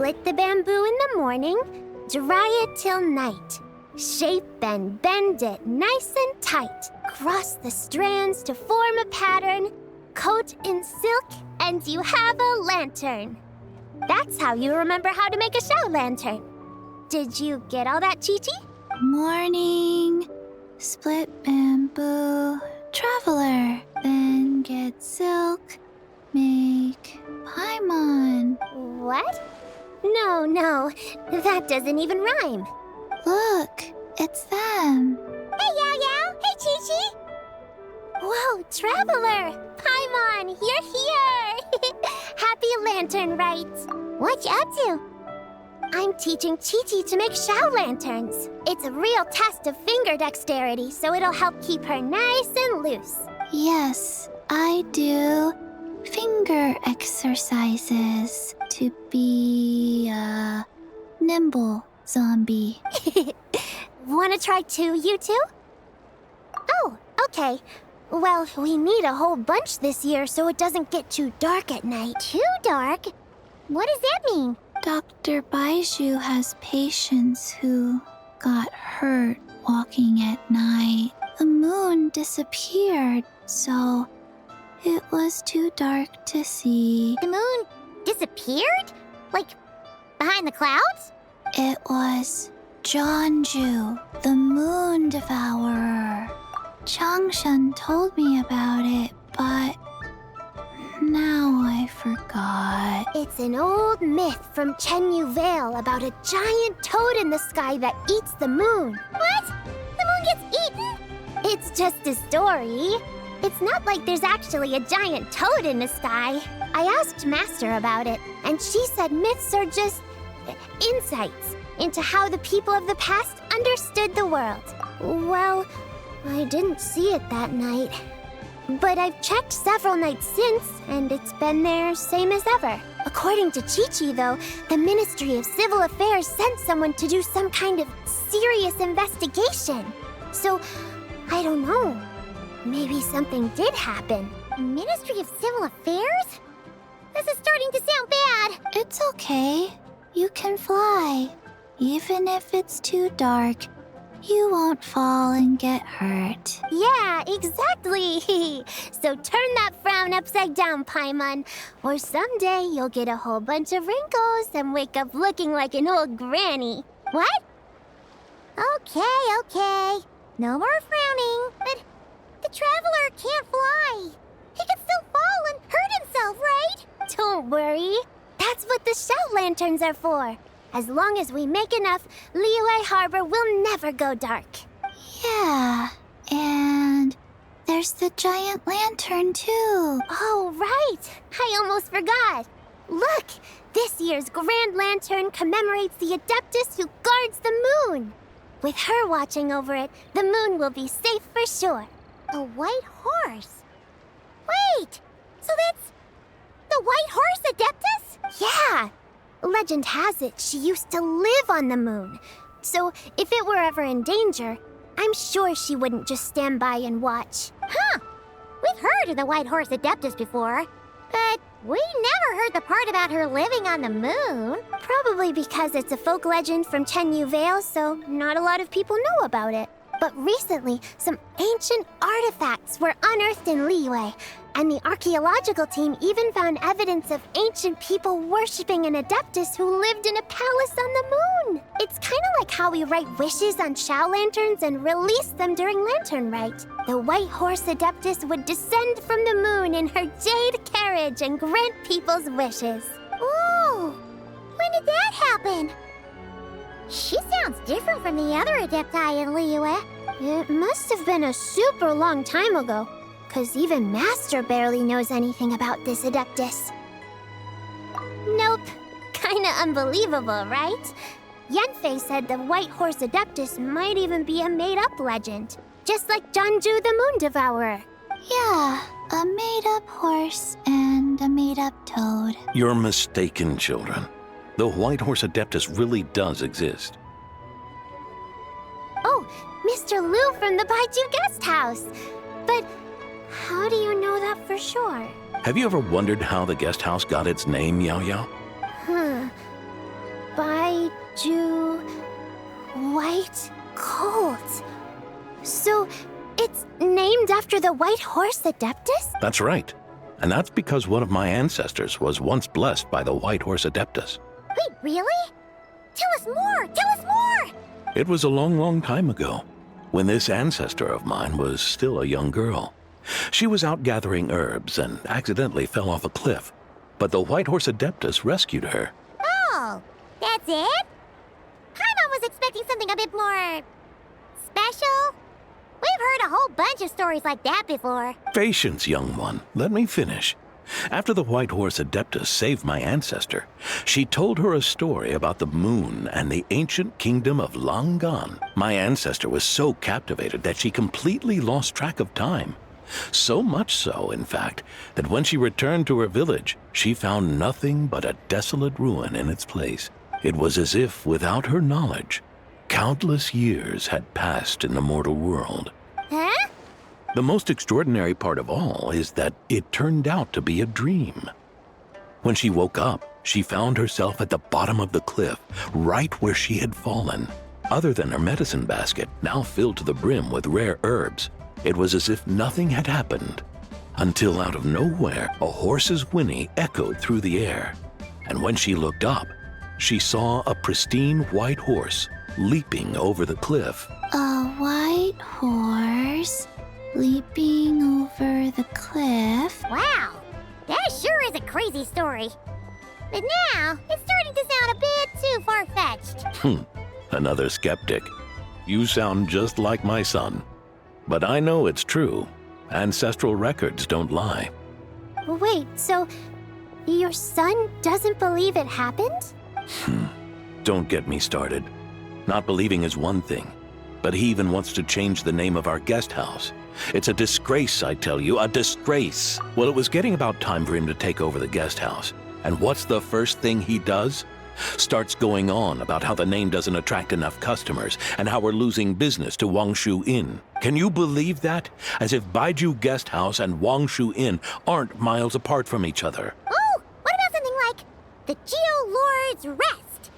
Split the bamboo in the morning, dry it till night. Shape and bend it nice and tight. Cross the strands to form a pattern. Coat in silk, and you have a lantern. That's how you remember how to make a show lantern. Did you get all that, Chi-Chi? Morning, split bamboo, traveler. Then get silk, make paimon. What? No, that doesn't even rhyme. Look, it's them. Hey, Yao Yao! Hey, Chi-Chi! Whoa, Traveler! Paimon, you're here! Happy Lantern Rites! What you up to? I'm teaching Chi-Chi to make Shao lanterns. It's a real test of finger dexterity, so it'll help keep her nice and loose. Yes, I do finger exercises to be a nimble zombie. Wanna try too, you two? Oh, okay. Well, we need a whole bunch this year so it doesn't get too dark at night. Too dark? What does that mean? Dr. Baiju has patients who got hurt walking at night. The moon disappeared, so it was too dark to see. The moon disappeared? Like, behind the clouds? It was Jeonju, the moon devourer. Changshan told me about it, but now I forgot. It's an old myth from Chenyu Vale about a giant toad in the sky that eats the moon. What? The moon gets eaten? It's just a story. It's not like there's actually a giant toad in the sky. I asked Master about it, and she said myths are just insights into how the people of the past understood the world. Well, I didn't see it that night. But I've checked several nights since, and it's been there same as ever. According to Chi-Chi, though, the Ministry of Civil Affairs sent someone to do some kind of serious investigation. So, I don't know. Maybe something did happen. Ministry of Civil Affairs? This is starting to sound bad. It's okay. You can fly. Even if it's too dark, you won't fall and get hurt. Yeah, exactly. So turn that frown upside down, Paimon. Or someday you'll get a whole bunch of wrinkles and wake up looking like an old granny. What? Okay. No more frowning. But the Traveler can't fly. He could still fall and hurt himself, right? Don't worry. That's what the Shell Lanterns are for. As long as we make enough, Liyue Harbor will never go dark. Yeah, and there's the giant lantern too. Oh, right. I almost forgot. Look, this year's Grand Lantern commemorates the Adeptus who guards the moon. With her watching over it, the moon will be safe for sure. A white horse? Wait, so that's the White Horse Adeptus? Yeah. Legend has it she used to live on the moon. So if it were ever in danger, I'm sure she wouldn't just stand by and watch. Huh. We've heard of the White Horse Adeptus before, but we never heard the part about her living on the moon. Probably because it's a folk legend from Chenyu Vale, so not a lot of people know about it. But recently, some ancient artifacts were unearthed in Liyue, and the archaeological team even found evidence of ancient people worshipping an Adeptus who lived in a palace on the moon. It's kind of like how we write wishes on Shao lanterns and release them during Lantern Rite. The White Horse Adeptus would descend from the moon in her jade carriage and grant people's wishes. Ooh! When did that happen? She sounds different from the other Adepti in Liyue. It must have been a super long time ago, 'cause even Master barely knows anything about this Adeptus. Nope. Kinda unbelievable, right? Yanfei said the White Horse Adeptus might even be a made-up legend, just like Jeonju the Moon Devourer. Yeah, a made-up horse and a made-up toad. You're mistaken, children. The White Horse Adeptus really does exist. Oh, Mr. Liu from the Baiju Guest House. But how do you know that for sure? Have you ever wondered how the guest house got its name, Yao Yao? White colt. So, it's named after the White Horse Adeptus? That's right. And that's because one of my ancestors was once blessed by the White Horse Adeptus. Wait, really? Tell us more! Tell us more! It was a long, long time ago, when this ancestor of mine was still a young girl. She was out gathering herbs and accidentally fell off a cliff, but the White Horse Adeptus rescued her. Oh, that's it? Paimon was expecting something a bit more special. We've heard a whole bunch of stories like that before. Patience, young one. Let me finish. After the White Horse Adeptus saved my ancestor, she told her a story about the moon and the ancient kingdom of Long Gone. My ancestor was so captivated that she completely lost track of time. So much so, in fact, that when she returned to her village, she found nothing but a desolate ruin in its place. It was as if, without her knowledge, countless years had passed in the mortal world. Huh? The most extraordinary part of all is that it turned out to be a dream. When she woke up, she found herself at the bottom of the cliff, right where she had fallen. Other than her medicine basket, now filled to the brim with rare herbs, it was as if nothing had happened. Until out of nowhere, a horse's whinny echoed through the air. And when she looked up, she saw a pristine white horse leaping over the cliff. A white horse leaping over the cliff. Wow, that sure is a crazy story. But now, it's starting to sound a bit too far-fetched. Another skeptic. You sound just like my son. But I know it's true. Ancestral records don't lie. Wait, so your son doesn't believe it happened? Don't get me started. Not believing is one thing, but he even wants to change the name of our guest house. It's a disgrace, I tell you, a disgrace. Well, it was getting about time for him to take over the guest house. And what's the first thing he does? Starts going on about how the name doesn't attract enough customers and how we're losing business to Wangshu Inn. Can you believe that? As if Baiju Guest House and Wangshu Inn aren't miles apart from each other. Oh, what about something like the Geo Lord's Rest?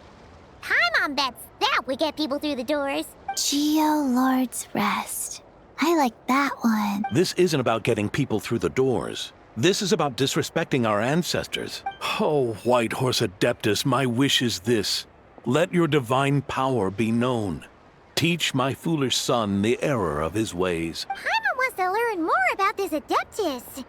Paimon bets that would get people through the doors. Geo Lord's Rest. I like that one. This isn't about getting people through the doors. This is about disrespecting our ancestors. Oh, White Horse Adeptus, my wish is this. Let your divine power be known. Teach my foolish son the error of his ways. Paimon wants to learn more about this Adeptus.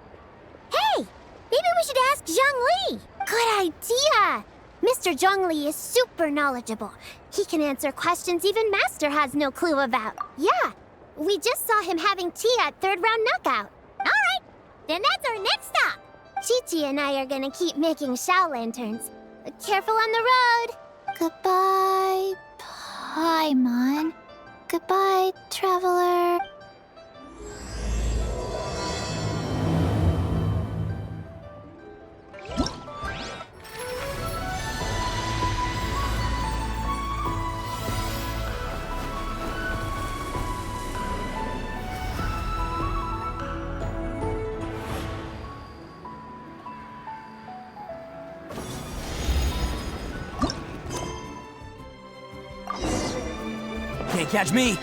Hey, maybe we should ask Zhang Li. Good idea. Mr. Zhang Li is super knowledgeable. He can answer questions even Master has no clue about. Yeah, we just saw him having tea at third round knockout. All right. Then that's our next stop. Chi-Chi and I are gonna keep making Shao lanterns. Careful on the road. Goodbye, Paimon. Goodbye, traveler. Can't catch me!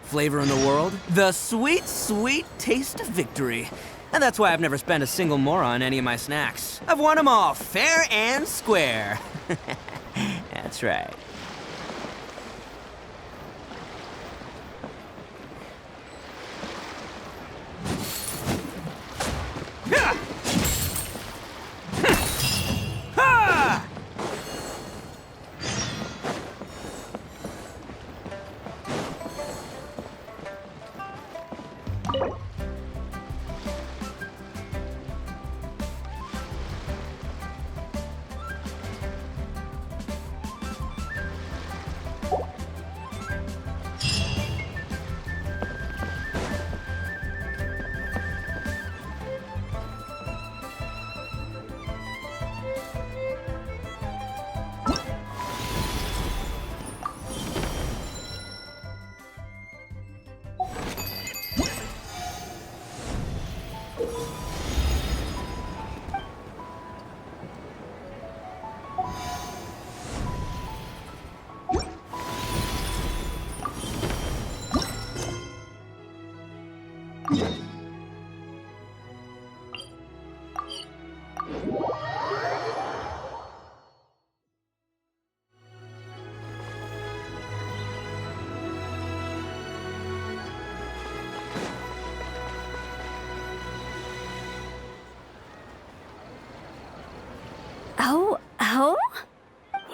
Flavor in the world? The sweet, sweet taste of victory. And that's why I've never spent a single more on any of my snacks. I've won them all fair and square. That's right.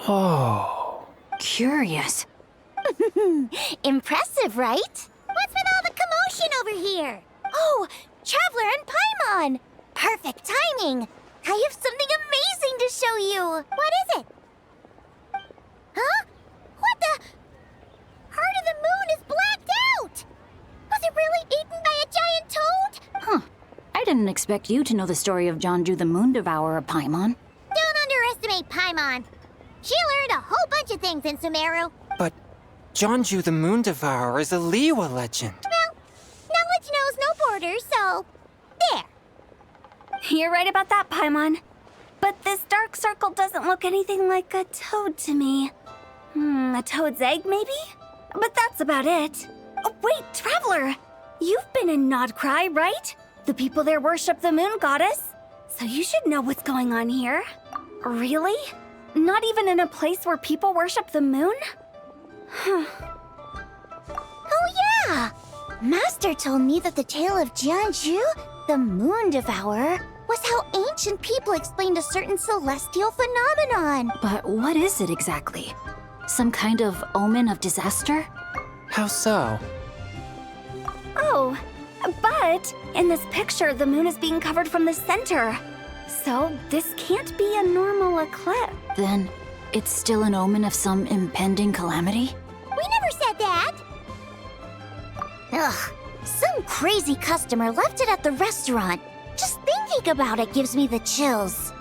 Oh. Curious. Impressive, right? What's with all the commotion over here? Oh, Traveler and Paimon! Perfect timing! I have something amazing to show you! What is it? Huh? What the? Heart of the Moon is blacked out! Was it really eaten by a giant toad? Huh. I didn't expect you to know the story of Jonju the Moon Devourer, Paimon. Don't underestimate Paimon. She learned a whole bunch of things in Sumeru. But Jonju the Moon Devourer is a Liyue legend. Well, knowledge knows no borders, so there. You're right about that, Paimon. But this dark circle doesn't look anything like a toad to me. A toad's egg, maybe? But that's about it. Oh, wait, Traveler! You've been in Nodcry, right? The people there worship the moon goddess. So you should know what's going on here. Really? Not even in a place where people worship the moon? Oh yeah! Master told me that the tale of Jianzhu, the Moon Devourer, was how ancient people explained a certain celestial phenomenon. But what is it exactly? Some kind of omen of disaster? How so? Oh, but in this picture, the moon is being covered from the center. So this can't be a normal eclipse. Then it's still an omen of some impending calamity? We never said that! Ugh, some crazy customer left it at the restaurant. Just thinking about it gives me the chills.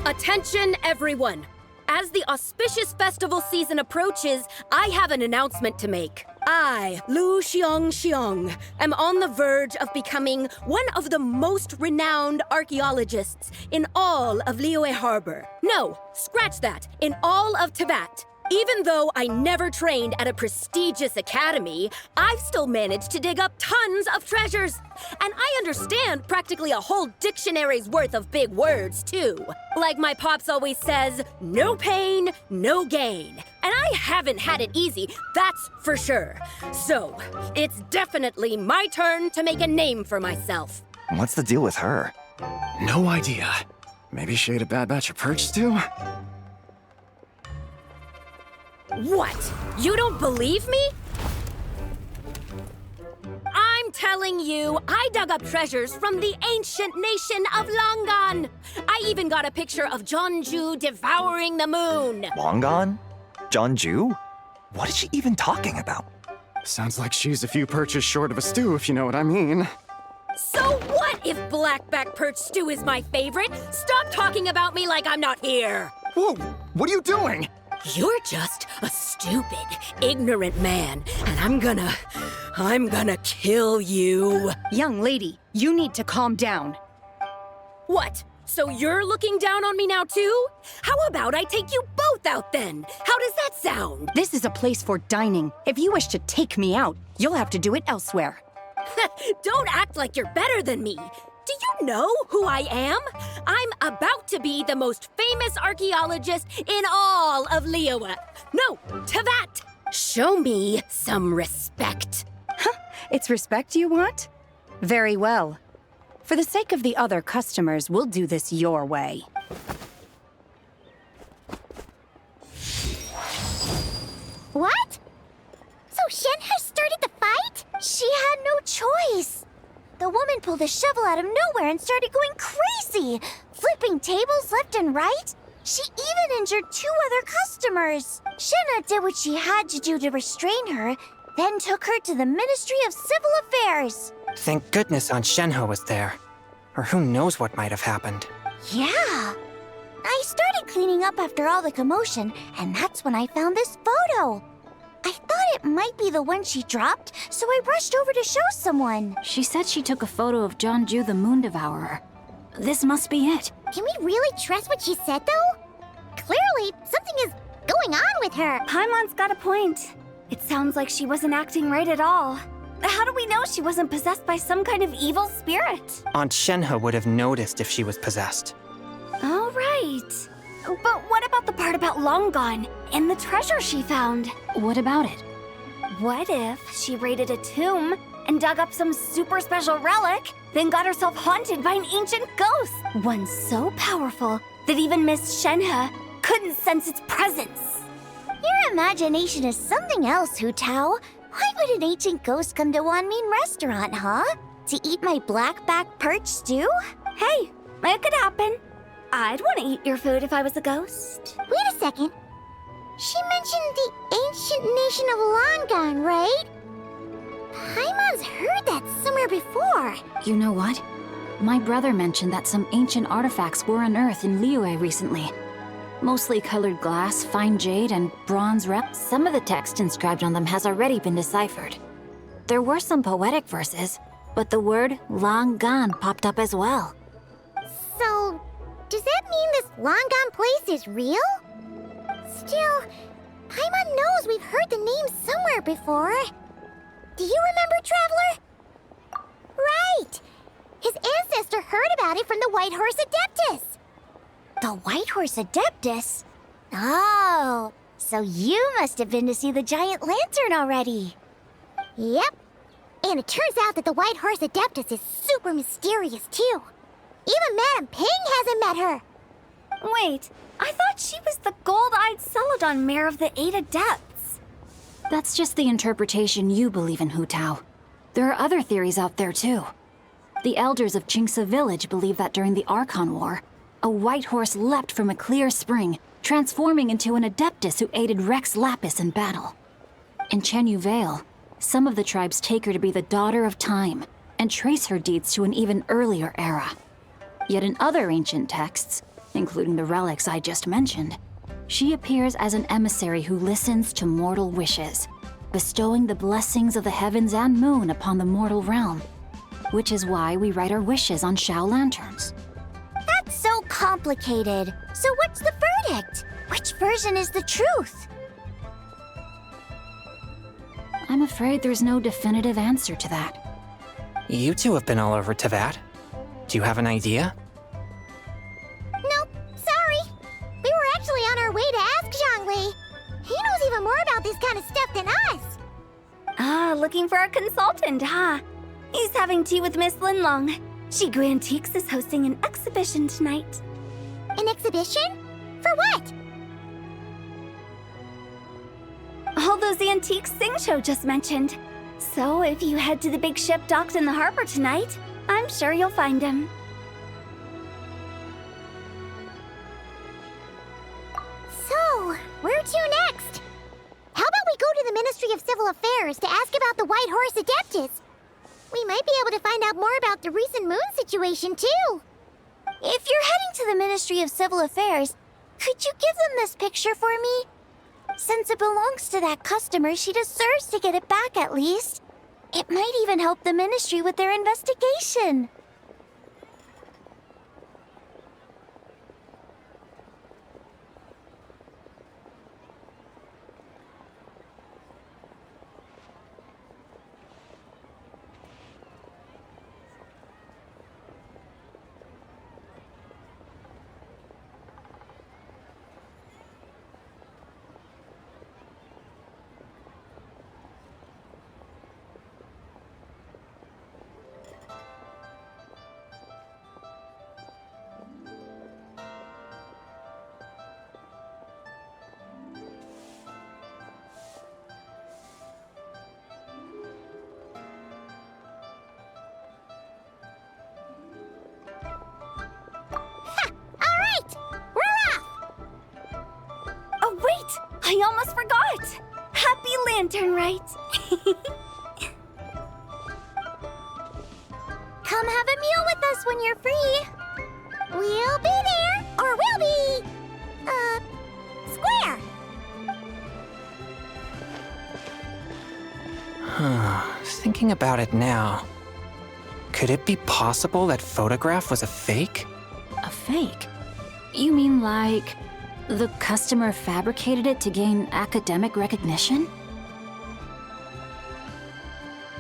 Attention, everyone! As the auspicious festival season approaches, I have an announcement to make. I, Lu Xiong, am on the verge of becoming one of the most renowned archaeologists in all of Liyue Harbor. No, scratch that, in all of Teyvat. Even though I never trained at a prestigious academy, I've still managed to dig up tons of treasures. And I understand practically a whole dictionary's worth of big words, too. Like my pops always says, no pain, no gain. And I haven't had it easy, that's for sure. So, it's definitely my turn to make a name for myself. What's the deal with her? No idea. Maybe she ate a bad batch of perch stew? What? You don't believe me? I'm telling you, I dug up treasures from the ancient nation of Longan. I even got a picture of Jeonju devouring the moon. Long gone? Jeonju? What is she even talking about? Sounds like she's a few perches short of a stew, if you know what I mean. So what if blackback perch stew is my favorite? Stop talking about me like I'm not here. Whoa! What are you doing? You're just a stupid, ignorant man, and I'm gonna kill you. Young lady, you need to calm down. What? So you're looking down on me now too? How about I take you both out then? How does that sound? This is a place for dining. If you wish to take me out, you'll have to do it elsewhere. Don't act like you're better than me. Do you know who I am? I'm about to be the most famous archaeologist in all of Liyue. No, Tevat! Show me some respect. It's respect you want? Very well. For the sake of the other customers, we'll do this your way. What? So Shen has started the fight? She had no choice. The woman pulled a shovel out of nowhere and started going crazy, flipping tables left and right. She even injured 2 other customers. Shenna did what she had to do to restrain her, then took her to the Ministry of Civil Affairs. Thank goodness Aunt Shenhe was there. Or who knows what might have happened. Yeah. I started cleaning up after all the commotion, and that's when I found this photo. I thought it might be the one she dropped, so I rushed over to show someone. She said she took a photo of Jeonju the Moon Devourer. This must be it. Can we really trust what she said, though? Clearly, something is going on with her. Paimon's got a point. It sounds like she wasn't acting right at all. How do we know she wasn't possessed by some kind of evil spirit? Aunt Shenhe would have noticed if she was possessed. All right. But what about the part about Long Gone and the treasure she found? What about it? What if she raided a tomb and dug up some super special relic, then got herself haunted by an ancient ghost? One so powerful that even Miss Shenhe couldn't sense its presence. Your imagination is something else, Hu Tao. Why would an ancient ghost come to Wanmin restaurant, huh? To eat my blackback perch stew? Hey, it could happen. I'd want to eat your food if I was a ghost. Wait a second. She mentioned the ancient nation of Longan, right? Paimon's heard that somewhere before. You know what? My brother mentioned that some ancient artifacts were unearthed in Liyue recently. Mostly colored glass, fine jade, and bronze reps. Some of the text inscribed on them has already been deciphered. There were some poetic verses, but the word Longan popped up as well. So, does that mean this Longan place is real? Still, Paimon knows we've heard the name somewhere before. Do you remember, Traveler? Right! His ancestor heard about it from the White Horse Adeptus. The White Horse Adeptus? Oh, so you must have been to see the giant lantern already. Yep. And it turns out that the White Horse Adeptus is super mysterious, too. Even Madame Ping hasn't met her. Wait, I thought she was the gold-eyed Celadon mare of the 8 Adepts. That's just the interpretation you believe in, Hu Tao. There are other theories out there, too. The elders of Qingce Village believe that during the Archon War, a white horse leapt from a clear spring, transforming into an Adeptus who aided Rex Lapis in battle. In Chenyu Vale, some of the tribes take her to be the Daughter of Time, and trace her deeds to an even earlier era. Yet in other ancient texts, including the relics I just mentioned, she appears as an emissary who listens to mortal wishes, bestowing the blessings of the heavens and moon upon the mortal realm, which is why we write our wishes on Shao lanterns. That's so complicated. So what's the verdict? Which version is the truth? I'm afraid there's no definitive answer to that. You two have been all over Tevat. Do you have an idea? Nope, sorry. We were actually on our way to ask Zhongli. He knows even more about this kind of stuff than us. Ah, looking for a consultant, huh? He's having tea with Miss Linlong. Shigu Antiques is hosting an exhibition tonight. An exhibition? For what? All those antiques Sing Show just mentioned. So if you head to the big ship docked in the harbor tonight, I'm sure you'll find him. So, where to next? How about we go to the Ministry of Civil Affairs to ask about the White Horse Adeptus? We might be able to find out more about the recent moon situation, too. If you're heading to the Ministry of Civil Affairs, could you give them this picture for me? Since it belongs to that customer, she deserves to get it back at least. It might even help the Ministry with their investigation. I almost forgot! Happy Lantern Rite! Come have a meal with us when you're free. We'll be there, or we'll be... square. Thinking about it now, could it be possible that photograph was a fake? A fake? You mean like the customer fabricated it to gain academic recognition?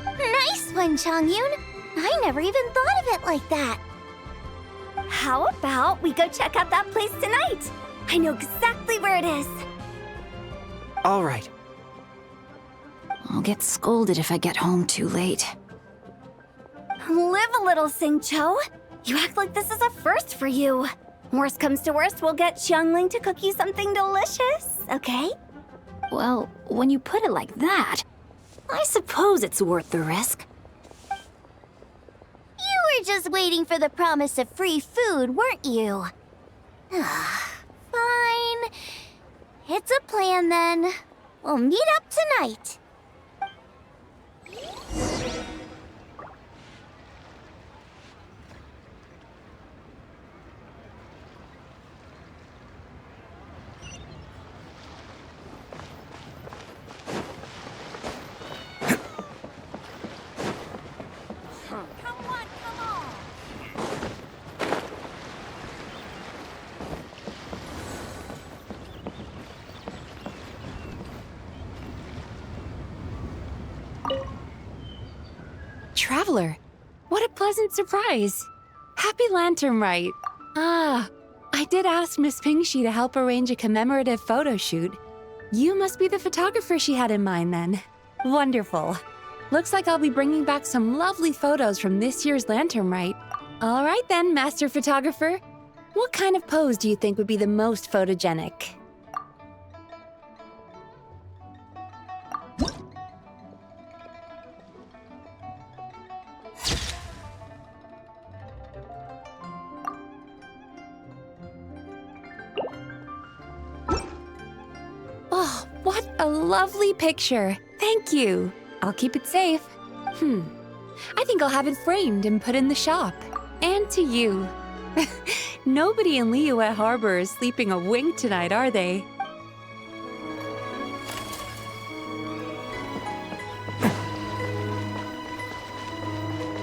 Nice one, Chongyun. I never even thought of it like that. How about we go check out that place tonight? I know exactly where it is. All right. I'll get scolded if I get home too late. Live a little, Sing-Cho. You act like this is a first for you. Worst comes to worst, we'll get Xiangling to cook you something delicious, okay? Well, when you put it like that, I suppose it's worth the risk. You were just waiting for the promise of free food, weren't you? Fine. It's a plan then. We'll meet up tonight. Traveler, what a pleasant surprise. Happy Lantern Rite. Ah, I did ask Miss Pingxi to help arrange a commemorative photo shoot. You must be the photographer she had in mind then. Wonderful. Looks like I'll be bringing back some lovely photos from this year's Lantern Rite. All right then, Master Photographer. What kind of pose do you think would be the most photogenic? Oh, what a lovely picture. Thank you. I'll keep it safe. I think I'll have it framed and put in the shop. And to you. Nobody in Liyue Harbor is sleeping a wink tonight, are they?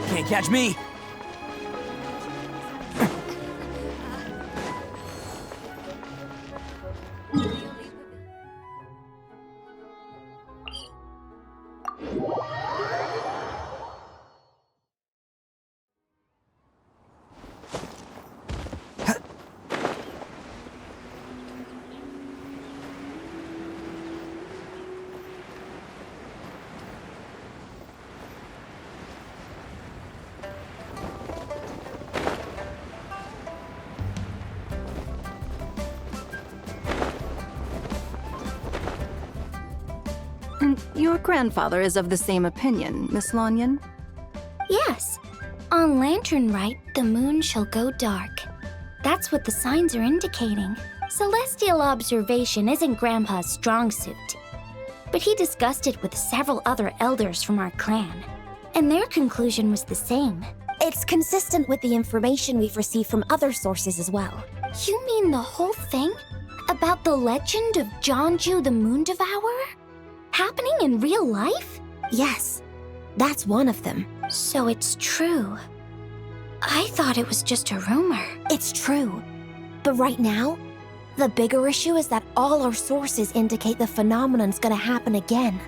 Can't catch me! Your grandfather is of the same opinion, Miss Lanyan? Yes. On Lantern Rite, the moon shall go dark. That's what the signs are indicating. Celestial observation isn't Grandpa's strong suit. But he discussed it with several other elders from our clan, and their conclusion was the same. It's consistent with the information we've received from other sources as well. You mean the whole thing? About the legend of Jeonju the Moon Devourer? Happening in real life? Yes, that's one of them. So it's true. I thought it was just a rumor. It's true. But right now, the bigger issue is that all our sources indicate the phenomenon's gonna happen again.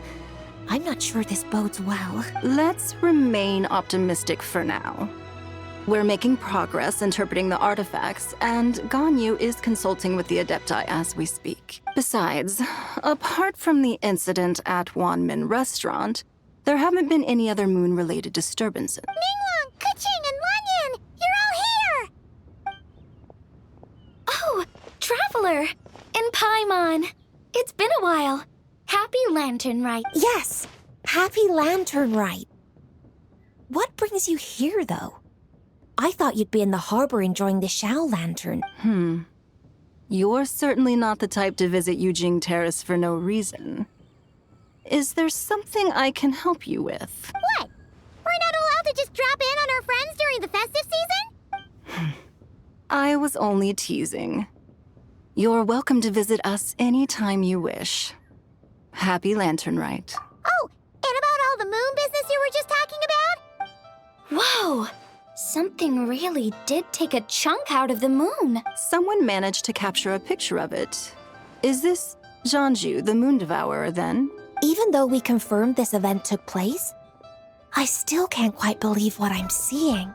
I'm not sure this bodes well. Let's remain optimistic for now. We're making progress interpreting the artifacts, and Ganyu is consulting with the Adepti as we speak. Besides, apart from the incident at Wanmin Restaurant, there haven't been any other moon-related disturbances. Ningguang, Keqing, and Lanyan! You're all here! Oh, Traveler! And Paimon! It's been a while. Happy Lantern Rite. Yes, happy Lantern Rite. What brings you here, though? I thought you'd be in the harbor enjoying the Shao Lantern. You're certainly not the type to visit Yujing Terrace for no reason. Is there something I can help you with? What? We're not allowed to just drop in on our friends during the festive season? I was only teasing. You're welcome to visit us anytime you wish. Happy Lantern Rite. Oh, and about all the moon business you were just talking about? Whoa! Something really did take a chunk out of the moon. Someone managed to capture a picture of it. Is this Jeonju, the Moon Devourer, then? Even though we confirmed this event took place, I still can't quite believe what I'm seeing.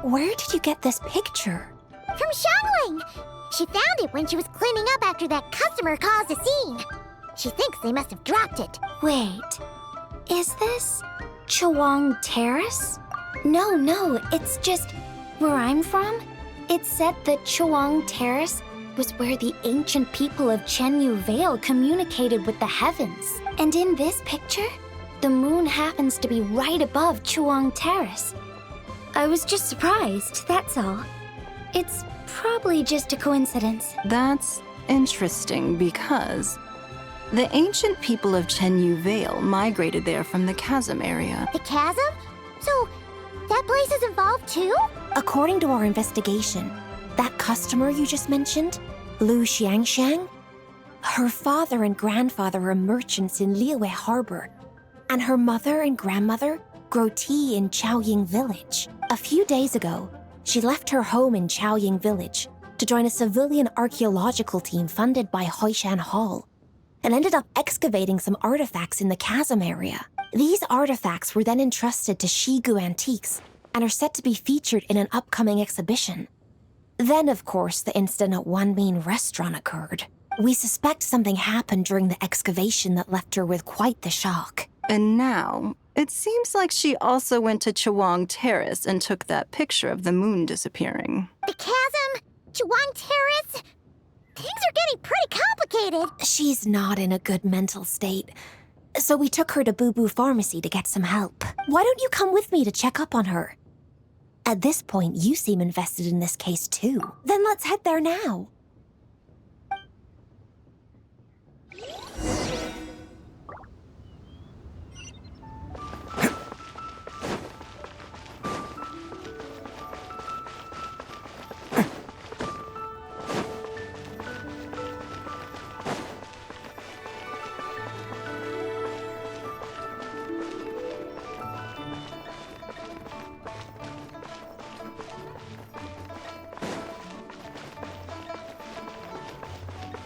Where did you get this picture? From Xiangling! She found it when she was cleaning up after that customer caused a scene. She thinks they must have dropped it. Wait, is this Chawang Terrace? No, it's just where I'm from. It said that Chawang Terrace was where the ancient people of Chenyu Vale communicated with the heavens. And in this picture, the moon happens to be right above Chawang Terrace. I was just surprised, that's all. It's probably just a coincidence. That's interesting because the ancient people of Chenyu Vale migrated there from the chasm area. The chasm? So, that place is involved too? According to our investigation, that customer you just mentioned, Lu Xiangxiang, her father and grandfather are merchants in Liyue Harbor, and her mother and grandmother grow tea in Chaoying Village. A few days ago, she left her home in Chaoying Village to join a civilian archaeological team funded by Hoishan Hall, and ended up excavating some artifacts in the chasm area. These artifacts were then entrusted to Shigu Antiques and are set to be featured in an upcoming exhibition. Then, of course, the incident at Wanmin Restaurant occurred. We suspect something happened during the excavation that left her with quite the shock. And now, it seems like she also went to Chawang Terrace and took that picture of the moon disappearing. The chasm? Chawang Terrace? Things are getting pretty complicated. She's not in a good mental state, so we took her to Boo Boo Pharmacy to get some help. Why don't you come with me to check up on her? At this point, you seem invested in this case too. Then let's head there now.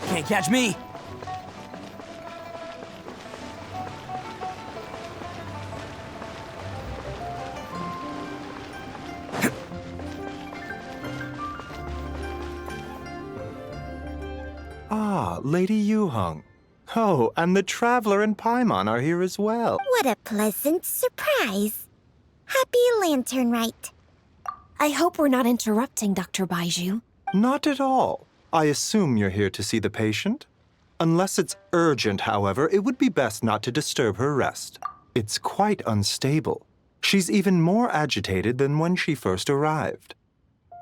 Can't catch me! Ah, Lady Yuheng. Oh, and the Traveler and Paimon are here as well. What a pleasant surprise. Happy Lantern Rite. I hope we're not interrupting, Dr. Baiju. Not at all. I assume you're here to see the patient? Unless it's urgent, however, it would be best not to disturb her rest. It's quite unstable. She's even more agitated than when she first arrived.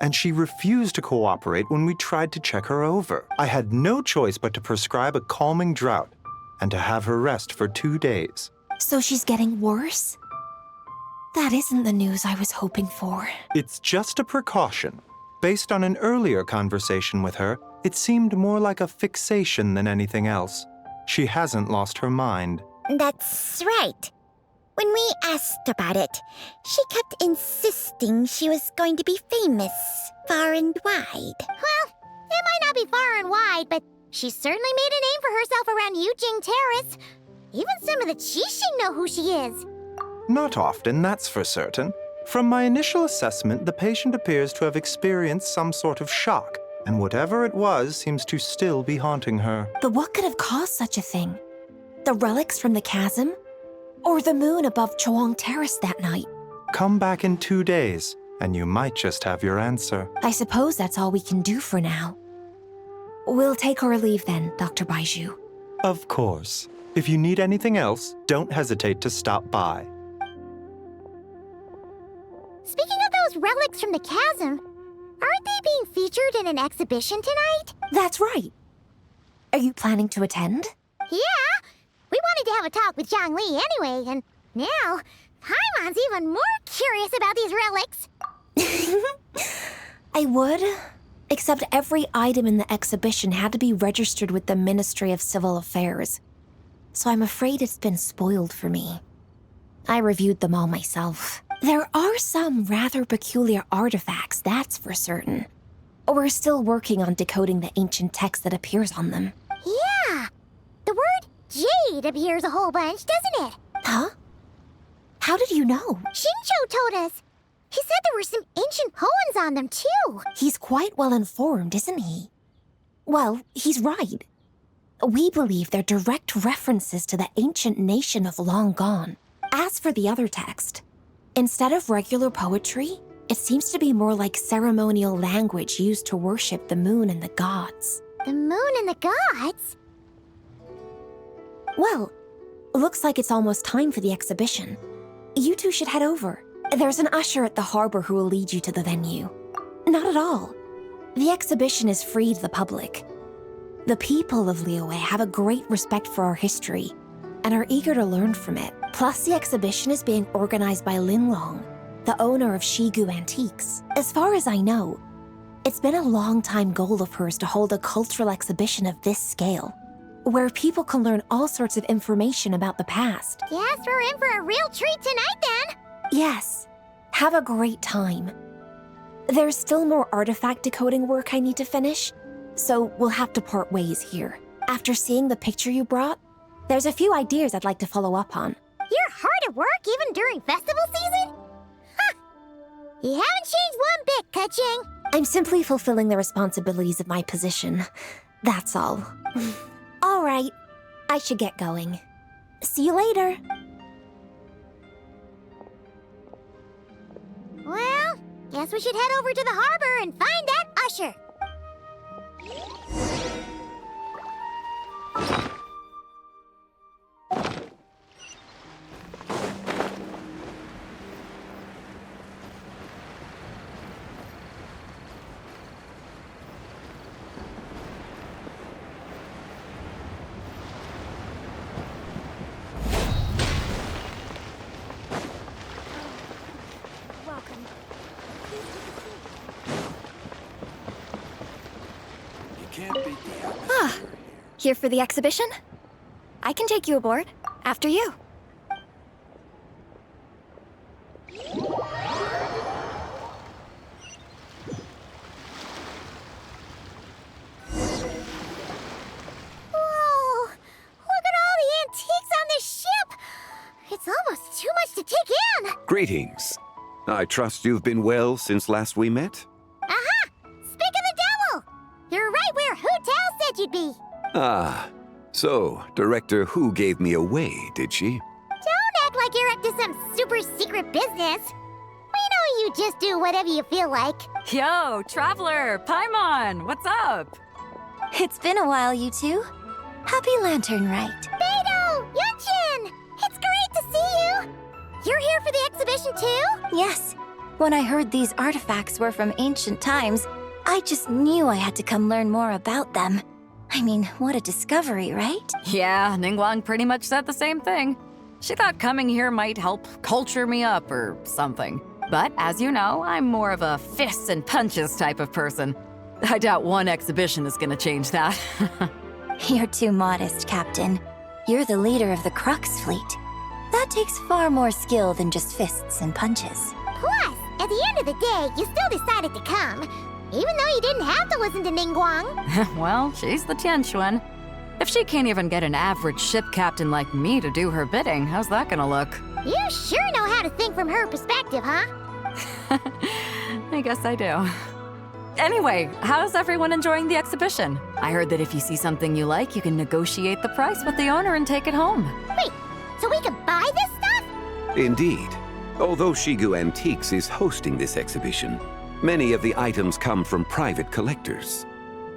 And she refused to cooperate when we tried to check her over. I had no choice but to prescribe a calming draught and to have her rest for 2 days. So she's getting worse? That isn't the news I was hoping for. It's just a precaution. Based on an earlier conversation with her, it seemed more like a fixation than anything else. She hasn't lost her mind. That's right. When we asked about it, she kept insisting she was going to be famous far and wide. Well, it might not be far and wide, but she certainly made a name for herself around Yujing Terrace. Even some of the Qixing know who she is. Not often, that's for certain. From my initial assessment, the patient appears to have experienced some sort of shock, and whatever it was seems to still be haunting her. But what could have caused such a thing? The relics from the chasm? Or the moon above Chuang Terrace that night? Come back in 2 days, and you might just have your answer. I suppose that's all we can do for now. We'll take our leave then, Dr. Baizhu. Of course. If you need anything else, don't hesitate to stop by. Speaking of those relics from the chasm, aren't they being featured in an exhibition tonight? That's right. Are you planning to attend? Yeah! We wanted to have a talk with Zhang Li anyway, and now Paimon's even more curious about these relics. I would, except every item in the exhibition had to be registered with the Ministry of Civil Affairs. So I'm afraid it's been spoiled for me. I reviewed them all myself. There are some rather peculiar artifacts, that's for certain. We're still working on decoding the ancient text that appears on them. Yeah! The word jade appears a whole bunch, doesn't it? Huh? How did you know? Shincho told us. He said there were some ancient poems on them, too. He's quite well informed, isn't he? Well, he's right. We believe they're direct references to the ancient nation of long gone. As for the other text, instead of regular poetry, it seems to be more like ceremonial language used to worship the moon and the gods. The moon and the gods? Well, looks like it's almost time for the exhibition. You two should head over. There's an usher at the harbor who will lead you to the venue. Not at all. The exhibition is free to the public. The people of Liyue have a great respect for our history and are eager to learn from it. Plus, the exhibition is being organized by Linlong, the owner of Shigu Antiques. As far as I know, it's been a long-time goal of hers to hold a cultural exhibition of this scale, where people can learn all sorts of information about the past. Guess we're in for a real treat tonight, then. Yes. Have a great time. There's still more artifact decoding work I need to finish, so we'll have to part ways here. After seeing the picture you brought, there's a few ideas I'd like to follow up on. You're hard at work even during festival season? Huh. You haven't changed one bit, Ka-Ching. I'm simply fulfilling the responsibilities of my position. That's all. All right. I should get going. See you later. Well, guess we should head over to the harbor and find that usher. Here for the exhibition? I can take you aboard. After you. Whoa! Look at all the antiques on this ship! It's almost too much to take in! Greetings. I trust you've been well since last we met? Aha! Speak of the devil! You're right where Hu Tao said you'd be! Ah, so Director Hu gave me away, did she? Don't act like you're up to some super secret business. We know you just do whatever you feel like. Yo, Traveler, Paimon, what's up? It's been a while, you two. Happy Lantern Rite. Beidou! Yunshin! It's great to see you! You're here for the exhibition too? Yes. When I heard these artifacts were from ancient times, I just knew I had to come learn more about them. I mean, what a discovery, right? Yeah, Ningguang pretty much said the same thing. She thought coming here might help culture me up or something. But as you know, I'm more of a fists and punches type of person. I doubt one exhibition is gonna change that. You're too modest, Captain. You're the leader of the Crux fleet. That takes far more skill than just fists and punches. Plus, at the end of the day, you still decided to come, even though you didn't have to listen to Ningguang. Well, she's the Tianquan. If she can't even get an average ship captain like me to do her bidding, how's that gonna look? You sure know how to think from her perspective, huh? I guess I do. Anyway, how's everyone enjoying the exhibition? I heard that if you see something you like, you can negotiate the price with the owner and take it home. Wait, so we can buy this stuff? Indeed. Although Shigu Antiques is hosting this exhibition, many of the items come from private collectors.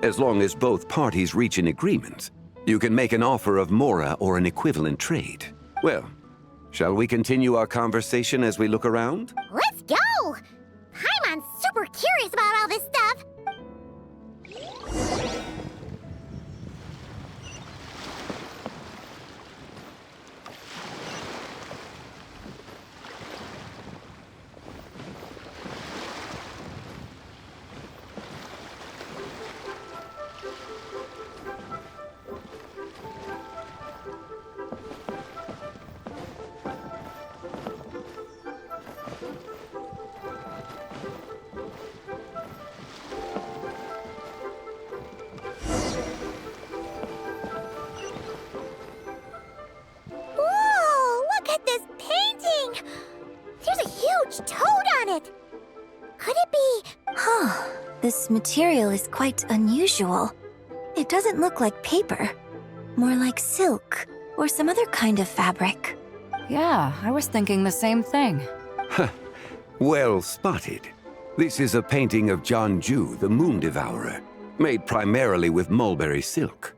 As long as both parties reach an agreement, you can make an offer of mora or an equivalent trade. Well, shall we continue our conversation as we look around? Let's go! Paimon's super curious about all this stuff. This material is quite unusual. It doesn't look like paper, more like silk or some other kind of fabric. Yeah, I was thinking the same thing. Well spotted. This is a painting of Jianju, the Moon Devourer, made primarily with mulberry silk.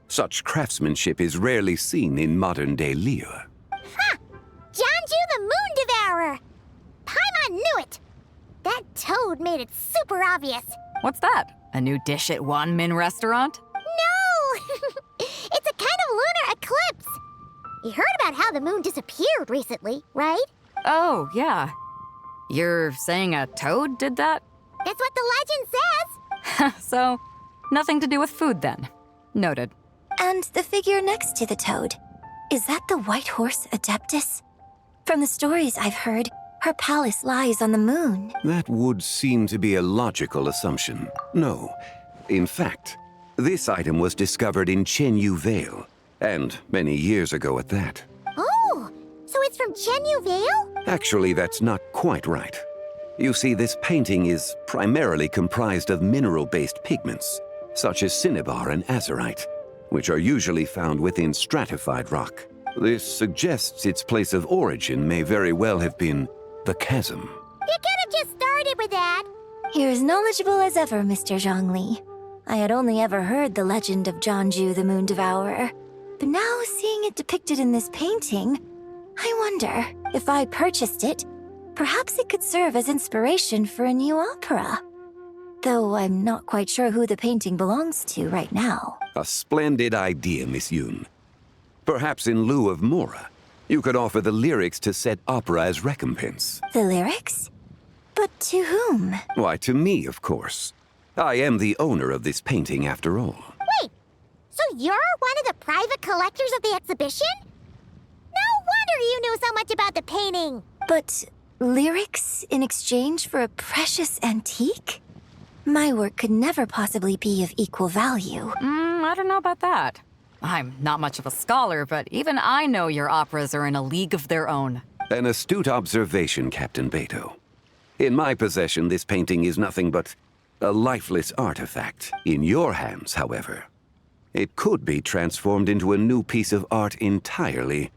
Such craftsmanship is rarely seen in modern-day Liyue. Ha! Jianju the Moon Devourer! Paimon knew it! That toad made it super obvious. What's that? A new dish at Wanmin restaurant? No! It's a kind of lunar eclipse. You heard about how the moon disappeared recently, right? Oh, yeah. You're saying a toad did that? That's what the legend says. So, nothing to do with food then. Noted. And the figure next to the toad, is that the White Horse Adeptus? From the stories I've heard, her palace lies on the moon. That would seem to be a logical assumption. No. In fact, this item was discovered in Chenyu Vale, and many years ago at that. Oh, so it's from Chenyu Vale? Actually, that's not quite right. You see, this painting is primarily comprised of mineral-based pigments, such as cinnabar and azurite, which are usually found within stratified rock. This suggests its place of origin may very well have been the chasm. You could have just started with that. You're as knowledgeable as ever, Mr. Zhongli. I had only ever heard the legend of Jianju the Moon Devourer, but now seeing it depicted in this painting, I wonder, if I purchased it, perhaps it could serve as inspiration for a new opera. Though I'm not quite sure who the painting belongs to right now. A splendid idea, Miss Yoon. Perhaps in lieu of mora, you could offer the lyrics to said opera as recompense. The lyrics? But to whom? Why, to me, of course. I am the owner of this painting, after all. Wait, so you're one of the private collectors of the exhibition? No wonder you knew so much about the painting. But lyrics in exchange for a precious antique? My work could never possibly be of equal value. I don't know about that. I'm not much of a scholar, but even I know your operas are in a league of their own. An astute observation, Captain Beto. In my possession, this painting is nothing but a lifeless artifact. In your hands, however, it could be transformed into a new piece of art entirely.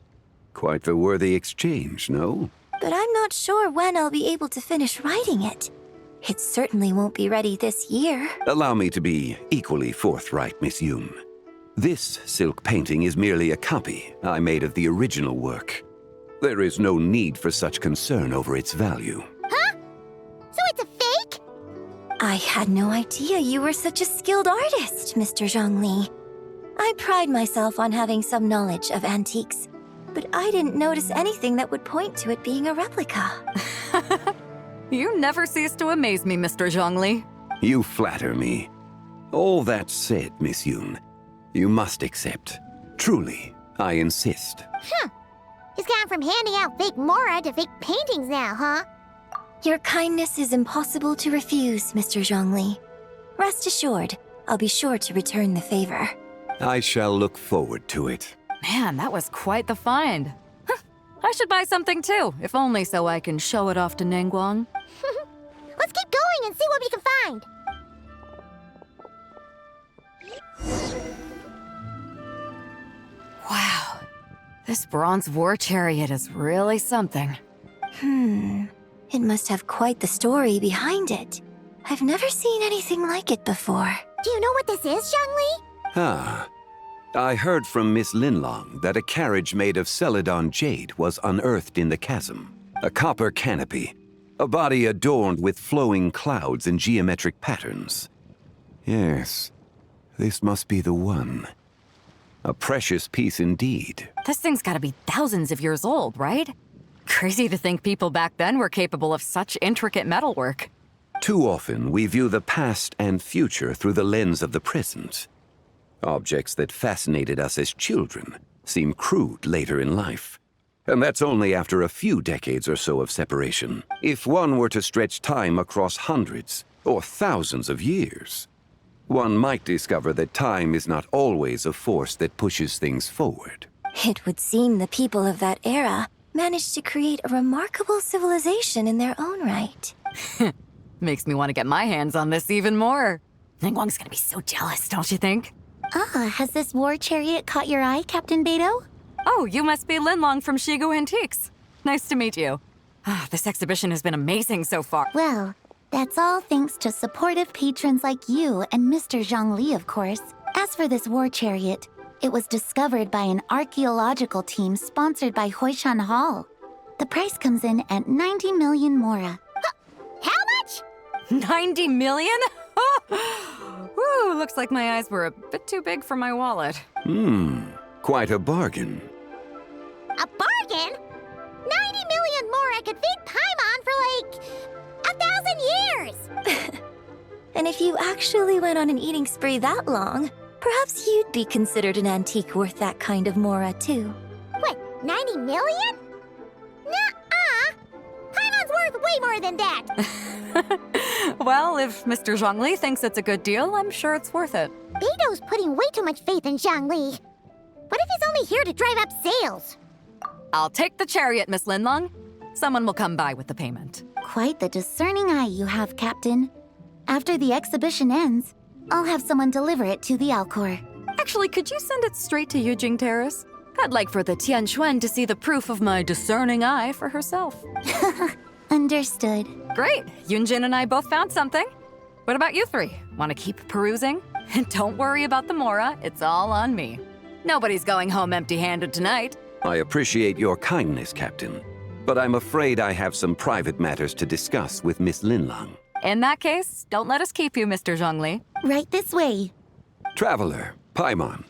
Quite the worthy exchange, no? But I'm not sure when I'll be able to finish writing it. It certainly won't be ready this year. Allow me to be equally forthright, Miss Yoon. This silk painting is merely a copy I made of the original work. There is no need for such concern over its value. Huh? So it's a fake? I had no idea you were such a skilled artist, Mr. Zhongli. I pride myself on having some knowledge of antiques, but I didn't notice anything that would point to it being a replica. You never cease to amaze me, Mr. Zhongli. You flatter me. All that said, Miss Yoon, you must accept. Truly, I insist. Huh. He's gone from handing out fake Mora to fake paintings now, huh? Your kindness is impossible to refuse, Mr. Zhongli. Rest assured, I'll be sure to return the favor. I shall look forward to it. Man, that was quite the find. I should buy something too, if only so I can show it off to Ningguang. Let's keep going and see what we can find. Wow, this bronze war chariot is really something. It must have quite the story behind it. I've never seen anything like it before. Do you know what this is, Zhongli? Ah. I heard from Miss Linlong that a carriage made of Celadon jade was unearthed in the chasm. A copper canopy. A body adorned with flowing clouds and geometric patterns. Yes, this must be the one. A precious piece indeed. This thing's gotta be thousands of years old, right? Crazy to think people back then were capable of such intricate metalwork. Too often, we view the past and future through the lens of the present. Objects that fascinated us as children seem crude later in life. And that's only after a few decades or so of separation. If one were to stretch time across hundreds or thousands of years, one might discover that time is not always a force that pushes things forward. It would seem the people of that era managed to create a remarkable civilization in their own right. Makes me want to get my hands on this even more. Ningguang's gonna be so jealous, don't you think? Has this war chariot caught your eye, Captain Beidou? Oh, you must be Linlong from Shigu Antiques. Nice to meet you. This exhibition has been amazing so far. Well, that's all thanks to supportive patrons like you and Mr. Zhongli, of course. As for this war chariot, it was discovered by an archaeological team sponsored by Hoishan Hall. The price comes in at 90 million Mora. How much? 90 million? Woo, looks like my eyes were a bit too big for my wallet. Quite a bargain. A bargain? 90 million Mora could feed Paimon for like 1,000 years! And if you actually went on an eating spree that long, perhaps you'd be considered an antique worth that kind of Mora, too. What, 90 million? Nuh-uh! Paimon's worth way more than that! Well, if Mr. Zhongli thinks it's a good deal, I'm sure it's worth it. Beidou's putting way too much faith in Zhongli. What if he's only here to drive up sales? I'll take the chariot, Miss Linlong. Someone will come by with the payment. Quite the discerning eye you have, Captain. After the exhibition ends, I'll have someone deliver it to the Alcor. Actually, could you send it straight to Yujing Terrace? I'd like for the Tianquan to see the proof of my discerning eye for herself. Understood. Great. Yunjin and I both found something. What about you three? Want to keep perusing? And don't worry about the Mora. It's all on me. Nobody's going home empty-handed tonight. I appreciate your kindness, Captain, but I'm afraid I have some private matters to discuss with Miss Linlong. In that case, don't let us keep you, Mr. Zhongli. Right this way. Traveler, Paimon,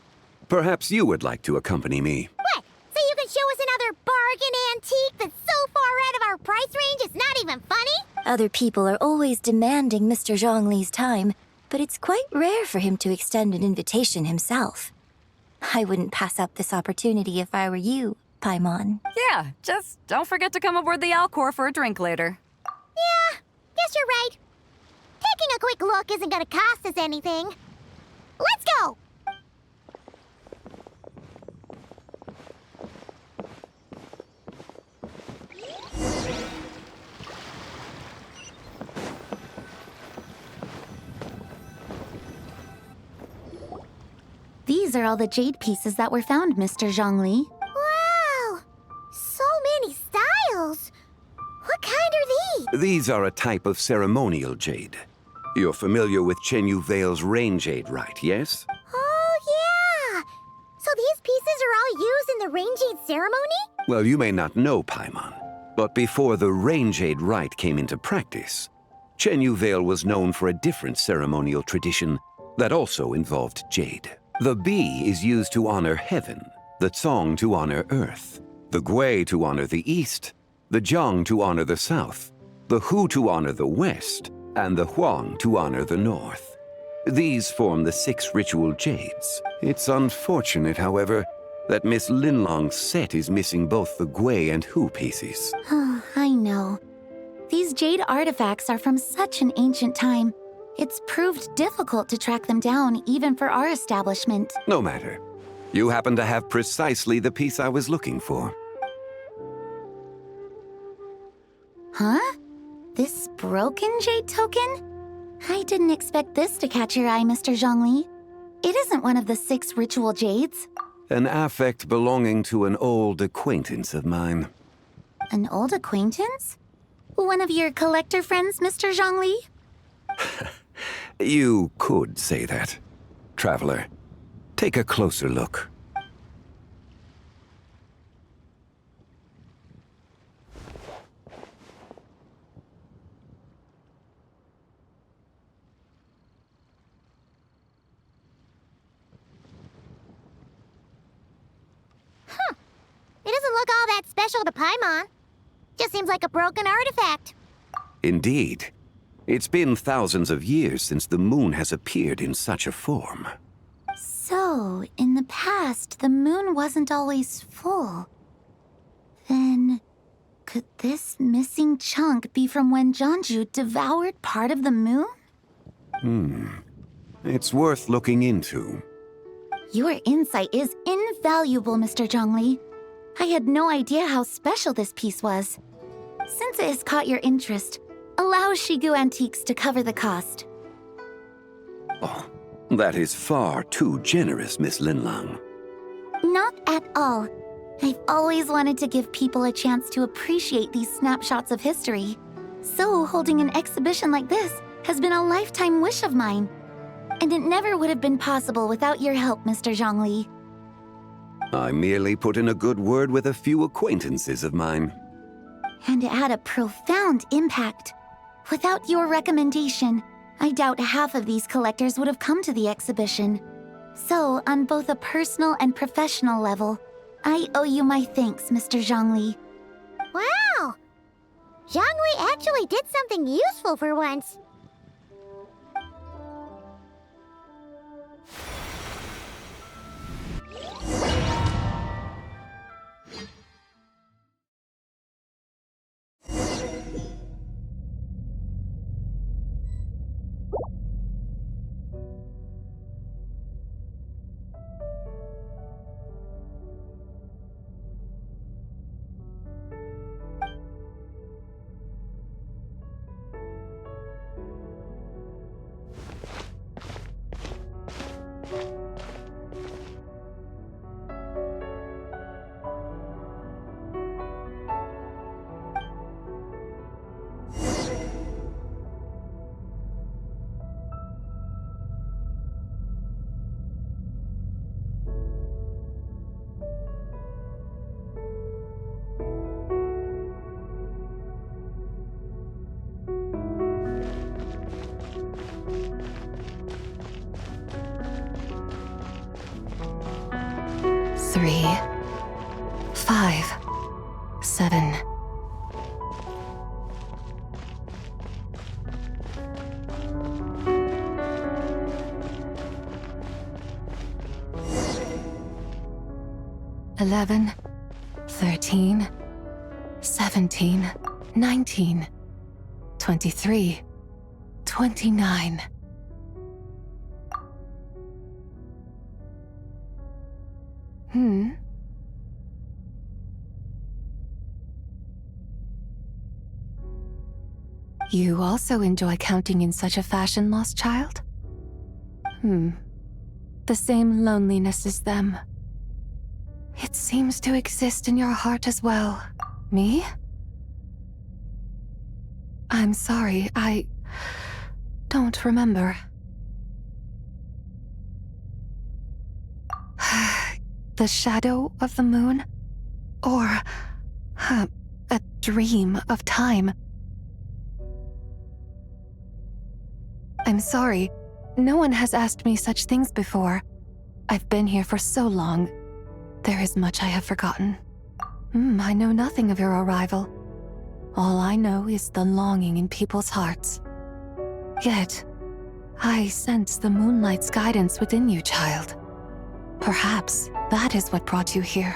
perhaps you would like to accompany me. What? So you can show us another bargain antique that's so far out of our price range it's not even funny? Other people are always demanding Mr. Zhongli's time, but it's quite rare for him to extend an invitation himself. I wouldn't pass up this opportunity if I were you, Paimon. Yeah, just don't forget to come aboard the Alcor for a drink later. Yeah, guess you're right. Taking a quick look isn't gonna cost us anything. Let's go! These are all the jade pieces that were found, Mr. Zhongli. Wow! So many styles! What kind are these? These are a type of ceremonial jade. You're familiar with Chen Yu Vale's rain jade, right, yes? Oh, yeah! use in the Rain Jade ceremony? Well, you may not know, Paimon, but before the Rain Jade rite came into practice, Chenyu Vale was known for a different ceremonial tradition that also involved jade. The Bi is used to honor heaven, the Tsong to honor earth, the Gui to honor the east, the Jiang to honor the south, the Hu to honor the west, and the Huang to honor the north. These form the 6 ritual jades. It's unfortunate, however, that Miss Linlong's set is missing both the Gui and Hu pieces. Oh, I know. These jade artifacts are from such an ancient time. It's proved difficult to track them down, even for our establishment. No matter. You happen to have precisely the piece I was looking for. Huh? This broken jade token? I didn't expect this to catch your eye, Mr. Zhongli. It isn't one of the 6 ritual jades. An affect belonging to an old acquaintance of mine. An old acquaintance? One of your collector friends, Mr. Zhongli? You could say that. Traveler, take a closer look. It doesn't look all that special to Paimon. Just seems like a broken artifact. Indeed. It's been thousands of years since the moon has appeared in such a form. So, in the past, the moon wasn't always full. Then, could this missing chunk be from when Jeonju devoured part of the moon? It's worth looking into. Your insight is invaluable, Mr. Zhongli. I had no idea how special this piece was. Since it has caught your interest, allow Shigu Antiques to cover the cost. Oh, that is far too generous, Miss Linlang. Not at all. I've always wanted to give people a chance to appreciate these snapshots of history. So holding an exhibition like this has been a lifetime wish of mine. And it never would have been possible without your help, Mr. Zhongli. I merely put in a good word with a few acquaintances of mine. And it had a profound impact. Without your recommendation, I doubt half of these collectors would have come to the exhibition. So, on both a personal and professional level, I owe you my thanks, Mr. Zhongli. Wow! Zhongli actually did something useful for once. Three, 5, 7. "11, 13, 17, 19, 23, 29. You also enjoy counting in such a fashion, lost child? The same loneliness as them. It seems to exist in your heart as well. Me? I'm sorry, I don't remember. The shadow of the moon? Or a dream of time? I'm sorry. No one has asked me such things before. I've been here for so long. There is much I have forgotten. I know nothing of your arrival. All I know is the longing in people's hearts. Yet, I sense the moonlight's guidance within you, child. Perhaps that is what brought you here.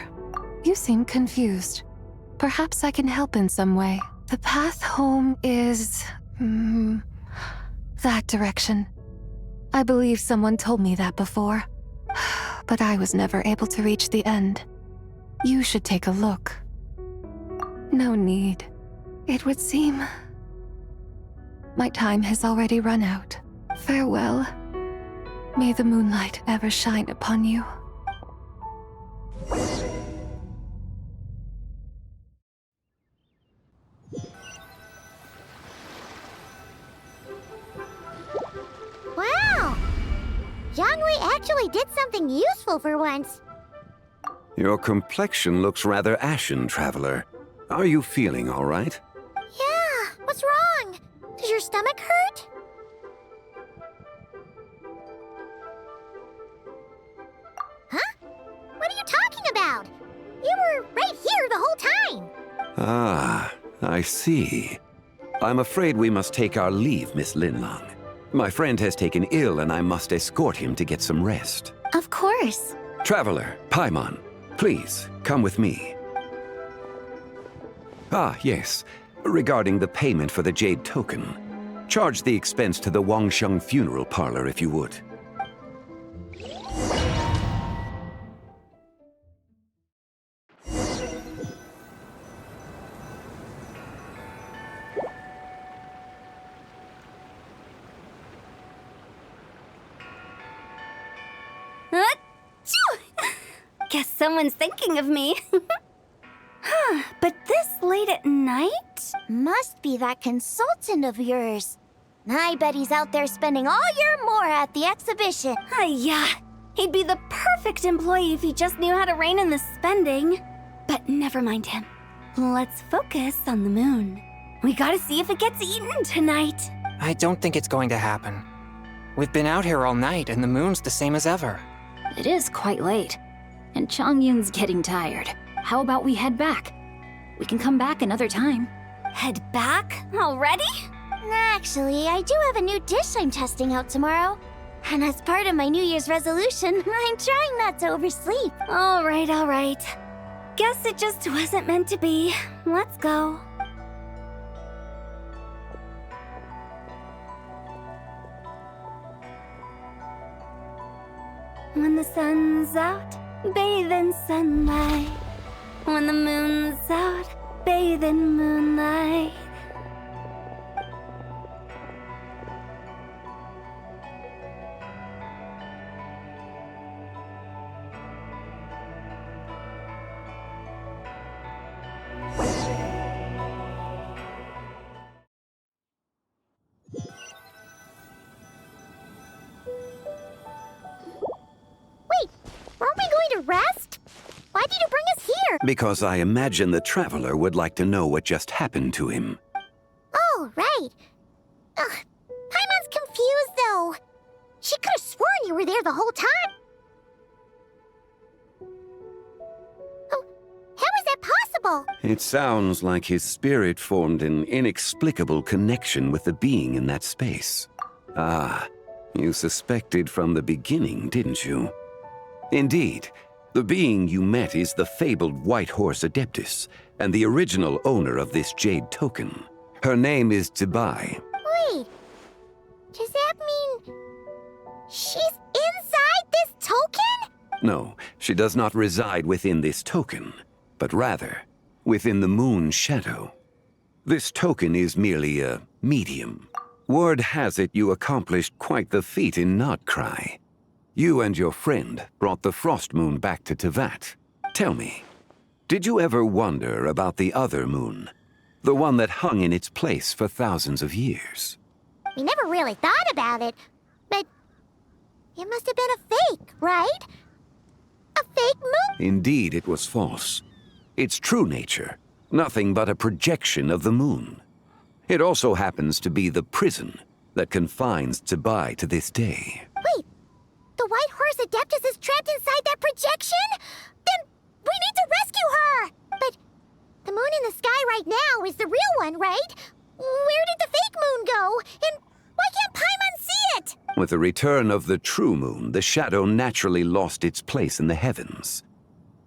You seem confused. Perhaps I can help in some way. The path home is... that direction. I believe someone told me that before. But I was never able to reach the end. You should take a look. No need. It would seem... my time has already run out. Farewell. May the moonlight ever shine upon you. Wow! Zhongli actually did something useful for once. Your complexion looks rather ashen, Traveler. Are you feeling all right? Yeah, what's wrong? Does your stomach hurt? Huh? What are you talking about? You were right here the whole time. Ah, I see. I'm afraid we must take our leave, Miss Linlang. My friend has taken ill and I must escort him to get some rest. Of course. Traveler, Paimon, please, come with me. Ah, yes. Regarding the payment for the Jade Token. Charge the expense to the Wangsheng Funeral Parlor if you would. Guess someone's thinking of me. Huh, but this late at night? Must be that consultant of yours. I bet he's out there spending all year more at the exhibition. Yeah, he'd be the perfect employee if he just knew how to rein in the spending. But never mind him. Let's focus on the moon. We gotta see if it gets eaten tonight. I don't think it's going to happen. We've been out here all night and the moon's the same as ever. It is quite late, and Chongyun's getting tired. How about we head back? We can come back another time. Head back? Already? Actually, I do have a new dish I'm testing out tomorrow. And as part of my New Year's resolution, I'm trying not to oversleep. All right. Guess it just wasn't meant to be. Let's go. When the sun's out, bathe in sunlight. When the moon's out, bathe in moonlight. Wait, aren't we going to rest? Why did you bring us here? Because I imagine the Traveler would like to know what just happened to him. Oh, right. Paimon's confused, though. She could have sworn you were there the whole time. Oh, how is that possible? It sounds like his spirit formed an inexplicable connection with the being in that space. Ah, you suspected from the beginning, didn't you? Indeed, the being you met is the fabled White Horse Adeptus, and the original owner of this Jade Token. Her name is Zibai. Wait, does that mean she's inside this token? No, she does not reside within this token, but rather within the moon's shadow. This token is merely a medium. Word has it you accomplished quite the feat in Notcry. You and your friend brought the Frost Moon back to Tevat. Tell me, did you ever wonder about the other moon? The one that hung in its place for thousands of years? We never really thought about it, but it must have been a fake, right? A fake moon? Indeed, it was false. Its true nature, nothing but a projection of the moon. It also happens to be the prison that confines Zibai to this day. Wait, the White Horse Adeptus is trapped inside that projection? Then we need to rescue her! But the moon in the sky right now is the real one, right? Where did the fake moon go? And why can't Paimon see it? With the return of the true moon, the shadow naturally lost its place in the heavens.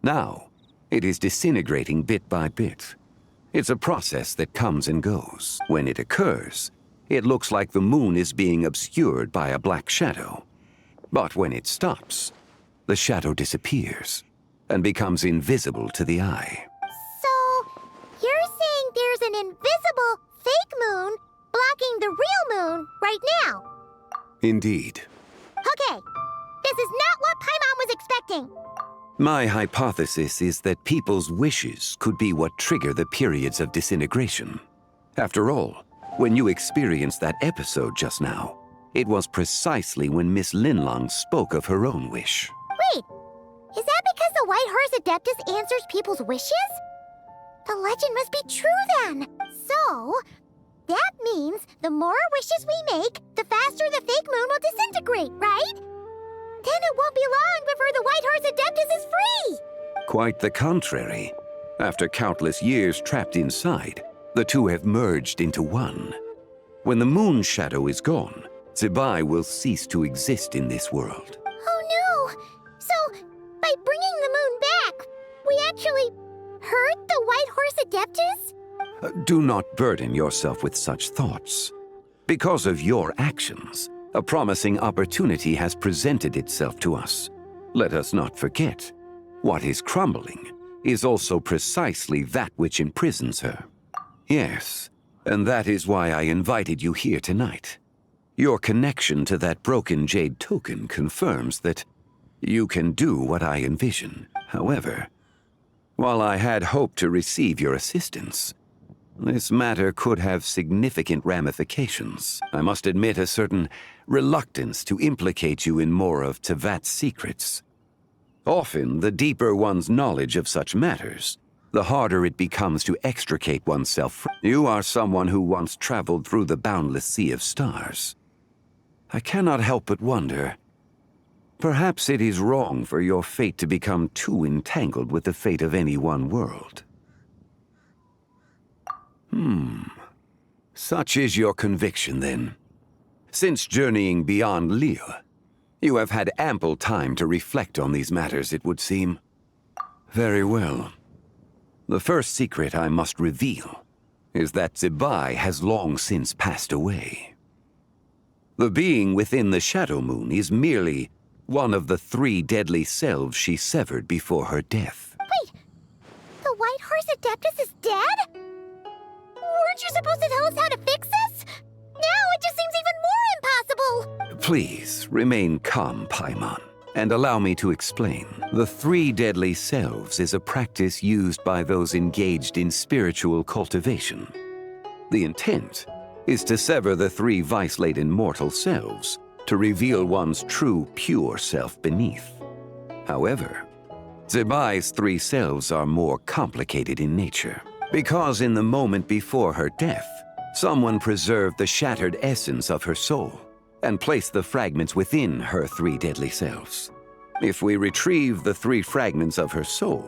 Now, it is disintegrating bit by bit. It's a process that comes and goes. When it occurs, it looks like the moon is being obscured by a black shadow. But when it stops, the shadow disappears and becomes invisible to the eye. So, you're saying there's an invisible fake moon blocking the real moon right now? Indeed. Okay, this is not what Paimon was expecting. My hypothesis is that people's wishes could be what trigger the periods of disintegration. After all, when you experienced that episode just now, it was precisely when Miss Linlong spoke of her own wish. Wait, is that because the White Horse Adeptus answers people's wishes? The legend must be true then. So, that means the more wishes we make, the faster the fake moon will disintegrate, right? Then it won't be long before the White Horse Adeptus is free! Quite the contrary. After countless years trapped inside, the two have merged into one. When the moon shadow is gone, Zibai will cease to exist in this world. Oh no! So, by bringing the moon back, we actually hurt the White Horse Adeptus? Do not burden yourself with such thoughts. Because of your actions, a promising opportunity has presented itself to us. Let us not forget, what is crumbling is also precisely that which imprisons her. Yes, and that is why I invited you here tonight. Your connection to that broken jade token confirms that you can do what I envision. However, while I had hoped to receive your assistance, this matter could have significant ramifications. I must admit a certain reluctance to implicate you in more of Tevat's secrets. Often, the deeper one's knowledge of such matters, the harder it becomes to extricate oneself from. You are someone who once traveled through the boundless sea of stars. I cannot help but wonder, perhaps it is wrong for your fate to become too entangled with the fate of any one world. Such is your conviction, then. Since journeying beyond Lille, you have had ample time to reflect on these matters, it would seem. Very well. The first secret I must reveal is that Zibai has long since passed away. The being within the Shadow Moon is merely one of the 3 deadly selves she severed before her death. Wait, the White Horse Adeptus is dead? Weren't you supposed to tell us how to fix this? Now it just seems even more impossible! Please, remain calm, Paimon, and allow me to explain. The 3 deadly selves is a practice used by those engaged in spiritual cultivation. The intent is to sever the 3 vice-laden mortal selves to reveal one's true, pure self beneath. However, Zibai's 3 selves are more complicated in nature. Because in the moment before her death, someone preserved the shattered essence of her soul and placed the fragments within her 3 deadly selves. If we retrieve the 3 fragments of her soul,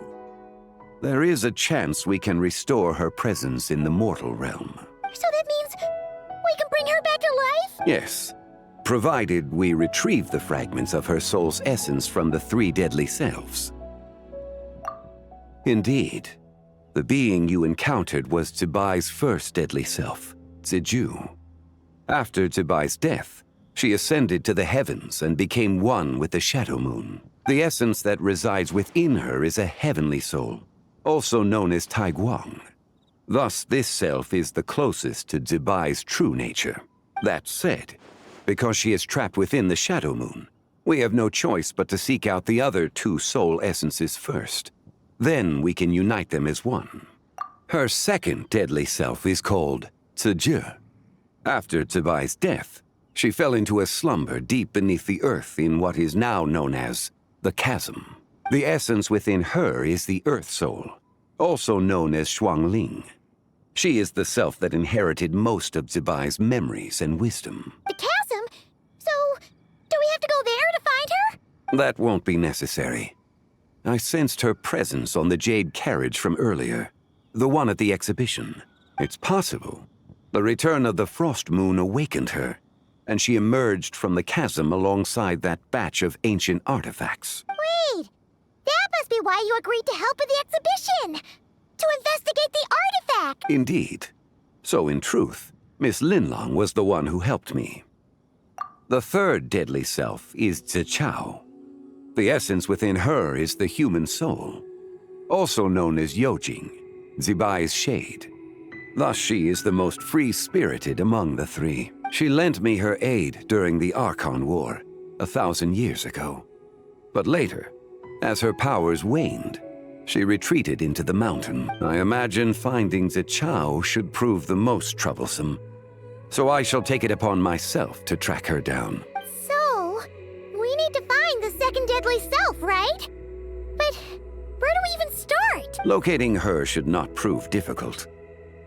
there is a chance we can restore her presence in the mortal realm. So that means we can bring her back to life? Yes, provided we retrieve the fragments of her soul's essence from the 3 deadly selves. Indeed, the being you encountered was Zibai's first deadly self, Ziju. After Zibai's death, she ascended to the heavens and became one with the Shadow Moon. The essence that resides within her is a heavenly soul, also known as Taiguang. Thus, this self is the closest to Zibai's true nature. That said, because she is trapped within the Shadow Moon, we have no choice but to seek out the other 2 soul essences first. Then we can unite them as one. Her second deadly self is called Ziju. After Zibai's death, she fell into a slumber deep beneath the earth in what is now known as the Chasm. The essence within her is the Earth Soul, also known as Xuangling. She is the self that inherited most of Zibai's memories and wisdom. The chasm? So, do we have to go there to find her? That won't be necessary. I sensed her presence on the jade carriage from earlier, the one at the exhibition. It's possible the return of the Frost Moon awakened her, and she emerged from the chasm alongside that batch of ancient artifacts. Wait! That must be why you agreed to help with the exhibition! To investigate the artifact! Indeed. So in truth, Miss Linlong was the one who helped me. The third deadly self is Zichao. The essence within her is the human soul, also known as Yojing, Zibai's shade. Thus she is the most free-spirited among the three. She lent me her aid during the Archon War, 1,000 years ago. But later, as her powers waned, she retreated into the mountain. I imagine finding Zichao should prove the most troublesome, so I shall take it upon myself to track her down. So, we need to find the second deadly self, right? But where do we even start? Locating her should not prove difficult.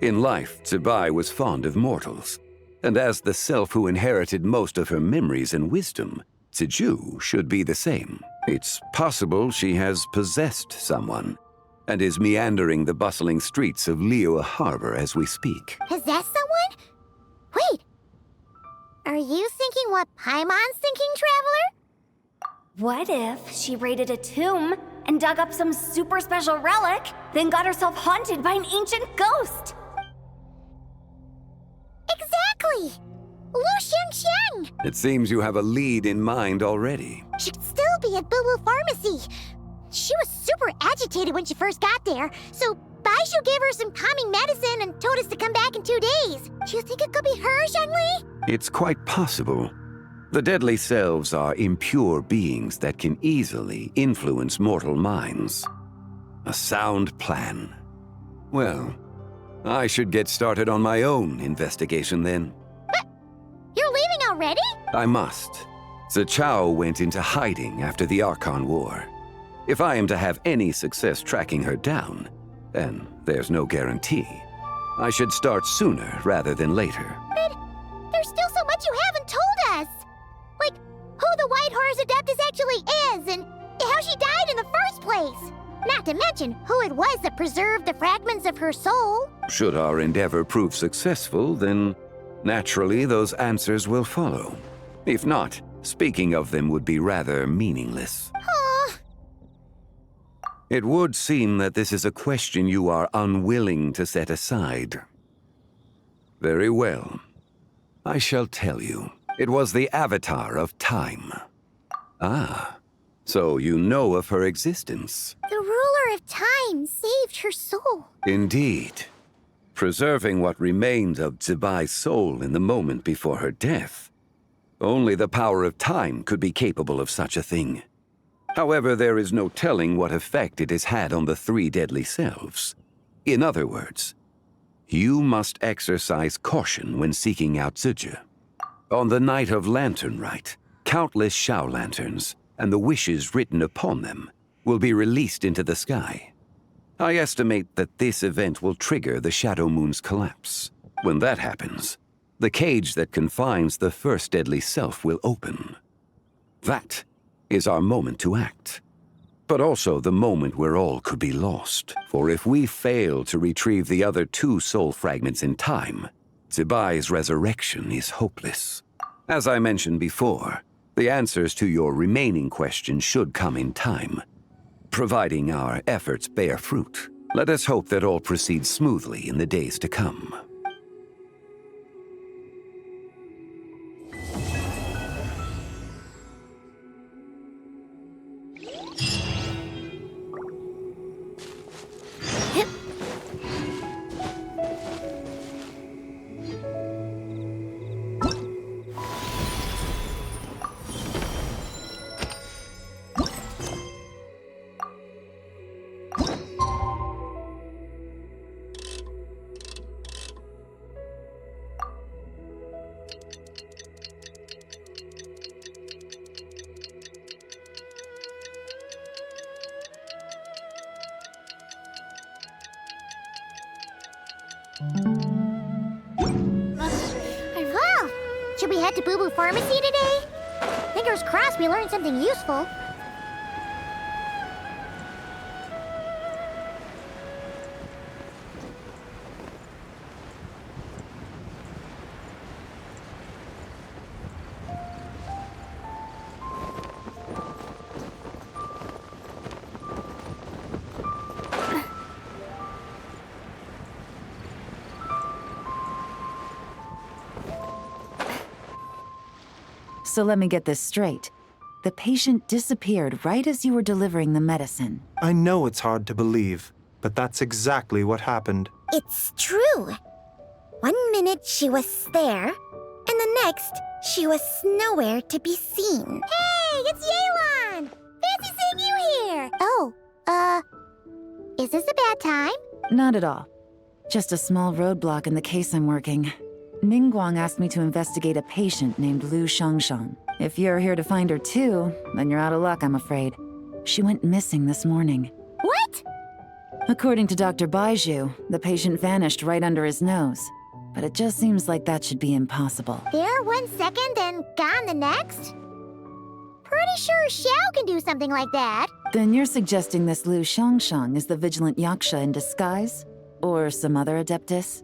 In life, Zibai was fond of mortals, and as the self who inherited most of her memories and wisdom, Ziju should be the same. It's possible she has possessed someone, and is meandering the bustling streets of Liyue Harbor as we speak. Possess someone? Wait! Are you thinking what Paimon's thinking, Traveler? What if she raided a tomb and dug up some super special relic, then got herself haunted by an ancient ghost? Exactly! Lu Xiangxiang! It seems you have a lead in mind already. She'd still be at Boo Boo Pharmacy. She was super agitated when she first got there, so Baishu gave her some calming medicine and told us to come back in 2 days. Do you think it could be her, Zhengli? It's quite possible. The deadly selves are impure beings that can easily influence mortal minds. A sound plan. Well, I should get started on my own investigation then. But you're leaving already? I must. Zichao went into hiding after the Archon War. If I am to have any success tracking her down, and there's no guarantee, I should start sooner rather than later. But there's still so much you haven't told us! Like, who the White Horse Adeptus actually is, and how she died in the first place! Not to mention who it was that preserved the fragments of her soul. Should our endeavor prove successful, then naturally those answers will follow. If not, speaking of them would be rather meaningless. It would seem that this is a question you are unwilling to set aside. Very well. I shall tell you. It was the Avatar of Time. Ah, so you know of her existence. The ruler of time saved her soul. Indeed. Preserving what remained of Zibai's soul in the moment before her death. Only the power of time could be capable of such a thing. However, there is no telling what effect it has had on the three deadly selves. In other words, you must exercise caution when seeking out Ziji. On the night of Lantern Rite, countless Shao lanterns and the wishes written upon them will be released into the sky. I estimate that this event will trigger the Shadow Moon's collapse. When that happens, the cage that confines the first deadly self will open. That is our moment to act, but also the moment where all could be lost. For if we fail to retrieve the other two soul fragments in time, Zibai's resurrection is hopeless. As I mentioned before, the answers to your remaining questions should come in time, providing our efforts bear fruit. Let us hope that all proceeds smoothly in the days to come. Should we head to Boo Boo Pharmacy today? Fingers crossed we learned something useful. So let me get this straight. The patient disappeared right as you were delivering the medicine. I know it's hard to believe, but that's exactly what happened. It's true. 1 minute she was there, and the next she was nowhere to be seen. Hey, it's Yelan! Fancy seeing you here! Oh, is this a bad time? Not at all. Just a small roadblock in the case I'm working. Ningguang asked me to investigate a patient named Lu Shangshang. If you're here to find her too, then you're out of luck, I'm afraid. She went missing this morning. What? According to Dr. Baiju, the patient vanished right under his nose. But it just seems like that should be impossible. There 1 second and gone the next? Pretty sure Xiao can do something like that. Then you're suggesting this Lu Shangshang is the vigilant Yaksha in disguise? Or some other adeptus?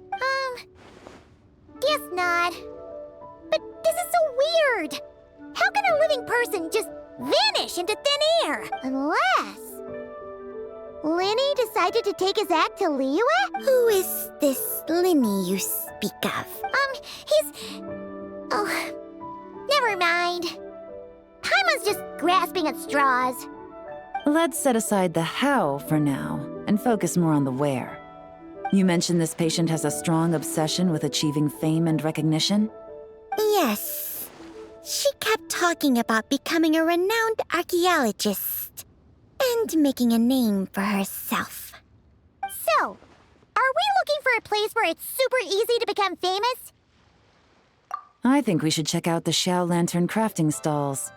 Guess not. But this is so weird. How can a living person just vanish into thin air? Unless... Linny decided to take his act to Liyue? Who is this Linny you speak of? He's... Oh, never mind. Paimon's just grasping at straws. Let's set aside the how for now and focus more on the where. You mentioned this patient has a strong obsession with achieving fame and recognition? Yes. She kept talking about becoming a renowned archaeologist and making a name for herself. So, are we looking for a place where it's super easy to become famous? I think we should check out the Xiao Lantern crafting stalls.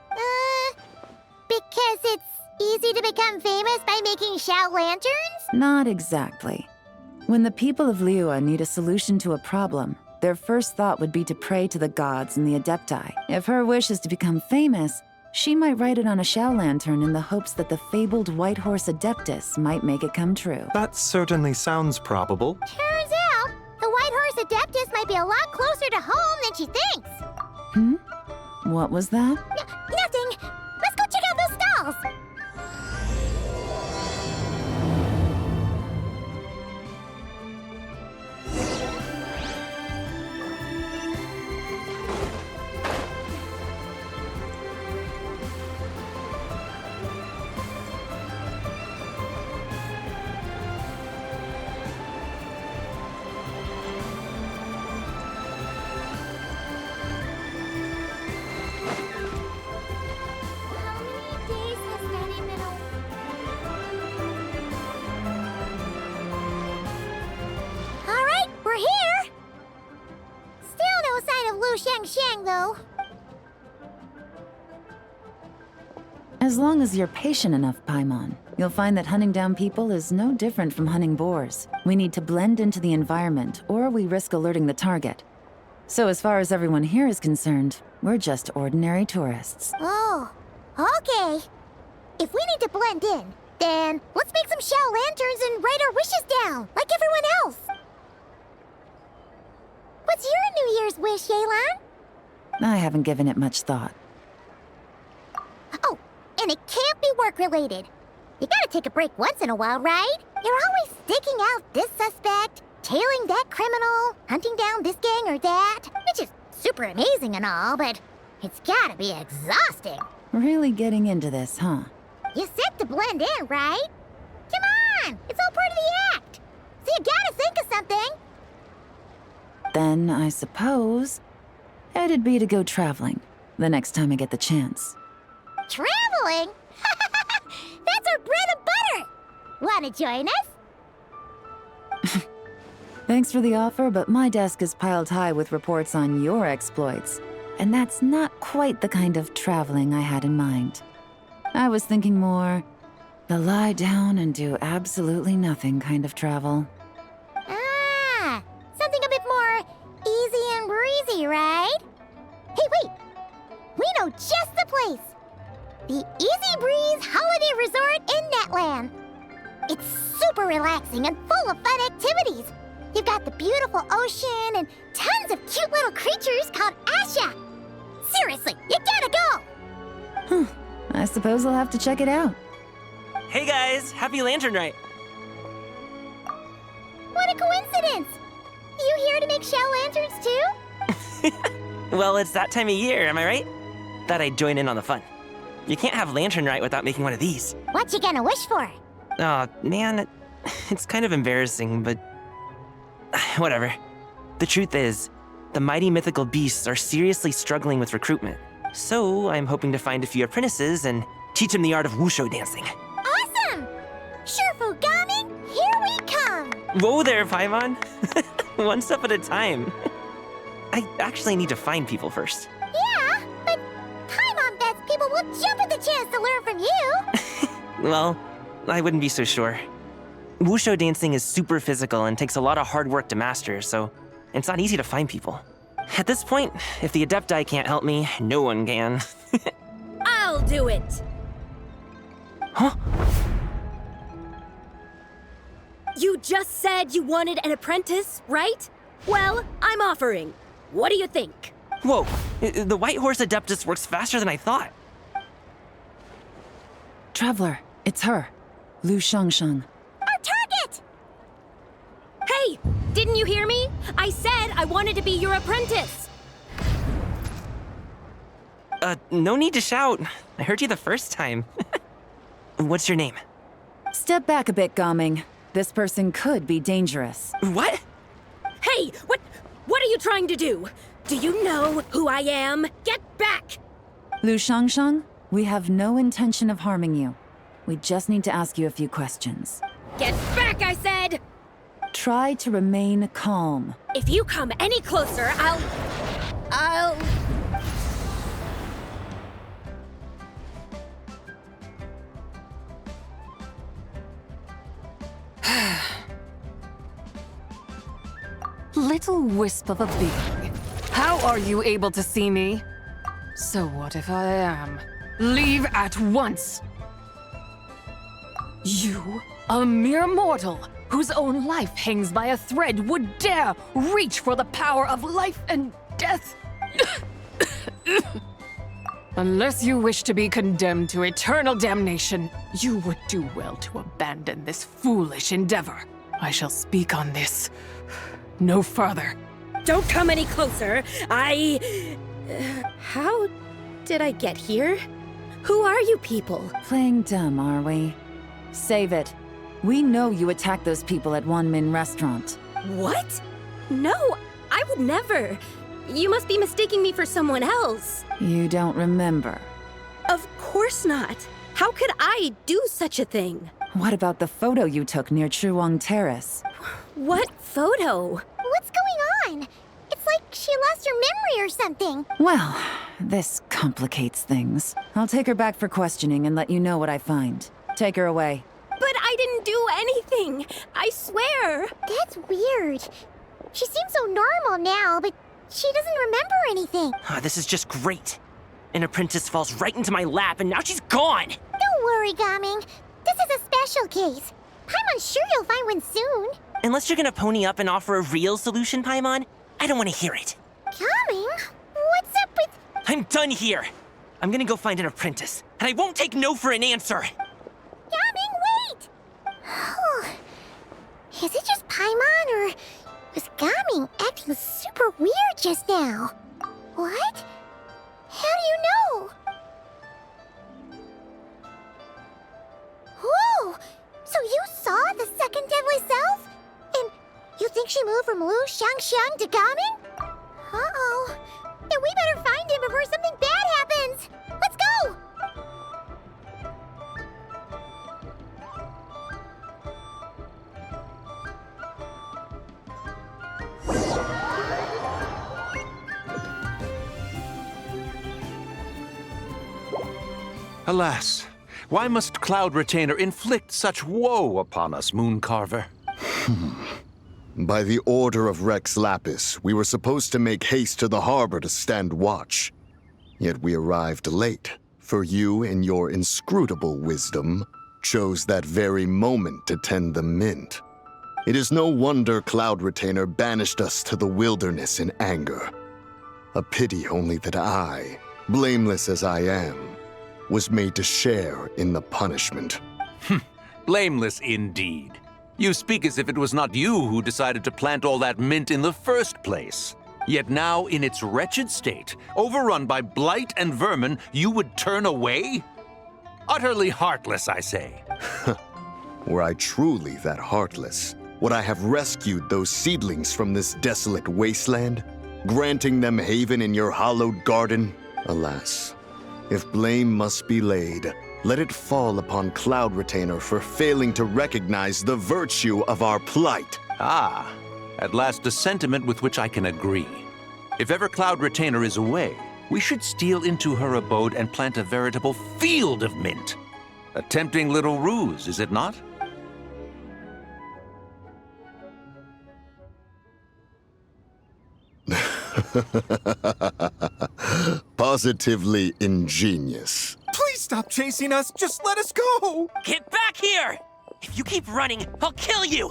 Because it's easy to become famous by making Xiao lanterns? Not exactly. When the people of Liyue need a solution to a problem, their first thought would be to pray to the gods and the Adepti. If her wish is to become famous, she might write it on a Xiao lantern in the hopes that the fabled White Horse Adeptus might make it come true. That certainly sounds probable. Turns out, the White Horse Adeptus might be a lot closer to home than she thinks. What was that? Nothing. Let's go check out those stalls. Though. As long as you're patient enough, Paimon, you'll find that hunting down people is no different from hunting boars. We need to blend into the environment, or we risk alerting the target. So as far as everyone here is concerned, we're just ordinary tourists. Oh, okay. If we need to blend in, then let's make some Xiao lanterns and write our wishes down, like everyone else. What's your New Year's wish, Yelan? I haven't given it much thought. Oh, and it can't be work-related. You gotta take a break once in a while, right? You're always staking out this suspect, tailing that criminal, hunting down this gang or that, which is super amazing and all, but it's gotta be exhausting. Really getting into this, huh? You said to blend in, right? Come on, it's all part of the act. So you gotta think of something. Then, I suppose, it'd be to go traveling the next time I get the chance. Traveling? That's our bread and butter! Wanna join us? Thanks for the offer, but my desk is piled high with reports on your exploits. And that's not quite the kind of traveling I had in mind. I was thinking more the lie down and do absolutely nothing kind of travel. Something a bit more easy and breezy, right? Hey, wait! We know just the place! The Easy Breeze Holiday Resort in Netland. It's super relaxing and full of fun activities. You've got the beautiful ocean and tons of cute little creatures called Asha. Seriously, you gotta go! I suppose I'll have to check it out. Hey guys, happy Lantern Night! What a coincidence! You here to make shell lanterns too? Well, it's that time of year, am I right? Thought I'd join in on the fun. You can't have Lantern Night without making one of these. What you gonna wish for? Oh, man, it's kind of embarrassing, but whatever. The truth is, the mighty mythical beasts are seriously struggling with recruitment. So I'm hoping to find a few apprentices and teach them the art of wushu dancing. Awesome! Shifu Gaming, here we come! Whoa there, Paimon. One step at a time. I actually need to find people first. Yeah, but Paimon bets people will jump at the chance to learn from you! Well, I wouldn't be so sure. Wushu dancing is super physical and takes a lot of hard work to master, so it's not easy to find people. At this point, if the Adepti can't help me, no one can. I'll do it! Huh? You just said you wanted an apprentice, right? Well, I'm offering. What do you think? Whoa, the White Horse Adeptus works faster than I thought. Traveler, it's her. Lu Shangshang. Our target! Hey, didn't you hear me? I said I wanted to be your apprentice. No need to shout. I heard you the first time. What's your name? Step back a bit, Gaming. This person could be dangerous. What? Hey, what are you trying to do? Do you know who I am? Get back! Lu Shangshang, we have no intention of harming you. We just need to ask you a few questions. Get back, I said! Try to remain calm. If you come any closer, I'll... Little wisp of a being. How are you able to see me? So what if I am? Leave at once! You, a mere mortal, whose own life hangs by a thread, would dare reach for the power of life and death? Unless you wish to be condemned to eternal damnation, you would do well to abandon this foolish endeavor. I shall speak on this no further. Don't come any closer. How did I get here? Who are you people? Playing dumb, are we? Save it. We know you attacked those people at Wanmin Restaurant. What? No, I would never. You must be mistaking me for someone else. You don't remember? Of course not. How could I do such a thing? What about the photo you took near Chuang Terrace? What photo? What's going on? It's like she lost her memory or something. Well, this complicates things. I'll take her back for questioning and let you know what I find. Take her away. But I didn't do anything. I swear. That's weird. She seems so normal now, but she doesn't remember anything. This is just great. An apprentice falls right into my lap and now she's gone! Don't worry, Gaming. This is a special case. Paimon's sure you'll find one soon. Unless you're gonna pony up and offer a real solution, Paimon, I don't want to hear it. Gaming? What's up with... I'm done here. I'm gonna go find an apprentice, and I won't take no for an answer. Gaming, wait! Is it just Paimon, or was Gaming acting super weird just now? What? How do you know? Whoa! So you saw the second deadly self? And you think she moved from Lu Shangxiang to Gaming? Uh-oh. Then we better find him before something bad happens! Let's go! Alas, why must Cloud Retainer inflict such woe upon us, Moon Carver? By the order of Rex Lapis, we were supposed to make haste to the harbor to stand watch. Yet we arrived late, for you, in your inscrutable wisdom, chose that very moment to tend the mint. It is no wonder Cloud Retainer banished us to the wilderness in anger. A pity only that I, blameless as I am, was made to share in the punishment. Blameless indeed. You speak as if it was not you who decided to plant all that mint in the first place. Yet now, in its wretched state, overrun by blight and vermin, you would turn away? Utterly heartless, I say. Were I truly that heartless, would I have rescued those seedlings from this desolate wasteland, granting them haven in your hallowed garden? Alas, if blame must be laid, let it fall upon Cloud Retainer for failing to recognize the virtue of our plight. Ah, at last a sentiment with which I can agree. If ever Cloud Retainer is away, we should steal into her abode and plant a veritable field of mint. A tempting little ruse, is it not? Positively ingenious. Please stop chasing us. Just let us go. Get back here! If you keep running, I'll kill you!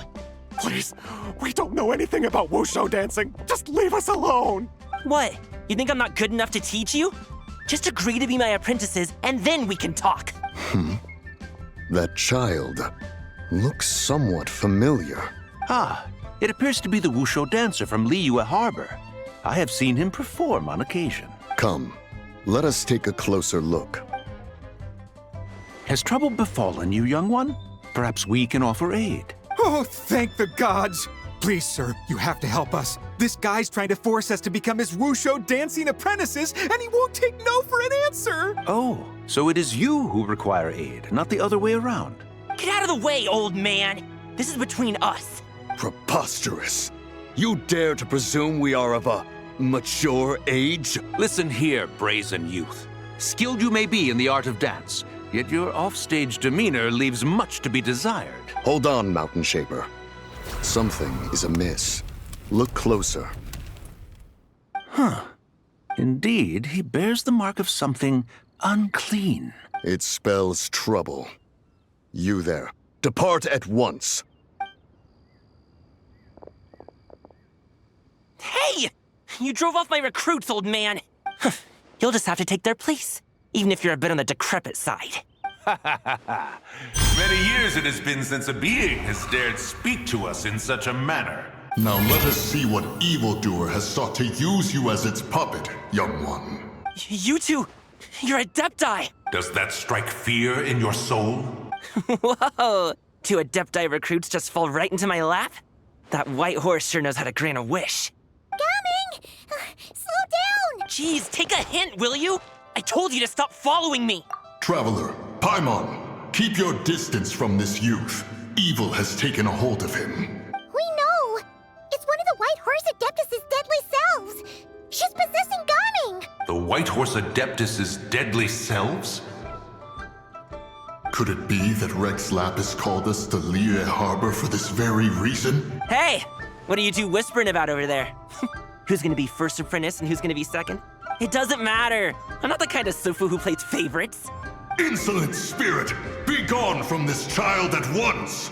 Please, we don't know anything about wushu dancing. Just leave us alone. What? You think I'm not good enough to teach you? Just agree to be my apprentices, and then we can talk. That child looks somewhat familiar. Ah, it appears to be the wushu dancer from Liyue Harbor. I have seen him perform on occasion. Come, let us take a closer look. Has trouble befallen you, young one? Perhaps we can offer aid. Oh, thank the gods. Please, sir, you have to help us. This guy's trying to force us to become his wushu dancing apprentices, and he won't take no for an answer. Oh, so it is you who require aid, not the other way around. Get out of the way, old man! This is between us. Preposterous. You dare to presume we are of a mature age? Listen here, brazen youth. Skilled you may be in the art of dance, yet your offstage demeanor leaves much to be desired. Hold on, Mountain Shaper. Something is amiss. Look closer. Huh. Indeed, he bears the mark of something unclean. It spells trouble. You there, depart at once. Hey! You drove off my recruits, old man! You'll just have to take their place, even if you're a bit on the decrepit side. Many years it has been since a being has dared speak to us in such a manner. Now let us see what evildoer has sought to use you as its puppet, young one. You two, you're Adepti! Does that strike fear in your soul? Whoa! Two Adepti recruits just fall right into my lap? That white horse sure knows how to grant a wish. Coming! Slow down! Jeez, take a hint, will you? I told you to stop following me! Traveler, Paimon, keep your distance from this youth. Evil has taken a hold of him. We know! It's one of the White Horse Adeptus' deadly selves! She's possessing Gaming! The White Horse Adeptus' deadly selves? Could it be that Rex Lapis called us to Liyue Harbor for this very reason? Hey! What are you two whispering about over there? Who's gonna be first apprentice and who's gonna be second? It doesn't matter. I'm not the kind of Sufu who plays favorites. Insolent spirit! Be gone from this child at once!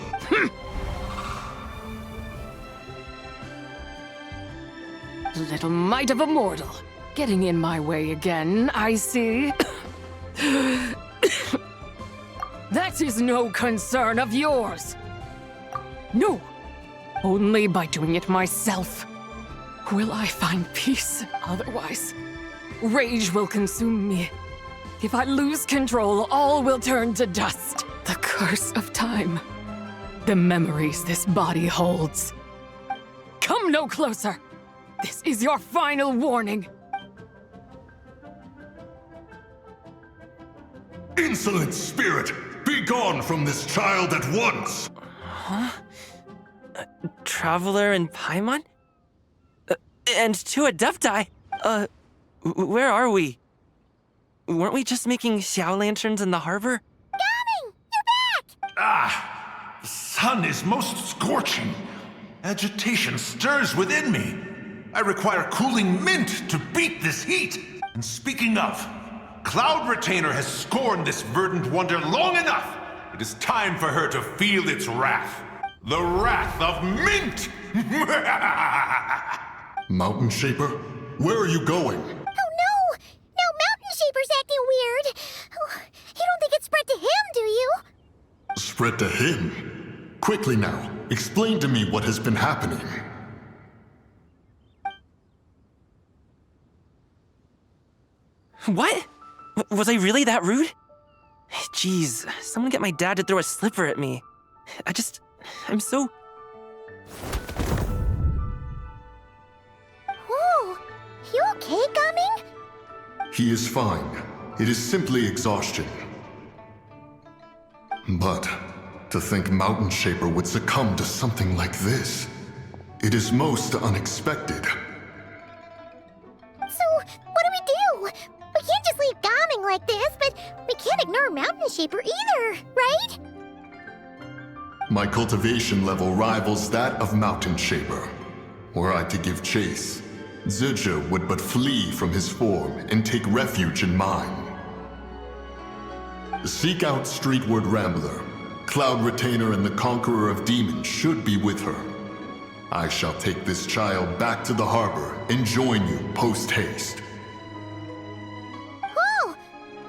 Little mite of a mortal. Getting in my way again, I see. That is no concern of yours. No, only by doing it myself will I find peace. Otherwise, rage will consume me. If I lose control, all will turn to dust. The curse of time. The memories this body holds. Come no closer. This is your final warning. Insolent spirit! Be gone from this child at once! Huh? Traveler and Paimon? And two Adepti? Where are we? Weren't we just making Xiao lanterns in the harbor? Gaming! You're back! Ah! The sun is most scorching. Agitation stirs within me. I require cooling mint to beat this heat. And speaking of, Cloud Retainer has scorned this verdant wonder long enough. It is time for her to feel its wrath. The wrath of mint! Mountain Shaper, where are you going? Oh no! Now Mountain Shaper's acting weird! Oh, you don't think it spread to him, do you? Spread to him? Quickly now, explain to me what has been happening. What? Was I really that rude? Jeez, someone get my dad to throw a slipper at me. I'm so... Whoa! You okay, Gaming? He is fine. It is simply exhaustion. But to think Mountain Shaper would succumb to something like this, it is most unexpected. So, what do we do? We can't just leave Gaming like this, but we can't ignore Mountain Shaper either, right? My cultivation level rivals that of Mountain Shaper. Were I to give chase, Zizha would but flee from his form and take refuge in mine. Seek out Streetward Rambler. Cloud Retainer and the Conqueror of Demons should be with her. I shall take this child back to the harbor and join you post-haste. Whoa!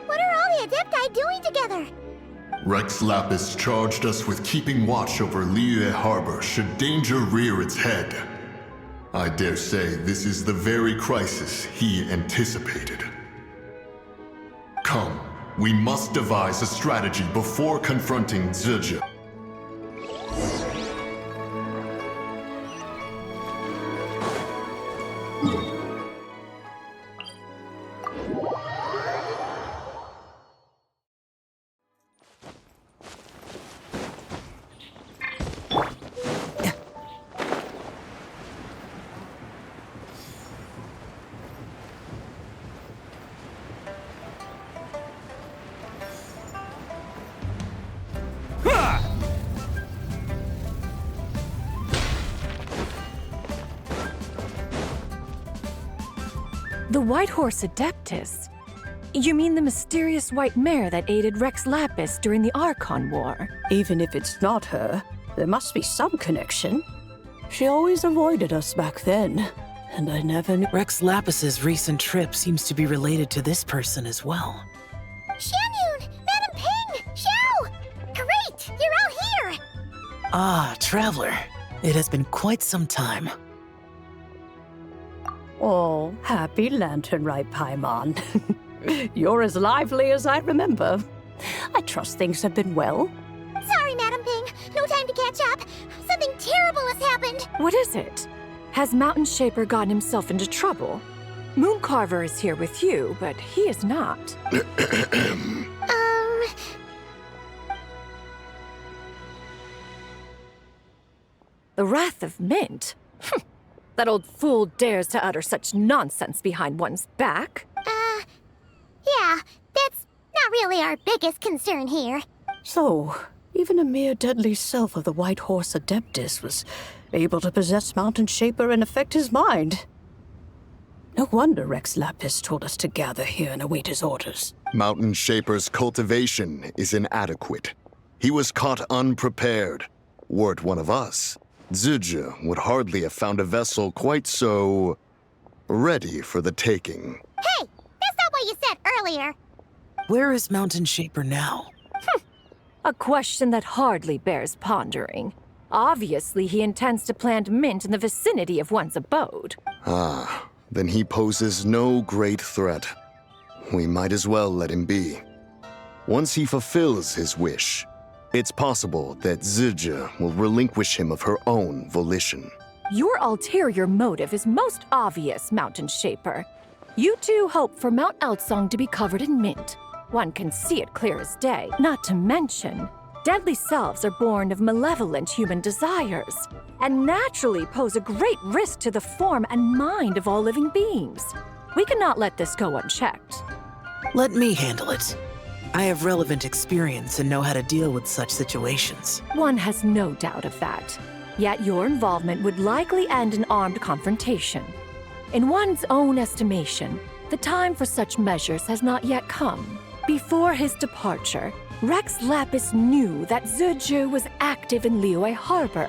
What are all the Adepti doing together? Rex Lapis charged us with keeping watch over Liyue Harbor should danger rear its head. I dare say this is the very crisis he anticipated. Come, we must devise a strategy before confronting Zizha. The White Horse Adeptus? You mean the mysterious white mare that aided Rex Lapis during the Archon War? Even if it's not her, there must be some connection. She always avoided us back then, and I never knew. Rex Lapis's recent trip seems to be related to this person as well. Xianyun! Madam Ping! Xiao! Great! You're out here! Ah, Traveler. It has been quite some time. Oh, happy lantern rite, Paimon. You're as lively as I remember. I trust things have been well. Sorry, Madam Ping. No time to catch up. Something terrible has happened. What is it? Has Mountain Shaper gotten himself into trouble? Mooncarver is here with you, but he is not. The Wrath of Mint? That old fool dares to utter such nonsense behind one's back. Yeah, that's not really our biggest concern here. So, even a mere deadly self of the White Horse Adeptus was able to possess Mountain Shaper and affect his mind. No wonder Rex Lapis told us to gather here and await his orders. Mountain Shaper's cultivation is inadequate. He was caught unprepared. Were it one of us, Zizha would hardly have found a vessel quite so ready for the taking. Hey, that's not what you said earlier. Where is Mountain Shaper now? A question that hardly bears pondering. Obviously, he intends to plant mint in the vicinity of one's abode. Ah, then he poses no great threat. We might as well let him be. Once he fulfills his wish, it's possible that Zizha will relinquish him of her own volition. Your ulterior motive is most obvious, Mountain Shaper. You two hope for Mount Outsong to be covered in mint. One can see it clear as day. Not to mention, deadly selves are born of malevolent human desires, and naturally pose a great risk to the form and mind of all living beings. We cannot let this go unchecked. Let me handle it. I have relevant experience and know how to deal with such situations. One has no doubt of that. Yet your involvement would likely end in armed confrontation. In one's own estimation, the time for such measures has not yet come. Before his departure, Rex Lapis knew that Zizhu was active in Liyue Harbor,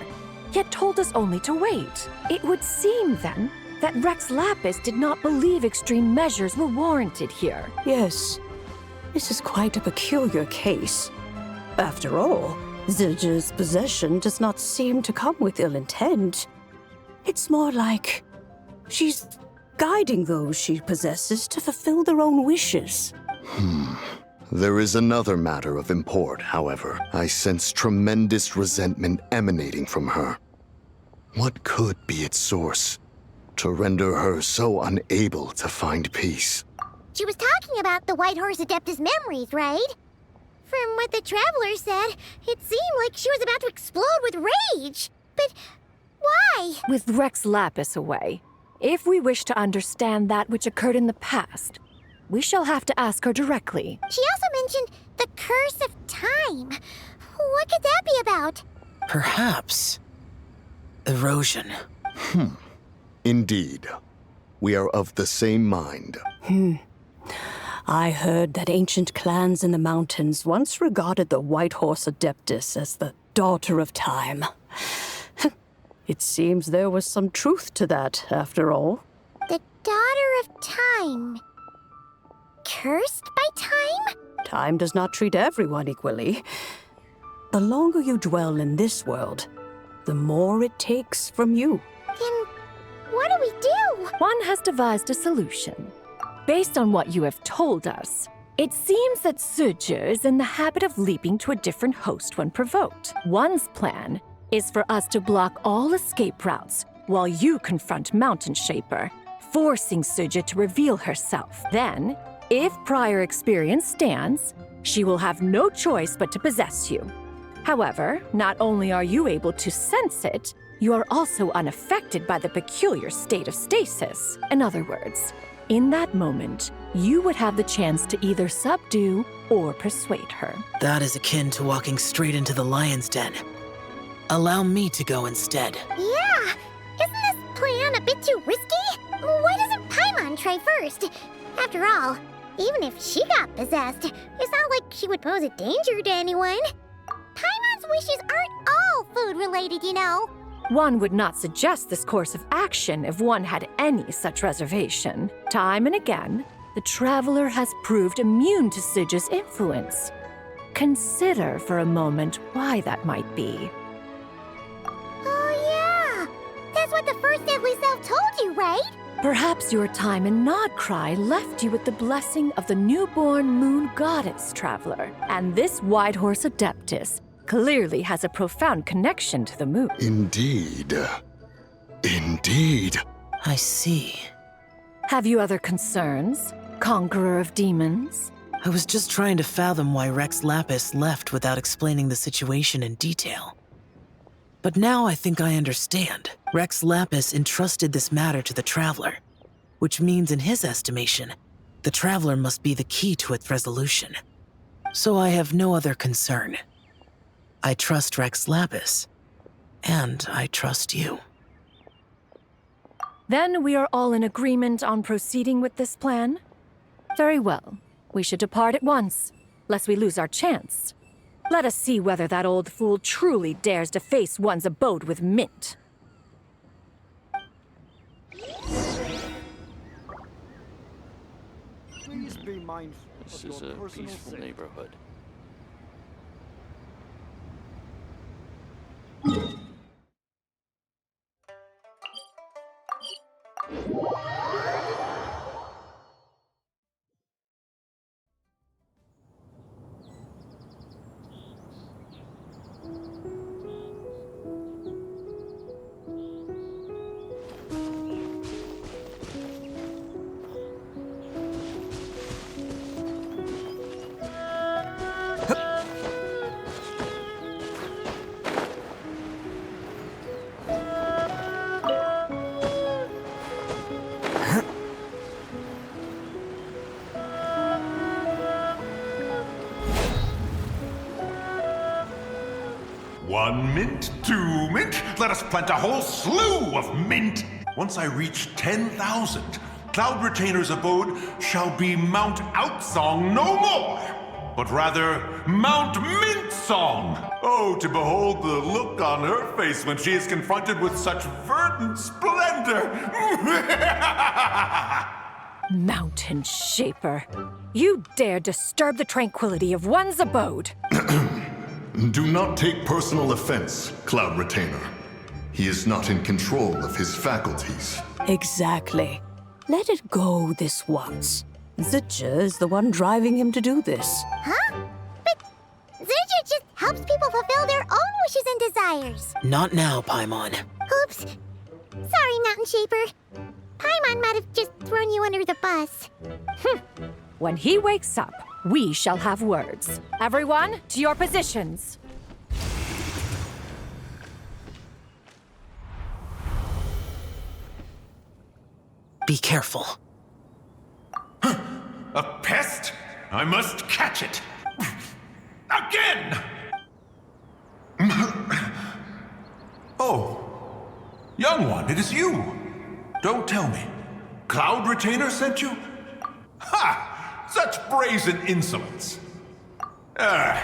yet told us only to wait. It would seem, then, that Rex Lapis did not believe extreme measures were warranted here. Yes, this is quite a peculiar case. After all, Zizhu's possession does not seem to come with ill intent. It's more like she's guiding those she possesses to fulfill their own wishes. There is another matter of import, however. I sense tremendous resentment emanating from her. What could be its source to render her so unable to find peace? She was talking about the White Horse Adeptus memories, right? From what the Traveler said, it seemed like she was about to explode with rage. But why? With Rex Lapis away, if we wish to understand that which occurred in the past, we shall have to ask her directly. She also mentioned the Curse of Time. What could that be about? Perhaps erosion. Indeed. We are of the same mind. I heard that ancient clans in the mountains once regarded the White Horse Adeptus as the daughter of time. It seems there was some truth to that, after all. The Daughter of Time. Cursed by time? Time does not treat everyone equally. The longer you dwell in this world, the more it takes from you. Then what do we do? One has devised a solution. Based on what you have told us, it seems that Zizhu is in the habit of leaping to a different host when provoked. One's plan is for us to block all escape routes while you confront Mountain Shaper, forcing Zizhu to reveal herself. Then, if prior experience stands, she will have no choice but to possess you. However, not only are you able to sense it, you are also unaffected by the peculiar state of stasis. In other words, in that moment, you would have the chance to either subdue or persuade her. That is akin to walking straight into the lion's den. Allow me to go instead. Yeah! Isn't this plan a bit too risky? Why doesn't Paimon try first? After all, even if she got possessed, it's not like she would pose a danger to anyone. Paimon's wishes aren't all food-related, you know. One would not suggest this course of action if one had any such reservation. Time and again, the Traveler has proved immune to Zizhu's influence. Consider for a moment why that might be. Oh yeah! That's what the First Deadly Self told you, right? Perhaps your time in Nodcry left you with the blessing of the newborn moon goddess, Traveler. And this White Horse Adeptus clearly has a profound connection to the moon. Indeed. Indeed. I see. Have you other concerns, Conqueror of Demons? I was just trying to fathom why Rex Lapis left without explaining the situation in detail. But now I think I understand. Rex Lapis entrusted this matter to the Traveler, which means in his estimation, the Traveler must be the key to its resolution. So I have no other concern. I trust Rex Lapis, and I trust you. Then we are all in agreement on proceeding with this plan? Very well. We should depart at once, lest we lose our chance. Let us see whether that old fool truly dares to face one's abode with Mint. Please be mindful. This is a peaceful neighborhood. 1 mint, 2 mint. Let us plant a whole slew of mint. Once I reach 10,000, Cloud Retainer's abode shall be Mount Outsong no more, but rather Mount Mint Song. Oh, to behold the look on her face when she is confronted with such verdant splendor. Mountain Shaper, you dare disturb the tranquility of one's abode. Do not take personal offense, Cloud Retainer. He is not in control of his faculties. Exactly. Let it go this once. Zidja is the one driving him to do this. Huh? But Zidja just helps people fulfill their own wishes and desires. Not now, Paimon. Oops. Sorry, Mountain Shaper. Paimon might have just thrown you under the bus. When he wakes up, we shall have words. Everyone, to your positions. Be careful. A pest? I must catch it. Again! Oh, young one, it is you. Don't tell me. Cloud Retainer sent you? Ha! Such brazen insolence.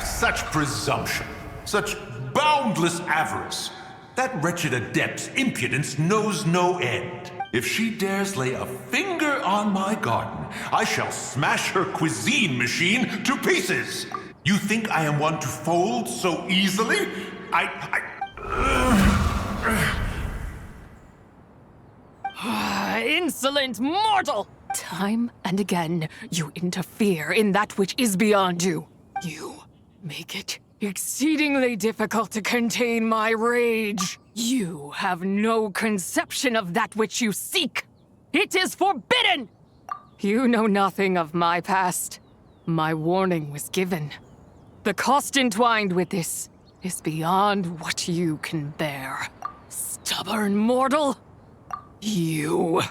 Such presumption. Such boundless avarice. That wretched adept's impudence knows no end. If she dares lay a finger on my garden, I shall smash her cuisine machine to pieces. You think I am one to fold so easily? Insolent mortal! Time and again, you interfere in that which is beyond you. You make it exceedingly difficult to contain my rage. You have no conception of that which you seek. It is forbidden! You know nothing of my past. My warning was given. The cost entwined with this is beyond what you can bear. Stubborn mortal! You.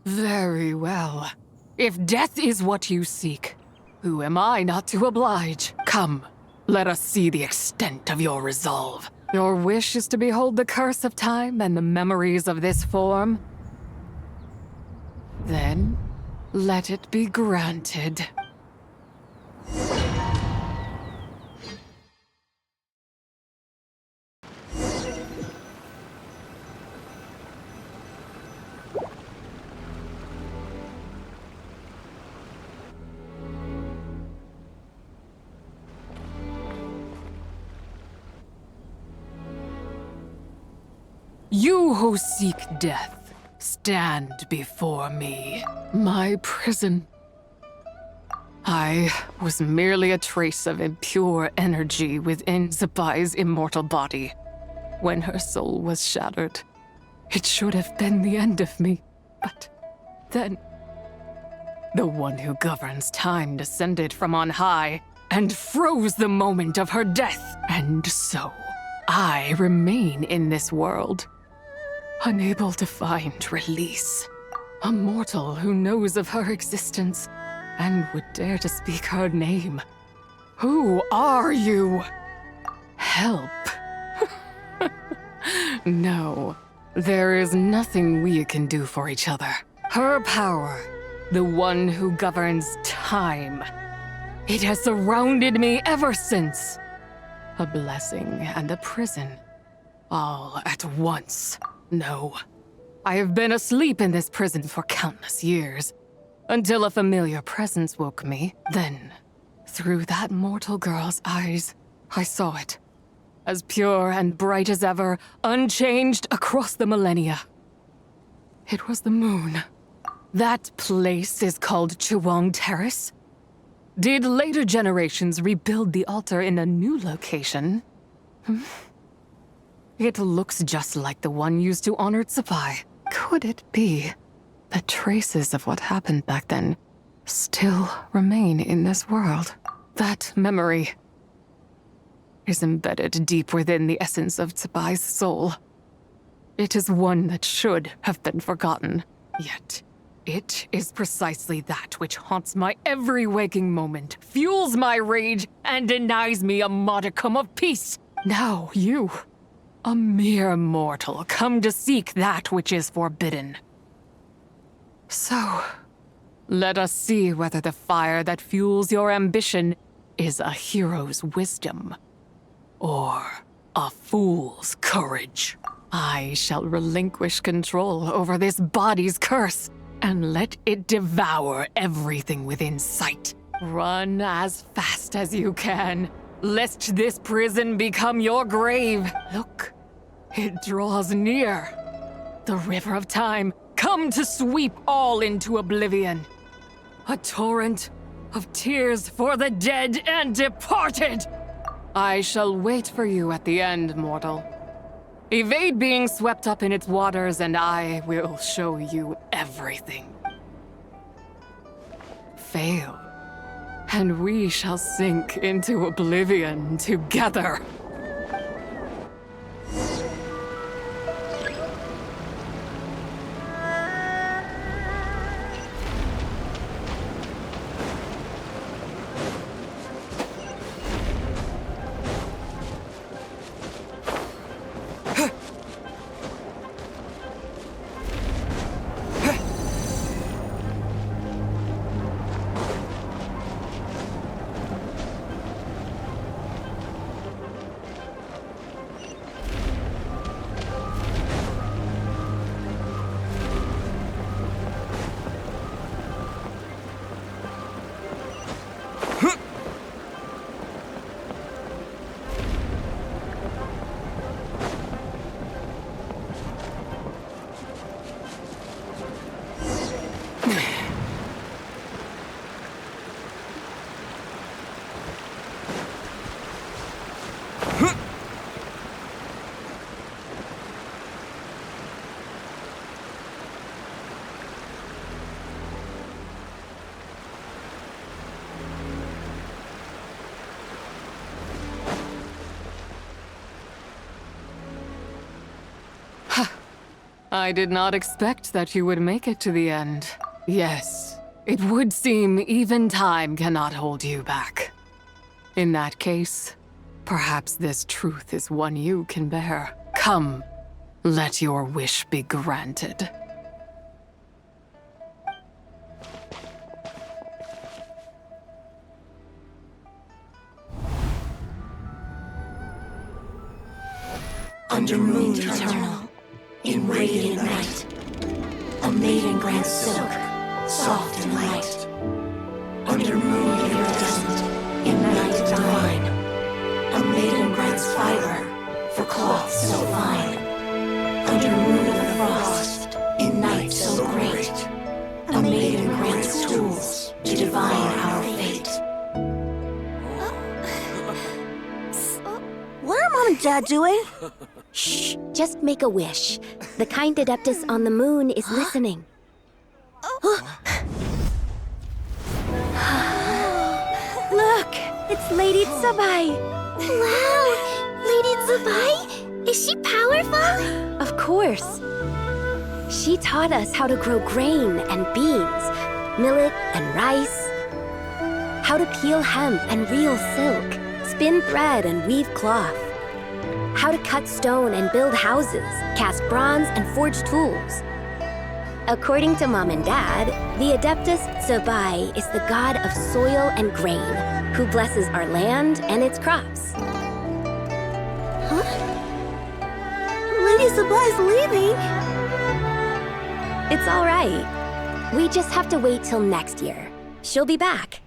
Very well. If death is what you seek, who am I not to oblige? Come, let us see the extent of your resolve. Your wish is to behold the curse of time and the memories of this form? Then, let it be granted. You who seek death, stand before me. My prison. I was merely a trace of impure energy within Zabai's immortal body. When her soul was shattered, it should have been the end of me. But then, the one who governs time descended from on high and froze the moment of her death. And so, I remain in this world, unable to find release. A mortal who knows of her existence and would dare to speak her name. Who are you? Help. No, there is nothing we can do for each other. Her power, the one who governs time, it has surrounded me ever since. A blessing and a prison, all at once. No, I have been asleep in this prison for countless years, until a familiar presence woke me. Then, through that mortal girl's eyes, I saw it, as pure and bright as ever, unchanged across the millennia. It was the moon. That place is called Chiwang Terrace. Did later generations rebuild the altar in a new location? It looks just like the one used to honor Tsubai. Could it be that traces of what happened back then still remain in this world? That memory is embedded deep within the essence of Tsubai's soul. It is one that should have been forgotten, yet It is precisely that which haunts my every waking moment, fuels my rage, and denies me a modicum of peace. Now you, a mere mortal, come to seek that which is forbidden. So, let us see whether the fire that fuels your ambition is a hero's wisdom or a fool's courage. I shall relinquish control over this body's curse and let it devour everything within sight. Run as fast as you can, lest this prison become your grave. Look, it draws near. The river of time, come to sweep all into oblivion. A torrent of tears for the dead and departed. I shall wait for you at the end, mortal. Evade being swept up in its waters, and I will show you everything. Fail, and we shall sink into oblivion together. I did not expect that you would make it to the end. Yes, it would seem even time cannot hold you back. In that case, perhaps this truth is one you can bear. Come, let your wish be granted. Under moon eternal, in radiant night, a maiden grants silk, soft and light. Under moon iridescent, in night divine, a maiden grants fiber for cloth so fine. Under moon of frost, in night so great, a maiden grants tools to divine our fate. What are Mom and Dad doing? Shh, just make a wish. The kind Adeptus on the moon is listening. Look, it's Lady Tsubai. Wow, Lady Tsubai? Is she powerful? Of course. She taught us how to grow grain and beans, millet and rice, how to peel hemp and reel silk, spin thread and weave cloth, how to cut stone and build houses, cast bronze and forge tools. According to Mom and Dad, the Adeptus Tsubai is the god of soil and grain, who blesses our land and its crops. Huh? Lady Tsubai's leaving? It's all right. We just have to wait till next year. She'll be back.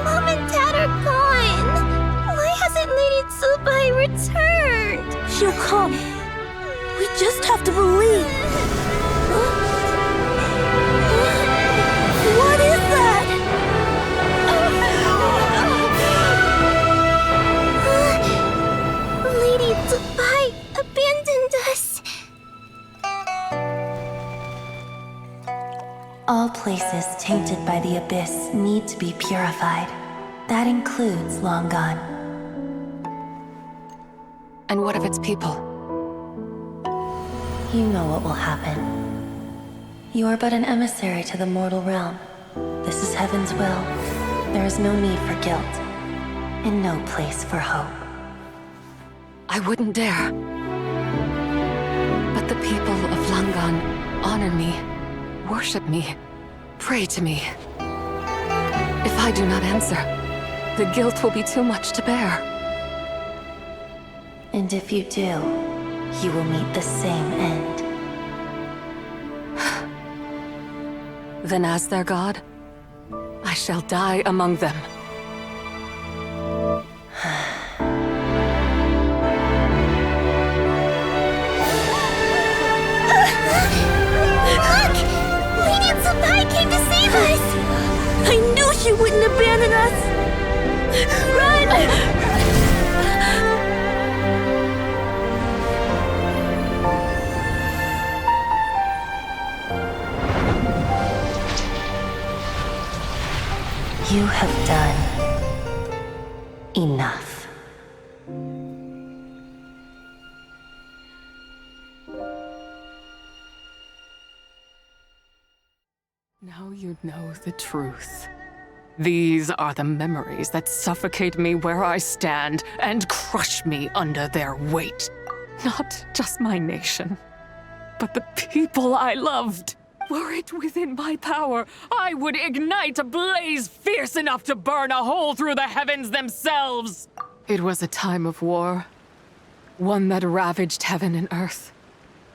Mom and Dad are gone. Why hasn't Lady Tsubai returned? She'll come. We just have to believe. What is that? Lady Tsubai abandoned us. All places tainted by the abyss need to be purified. That includes Long Gone. And what of its people? You know what will happen. You are but an emissary to the mortal realm. This is Heaven's will. There is no need for guilt, and no place for hope. I wouldn't dare. But the people of Langan honor me, worship me, pray to me. If I do not answer, the guilt will be too much to bear. And if you do, you will meet the same end. Then as their god, I shall die among them. Look! Lady Tsupai came to save us! I knew she wouldn't abandon us! Run! You have done enough. Now you know the truth. These are the memories that suffocate me where I stand and crush me under their weight. Not just my nation, but the people I loved. Were it within my power, I would ignite a blaze fierce enough to burn a hole through the heavens themselves. It was a time of war, one that ravaged heaven and earth.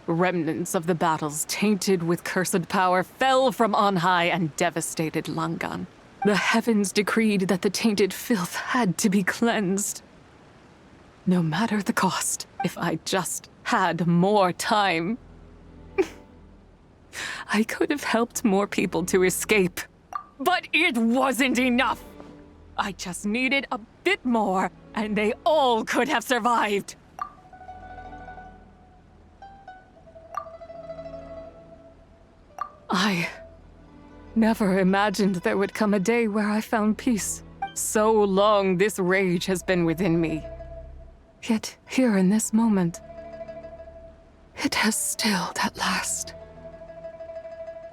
Remnants of the battles tainted with cursed power fell from on high and devastated Langan. The heavens decreed that the tainted filth had to be cleansed. No matter the cost, if I just had more time. I could have helped more people to escape, but it wasn't enough. I just needed a bit more, and they all could have survived. I never imagined there would come a day where I found peace. So long this rage has been within me. Yet here in this moment, it has stilled at last.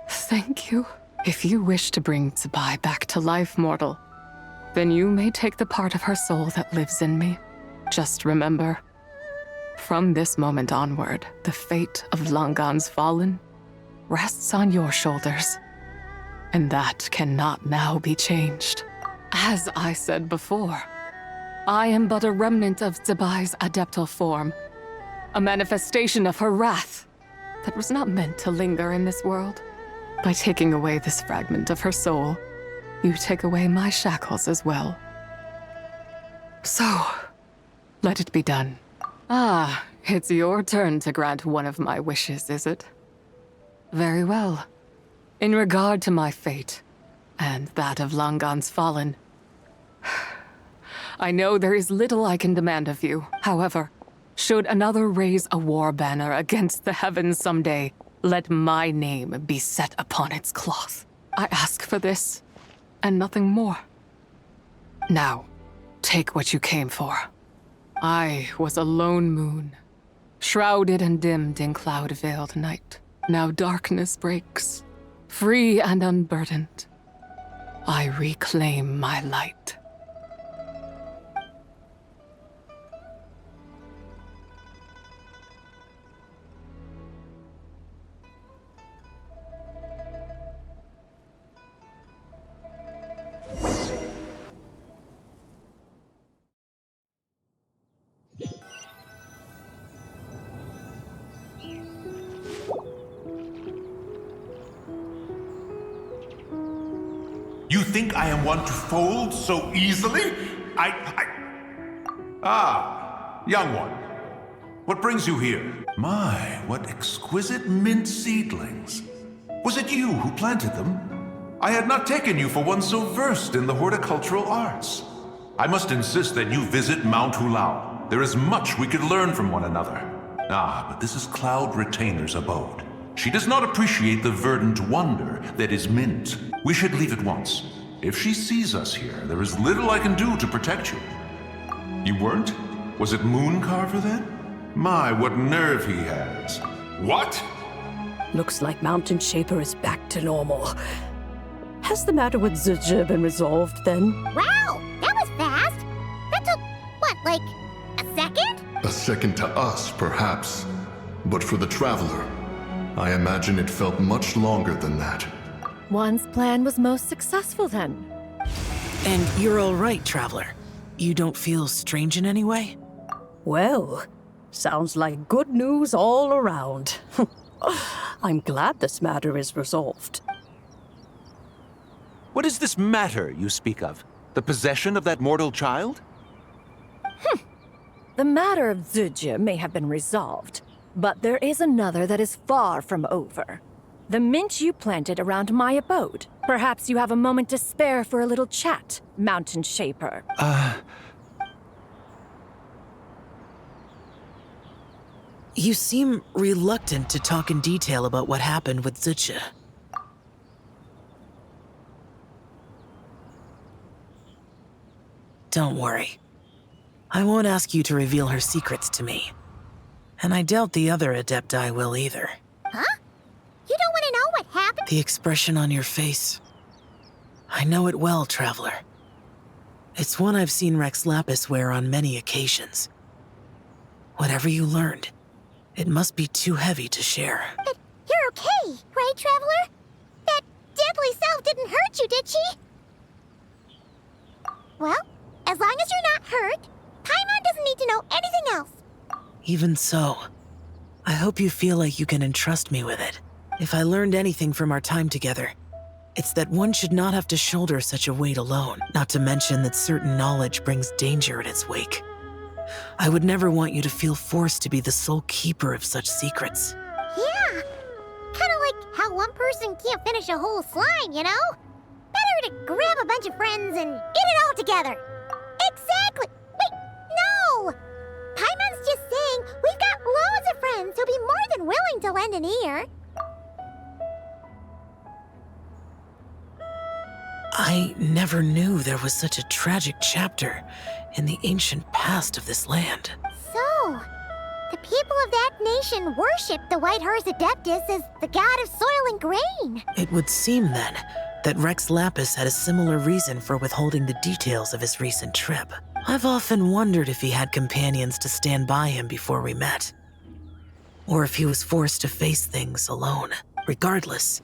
Thank you. If you wish to bring Tsubai back to life, mortal, then you may take the part of her soul that lives in me. Just remember, from this moment onward, the fate of Langan's fallen rests on your shoulders, and that cannot now be changed. As I said before, I am but a remnant of Tsubai's adeptal form, a manifestation of her wrath that was not meant to linger in this world. By taking away this fragment of her soul, you take away my shackles as well. So, let it be done. Ah, it's your turn to grant one of my wishes, is it? Very well. In regard to my fate, and that of Langan's fallen, I know there is little I can demand of you. However, should another raise a war banner against the heavens someday, let my name be set upon its cloth. I ask for this, and nothing more. Now, take what you came for. I was a lone moon, shrouded and dimmed in cloud-veiled night. Now darkness breaks, free and unburdened. I reclaim my light. You think I am one to fold so easily? Ah, young one. What brings you here? My, what exquisite mint seedlings. Was it you who planted them? I had not taken you for one so versed in the horticultural arts. I must insist that you visit Mount Hulao. There is much we could learn from one another. Ah, but this is Cloud Retainer's abode. She does not appreciate the verdant wonder that is mint. We should leave at once. If she sees us here, there is little I can do to protect you. You weren't? Was it Mooncarver then? My, what nerve he has. What? Looks like Mountain Shaper is back to normal. Has the matter with Zizha been resolved then? Wow, that was fast. That took, what, like a second? A second to us, perhaps. But for the Traveler, I imagine it felt much longer than that. One's plan was most successful then. And you're all right, Traveler. You don't feel strange in any way? Well, sounds like good news all around. I'm glad this matter is resolved. What is this matter you speak of? The possession of that mortal child? The matter of Zizha may have been resolved, but there is another that is far from over. The mint you planted around my abode. Perhaps you have a moment to spare for a little chat, Mountain Shaper. You seem reluctant to talk in detail about what happened with Zizha. Don't worry. I won't ask you to reveal her secrets to me. And I doubt the other Adepti will either. Huh? You don't want to know what happened? The expression on your face. I know it well, Traveler. It's one I've seen Rex Lapis wear on many occasions. Whatever you learned, it must be too heavy to share. But you're okay, right, Traveler? That deadly self didn't hurt you, did she? Well, as long as you're not hurt, Paimon doesn't need to know anything else. Even so, I hope you feel like you can entrust me with it. If I learned anything from our time together, it's that one should not have to shoulder such a weight alone, not to mention that certain knowledge brings danger in its wake. I would never want you to feel forced to be the sole keeper of such secrets. Yeah, kind of like how one person can't finish a whole slime, you know? Better to grab a bunch of friends and eat it all together. Exactly! Wait, no! Paimon's just saying we've got loads of friends who'll be more than willing to lend an ear. I never knew there was such a tragic chapter in the ancient past of this land. So, the people of that nation worship the White Horse Adeptus as the god of soil and grain. It would seem, then, that Rex Lapis had a similar reason for withholding the details of his recent trip. I've often wondered if he had companions to stand by him before we met. Or if he was forced to face things alone. Regardless,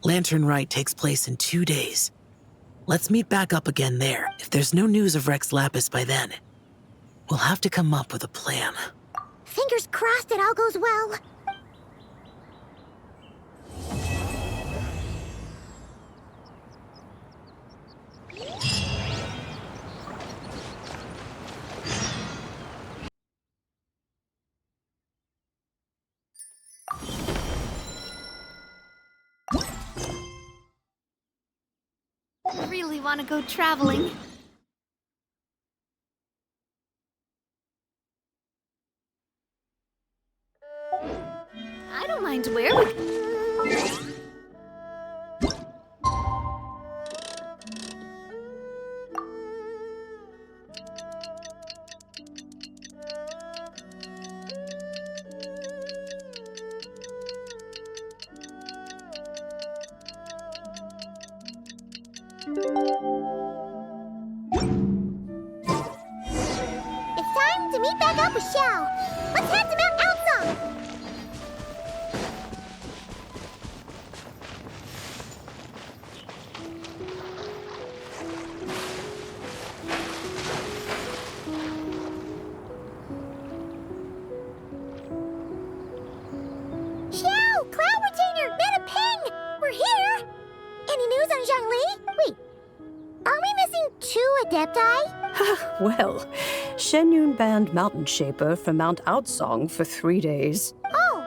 Lantern Rite takes place in 2 days. Let's meet back up again there. If there's no news of Rex Lapis by then, we'll have to come up with a plan. Fingers crossed it all goes well. I really want to go traveling. I don't mind where we... It's time to meet back up with Xiao. Let's head to Mount Outsong. Xiao, Cloud Retainer, Mana Ping! We're here! Any news on Zhongli? Wait, are we missing 2 Adepti? Well, Shenyun banned Mountain Shaper from Mount Outsong for 3 days. Oh,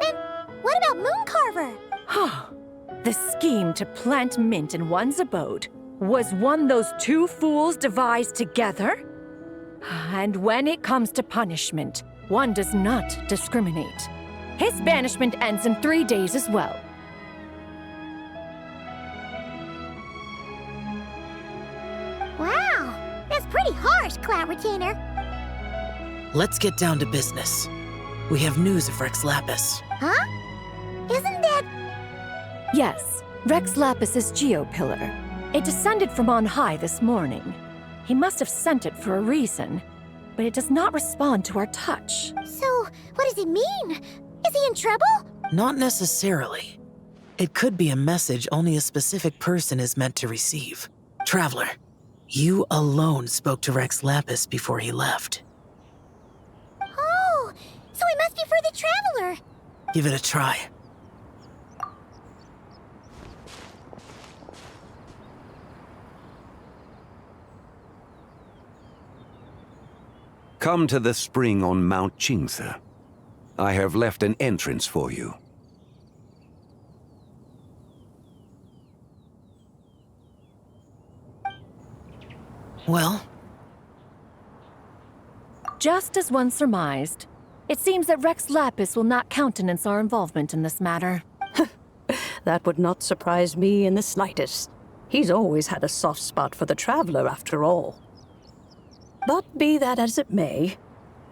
then what about Mooncarver? The scheme to plant mint in one's abode was one those 2 fools devised together? And when it comes to punishment, one does not discriminate. His banishment ends in 3 days as well. harsh, Cloud Retainer. Let's get down to business. We have news of Rex Lapis. Huh? Isn't that... Yes, Rex Lapis's geopillar. It descended from on high this morning. He must have sent it for a reason, but it does not respond to our touch. So, what does it mean? Is he in trouble? Not necessarily. It could be a message only a specific person is meant to receive. Traveler, you alone spoke to Rex Lapis before he left. Oh, so it must be for the Traveler. Give it a try. Come to the spring on Mount Qingse. I have left an entrance for you. Well? Just as one surmised, it seems that Rex Lapis will not countenance our involvement in this matter. That would not surprise me in the slightest. He's always had a soft spot for the Traveler, after all. But be that as it may,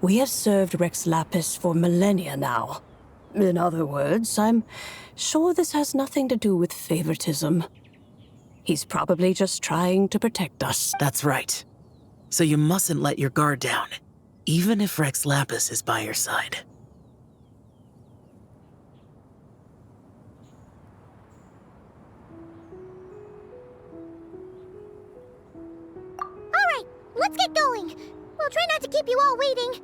we have served Rex Lapis for millennia now. In other words, I'm sure this has nothing to do with favoritism. He's probably just trying to protect us. That's right. So you mustn't let your guard down, even if Rex Lapis is by your side. All right, let's get going. We'll try not to keep you all waiting.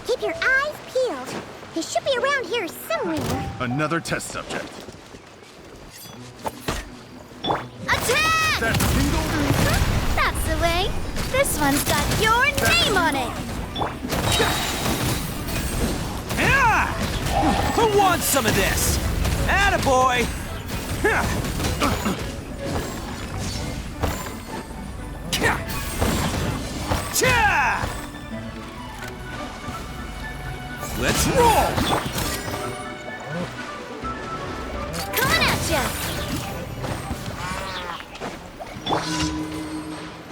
Keep your eyes peeled. He should be around here somewhere. Another test subject. Attack! That single... That's the way. This one's got your name on it. Who wants some of this? Attaboy! Let's roll! Coming at ya!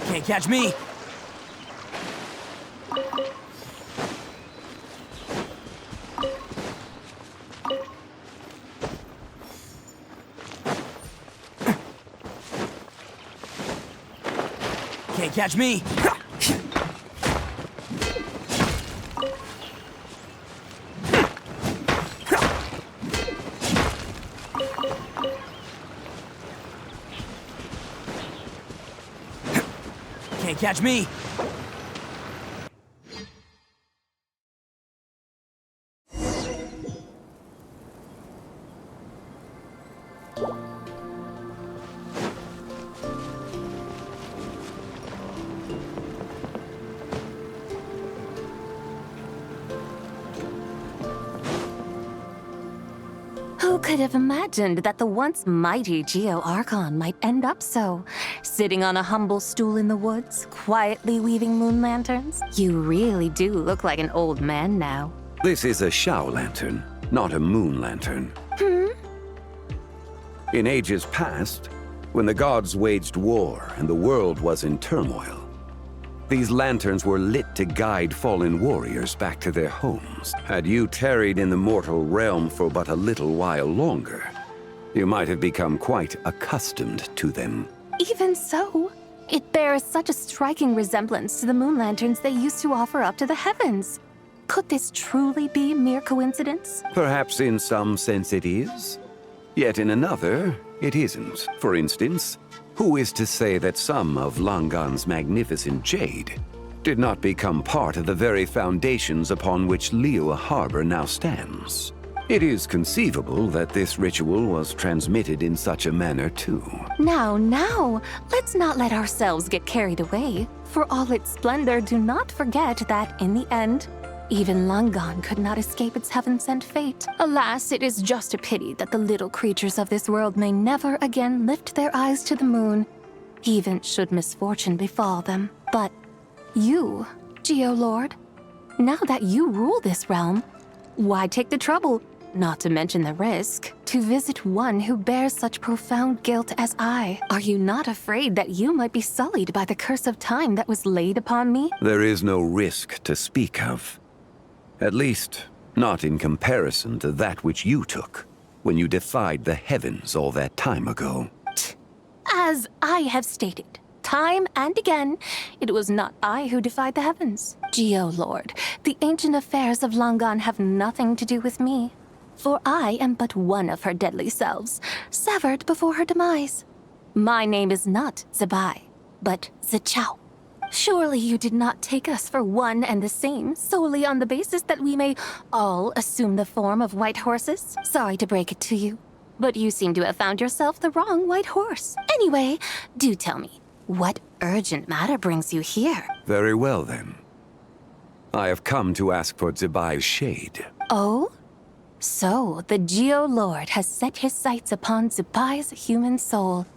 Can't catch me. Can't catch me. Can't catch me. Who could have imagined that the once mighty Geo Archon might end up so? Sitting on a humble stool in the woods, quietly weaving moon lanterns? You really do look like an old man now. This is a Shao lantern, not a moon lantern. In ages past, when the gods waged war and the world was in turmoil, These lanterns were lit to guide fallen warriors back to their homes. Had you tarried in the mortal realm for but a little while longer, you might have become quite accustomed to them. Even so, it bears such a striking resemblance to the moon lanterns they used to offer up to the heavens. Could this truly be mere coincidence? Perhaps in some sense it is, yet in another, it isn't. For instance, who is to say that some of Langan's magnificent jade did not become part of the very foundations upon which Liyue Harbor now stands? It is conceivable that this ritual was transmitted in such a manner too. Now, let's not let ourselves get carried away. For all its splendor, do not forget that in the end, even Langan could not escape its heaven-sent fate. Alas, it is just a pity that the little creatures of this world may never again lift their eyes to the moon, even should misfortune befall them. But you, Geolord, now that you rule this realm, why take the trouble, not to mention the risk, to visit one who bears such profound guilt as I? Are you not afraid that you might be sullied by the curse of time that was laid upon me? There is no risk to speak of. At least, not in comparison to that which you took when you defied the heavens all that time ago. As I have stated, time and again, it was not I who defied the heavens. Geolord, the ancient affairs of Langan have nothing to do with me, for I am but one of her deadly selves, severed before her demise. My name is not Zebai, but Zichao. Surely you did not take us for one and the same, solely on the basis that we may all assume the form of white horses? Sorry to break it to you, but you seem to have found yourself the wrong white horse. Anyway, do tell me, what urgent matter brings you here? Very well, then. I have come to ask for Zebai's shade. Oh? So, the Geolord has set his sights upon Zebai's human soul.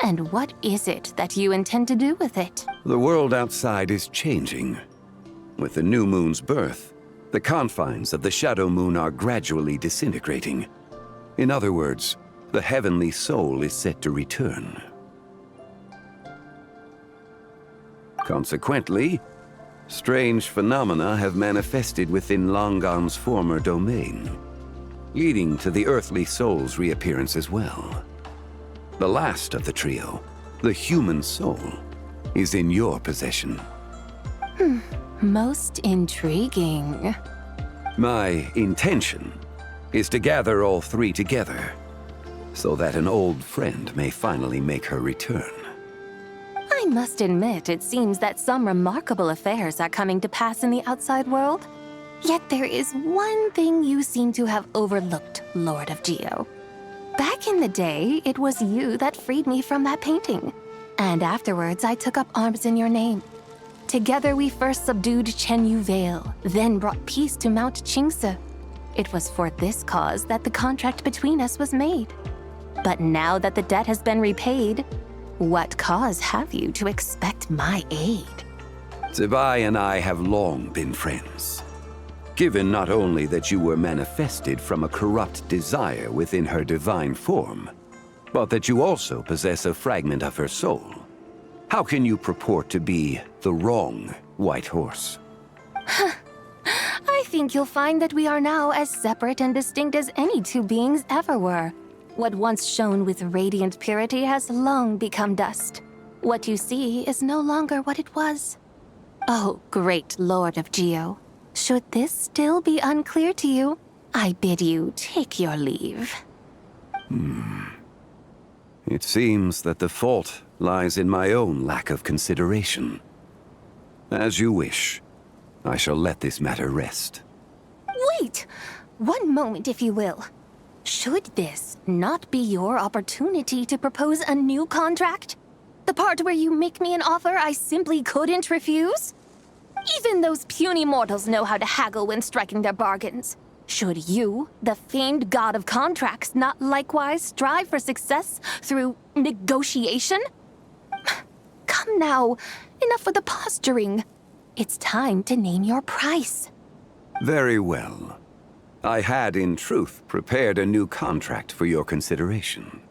And what is it that you intend to do with it? The world outside is changing. With the new moon's birth, the confines of the shadow moon are gradually disintegrating. In other words, the heavenly soul is set to return. Consequently, strange phenomena have manifested within Langan's former domain, leading to the earthly soul's reappearance as well. The last of the trio, the human soul, is in your possession. Most intriguing. My intention is to gather all three together, so that an old friend may finally make her return. I must admit, it seems that some remarkable affairs are coming to pass in the outside world. Yet there is one thing you seem to have overlooked, Lord of Geo. Back in the day, it was you that freed me from that painting. And afterwards, I took up arms in your name. Together, we first subdued Chenyu Vale, then brought peace to Mount Qingse. It was for this cause that the contract between us was made. But now that the debt has been repaid, what cause have you to expect my aid? Zebai and I have long been friends. Given not only that you were manifested from a corrupt desire within her divine form, but that you also possess a fragment of her soul, how can you purport to be the wrong white horse? I think you'll find that we are now as separate and distinct as any two beings ever were. What once shone with radiant purity has long become dust. What you see is no longer what it was. Oh, great Lord of Geo. Should this still be unclear to you, I bid you take your leave. It seems that the fault lies in my own lack of consideration. As you wish. I shall let this matter rest. Wait! One moment, if you will. Should this not be your opportunity to propose a new contract? The part where you make me an offer I simply couldn't refuse? Even those puny mortals know how to haggle when striking their bargains. Should you, the famed god of contracts, not likewise strive for success through negotiation? Come now, enough with the posturing. It's time to name your price. Very well. I had, in truth, prepared a new contract for your consideration.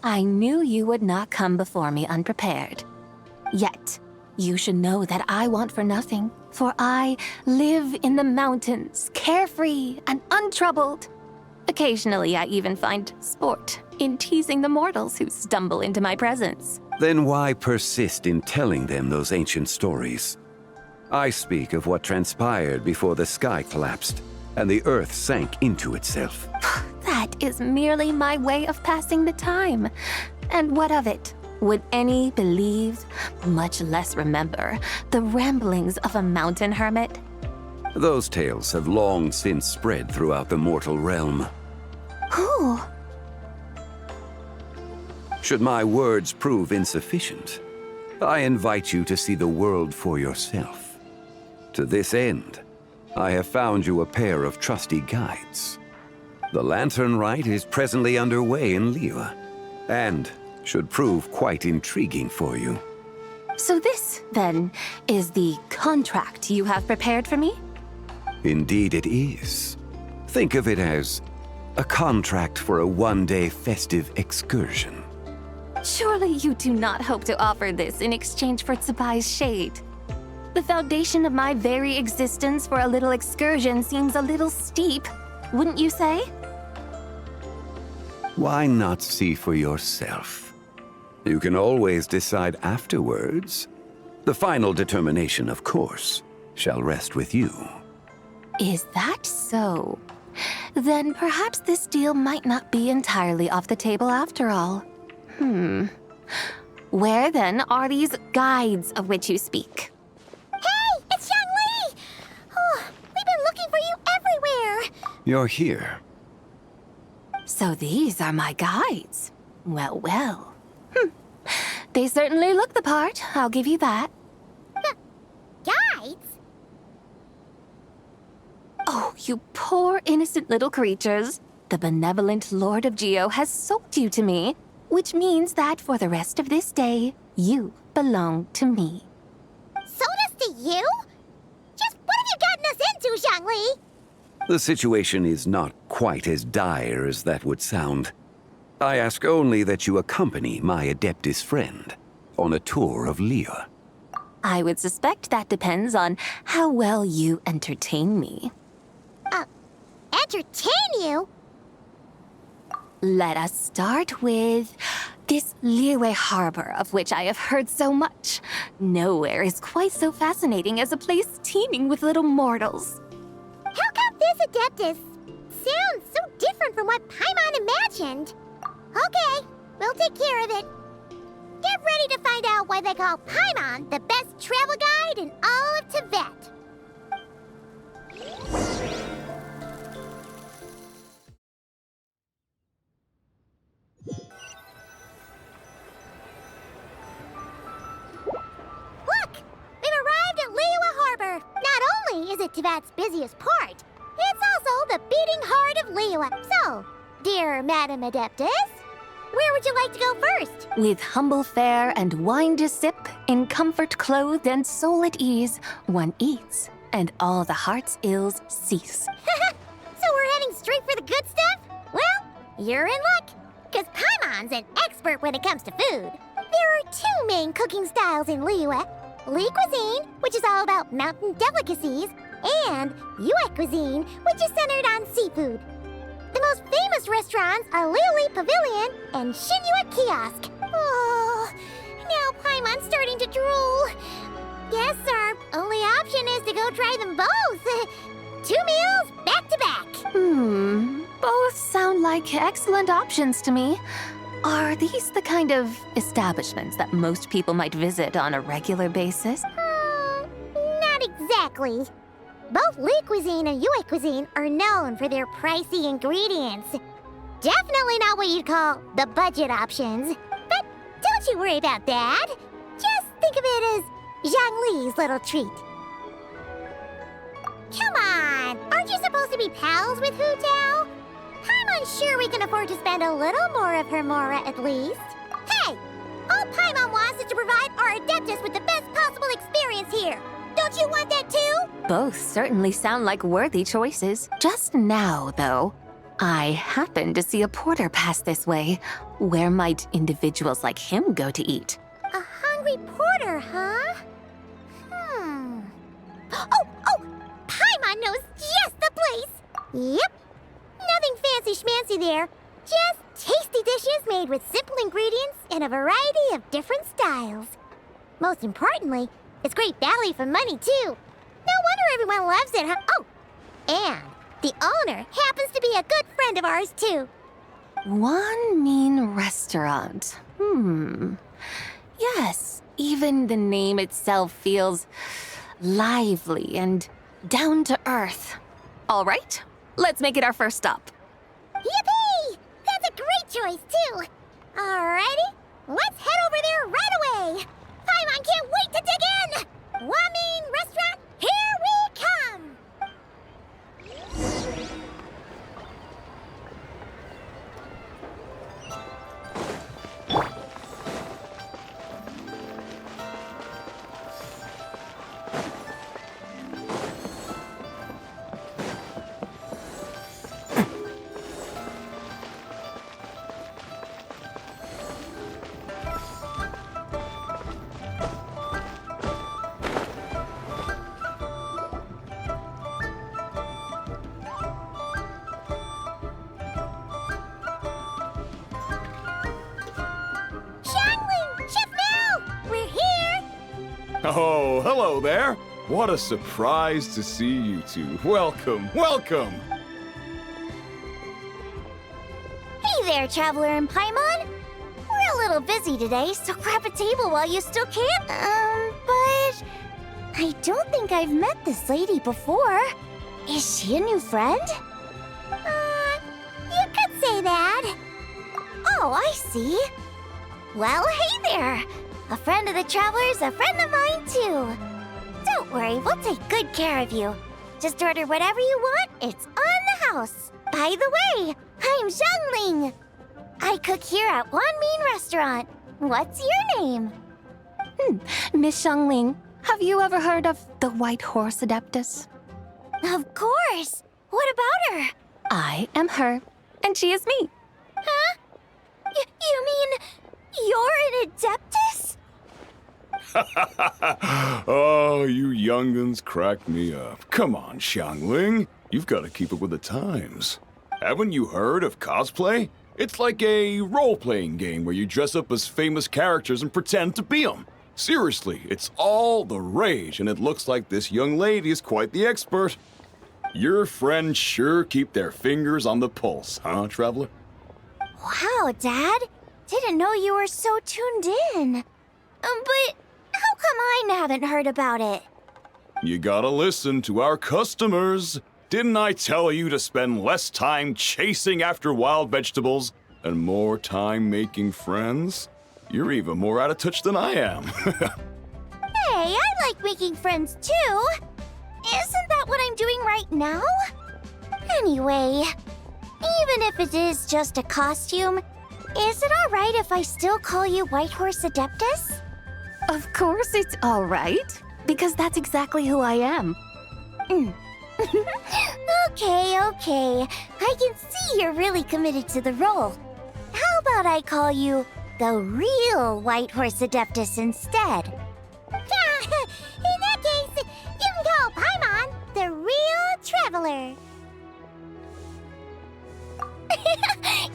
I knew you would not come before me unprepared. Yet, You should know that I want for nothing, for I live in the mountains, carefree and untroubled. Occasionally, I even find sport in teasing the mortals who stumble into my presence. Then why persist in telling them those ancient stories? I speak of what transpired before the sky collapsed and the earth sank into itself. That is merely my way of passing the time. And what of it? Would any believe, much less remember, the ramblings of a mountain hermit? Those tales have long since spread throughout the mortal realm. Who? Should my words prove insufficient, I invite you to see the world for yourself. To this end, I have found you a pair of trusty guides. The lantern rite is presently underway in Liyue, and should prove quite intriguing for you. So this, then, is the contract you have prepared for me? Indeed it is. Think of it as a contract for a one-day festive excursion. Surely you do not hope to offer this in exchange for Tsubai's shade. The foundation of my very existence for a little excursion seems a little steep, wouldn't you say? Why not see for yourself? You can always decide afterwards. The final determination, of course, shall rest with you. Is that so? Then perhaps this deal might not be entirely off the table after all. Where then are these guides of which you speak? Hey, it's Xiangli! Oh, we've been looking for you everywhere! You're here. So these are my guides. Well, well. They certainly look the part, I'll give you that. Guides? Oh, you poor innocent little creatures. The benevolent Lord of Geo has sold you to me, which means that for the rest of this day, you belong to me. Sold us to you? Just what have you gotten us into, Xiangli? The situation is not quite as dire as that would sound. I ask only that you accompany my Adeptus friend on a tour of Liyue. I would suspect that depends on how well you entertain me. Entertain you? Let us start with this Liyue harbor of which I have heard so much. Nowhere is quite so fascinating as a place teeming with little mortals. How come this Adeptus sounds so different from what Paimon imagined? Okay, we'll take care of it. Get ready to find out why they call Paimon the best travel guide in all of Tibet. Look! We've arrived at Liyue Harbor. Not only is it Tibet's busiest port, it's also the beating heart of Liyue. So, dear Madam Adeptus, where would you like to go first? With humble fare and wine to sip, in comfort clothed and soul at ease, one eats, and all the heart's ills cease. So we're heading straight for the good stuff? Well, you're in luck, because Paimon's an expert when it comes to food. There are two main cooking styles in Liyue. Li cuisine, which is all about mountain delicacies, and Yue cuisine, which is centered on seafood. The most famous restaurants are Liuli Pavilion and Shinyue Kiosk. Oh, now Paimon's starting to drool. Yes, our only option is to go try them both. 2 meals back to back. Both sound like excellent options to me. Are these the kind of establishments that most people might visit on a regular basis? Not exactly. Both Li cuisine and Yue cuisine are known for their pricey ingredients. Definitely not what you'd call the budget options. But don't you worry about that. Just think of it as Xiangli's little treat. Come on, aren't you supposed to be pals with Hu Tao? I'm unsure we can afford to spend a little more of her mora at least. Hey, all Paimon wants is to provide our Adeptus with the best possible experience here. Don't you want that too? Both certainly sound like worthy choices. Just now, though, I happened to see a porter pass this way. Where might individuals like him go to eat? A hungry porter, huh? Oh! Paimon knows just the place! Yep. Nothing fancy schmancy there. Just tasty dishes made with simple ingredients in a variety of different styles. Most importantly, it's great value for money, too. No wonder everyone loves it, huh? Oh, and the owner happens to be a good friend of ours, too. One mean restaurant. Yes, even the name itself feels lively and down to earth. All right, let's make it our first stop. Yippee! That's a great choice, too. Alrighty, let's head over there right away. Paimon can't wait to dig in. Wamin Restaurant, here we come. Oh, hello there. What a surprise to see you two. Welcome, welcome. Hey there, Traveler and Paimon. We're a little busy today, so grab a table while you still can. But I don't think I've met this lady before. Is she a new friend? You could say that. Oh, I see. Well, hey there. A friend of the Traveler's a friend of mine, too. Don't worry, we'll take good care of you. Just order whatever you want, it's on the house. By the way, I'm Zhongling. I cook here at Wanmin Restaurant. What's your name? Miss Zhongling, have you ever heard of the White Horse Adeptus? Of course. What about her? I am her, and she is me. Huh? You mean you're an Adeptus? Oh, you young'uns crack me up. Come on, Xiangling. You've got to keep up with the times. Haven't you heard of cosplay? It's like a role-playing game where you dress up as famous characters and pretend to be them. Seriously, it's all the rage, and it looks like this young lady is quite the expert. Your friends sure keep their fingers on the pulse, huh, Traveler? Wow, Dad. Didn't know you were so tuned in. But how come I haven't heard about it? You gotta listen to our customers. Didn't I tell you to spend less time chasing after wild vegetables and more time making friends? You're even more out of touch than I am. Hey, I like making friends too. Isn't that what I'm doing right now? Anyway, even if it is just a costume, is it all right if I still call you White Horse Adeptus? Of course it's all right, because that's exactly who I am. Okay. I can see you're really committed to the role. How about I call you the real White Horse Adeptus instead? In that case, you can call Paimon the real Traveler.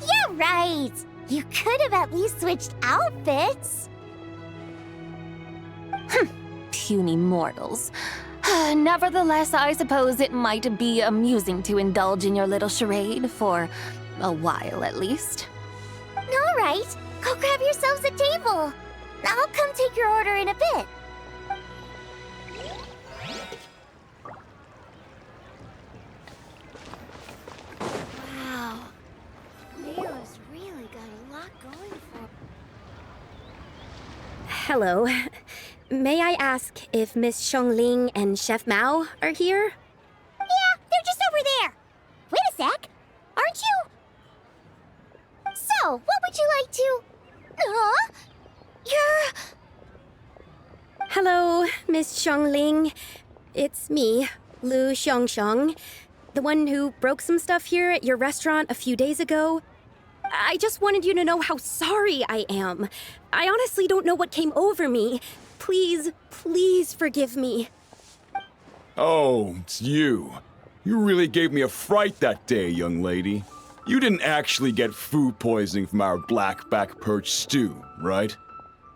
You're right. You could have at least switched outfits. Puny mortals. Nevertheless, I suppose it might be amusing to indulge in your little charade for a while at least. All right, go grab yourselves a table. I'll come take your order in a bit. Wow, Leo's really got a lot going for. Hello. May I ask if Miss Zhongling and Chef Mao are here? Yeah, they're just over there. Wait a sec. Aren't you? So, what would you like to... You're... Hello, Miss Zhongling. It's me, Lu Xiongxiong, the one who broke some stuff here at your restaurant a few days ago. I just wanted you to know how sorry I am. I honestly don't know what came over me. Please forgive me. Oh, it's you. You really gave me a fright that day, young lady. You didn't actually get food poisoning from our blackback perch stew, right?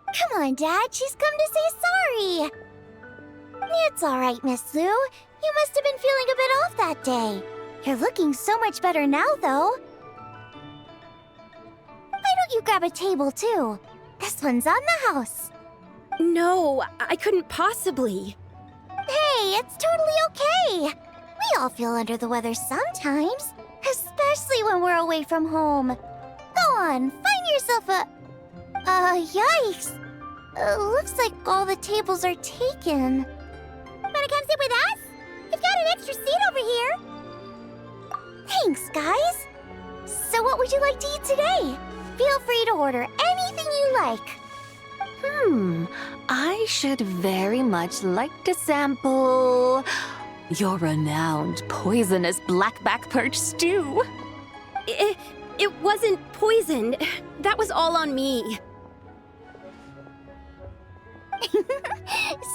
Come on, Dad. She's come to say sorry. It's all right, Miss Lou. You must have been feeling a bit off that day. You're looking so much better now, though. Why don't you grab a table, too? This one's on the house. No, I couldn't possibly. Hey, it's totally okay. We all feel under the weather sometimes, especially when we're away from home. Go on, find yourself a... yikes. Looks like all the tables are taken. Wanna come sit with us? We've got an extra seat over here. Thanks, guys. So what would you like to eat today? Feel free to order anything you like. I should very much like to sample your renowned poisonous blackback perch stew. It wasn't poisoned. That was all on me.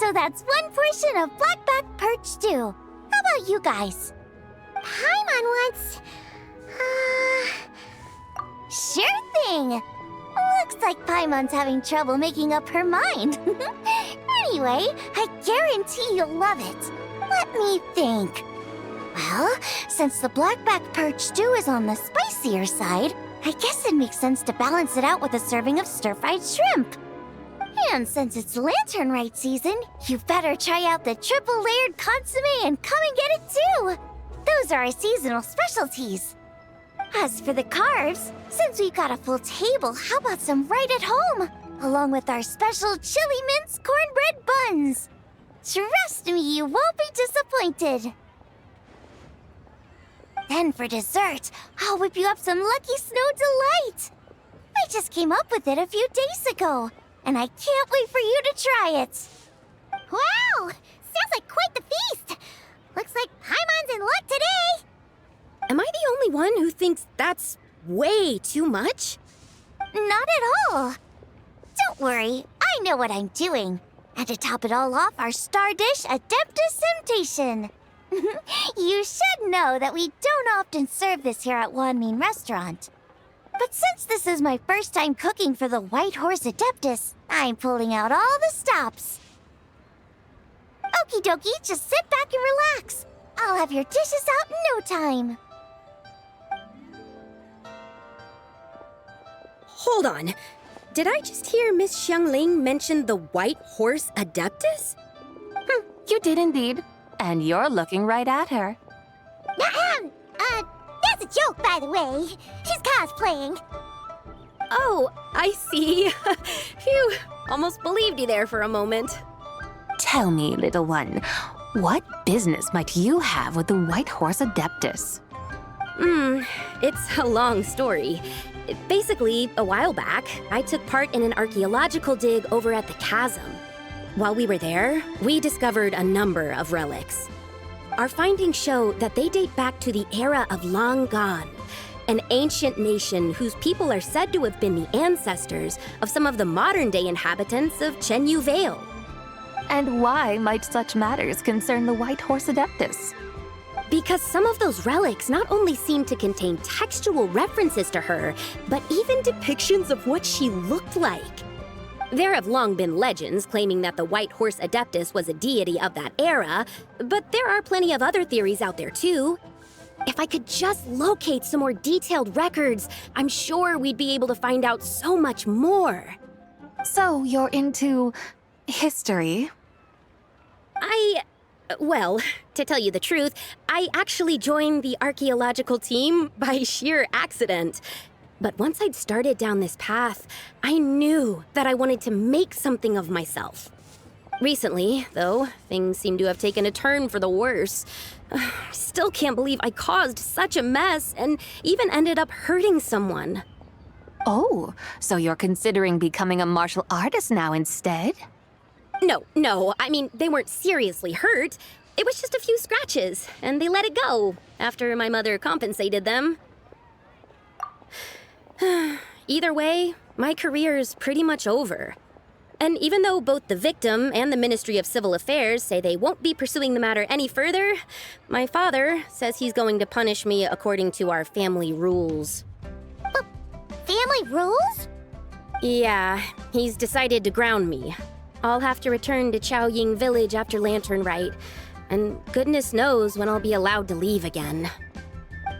So that's one portion of blackback perch stew. How about you guys? Paimon wants... Sure thing. Looks like Paimon's having trouble making up her mind. Anyway, I guarantee you'll love it. Let me think. Well, since the blackback perch stew is on the spicier side, I guess it makes sense to balance it out with a serving of stir-fried shrimp. And since it's Lantern Rite season, you better try out the triple-layered consommé and come and get it too! Those are our seasonal specialties. As for the carbs, since we've got a full table, how about some right at home? Along with our special chili mince cornbread buns. Trust me, you won't be disappointed. Then for dessert, I'll whip you up some Lucky Snow Delight. I just came up with it a few days ago, and I can't wait for you to try it. Wow! Sounds like quite the feast! Looks like Paimon's in luck today! Am I the only one who thinks that's way too much? Not at all. Don't worry, I know what I'm doing. And to top it all off, our star dish, Adeptus Temptation. You should know that we don't often serve this here at Wanmin Restaurant. But since this is my first time cooking for the White Horse Adeptus, I'm pulling out all the stops. Okie dokie, just sit back and relax. I'll have your dishes out in no time. Hold on. Did I just hear Miss Xiangling mention the White Horse Adeptus? You did indeed. And you're looking right at her. That's a joke, by the way. She's cosplaying. Oh, I see. Phew, almost believed you there for a moment. Tell me, little one, what business might you have with the White Horse Adeptus? It's a long story. Basically, a while back, I took part in an archaeological dig over at the chasm. While we were there, we discovered a number of relics. Our findings show that they date back to the era of Long Gone, an ancient nation whose people are said to have been the ancestors of some of the modern-day inhabitants of Chenyu Vale. And why might such matters concern the White Horse Adeptus? Because some of those relics not only seem to contain textual references to her, but even depictions of what she looked like. There have long been legends claiming that the White Horse Adeptus was a deity of that era, but there are plenty of other theories out there too. If I could just locate some more detailed records, I'm sure we'd be able to find out so much more. So you're into history? Well, to tell you the truth, I actually joined the archaeological team by sheer accident. But once I'd started down this path, I knew that I wanted to make something of myself. Recently, though, things seem to have taken a turn for the worse. Still can't believe I caused such a mess and even ended up hurting someone. Oh, so you're considering becoming a martial artist now instead? No, I mean, they weren't seriously hurt. It was just a few scratches, and they let it go after my mother compensated them. Either way, my career's pretty much over. And even though both the victim and the Ministry of Civil Affairs say they won't be pursuing the matter any further, my father says he's going to punish me according to our family rules. Family rules? Yeah, he's decided to ground me. I'll have to return to Chaoying Village after Lantern Rite, and goodness knows when I'll be allowed to leave again.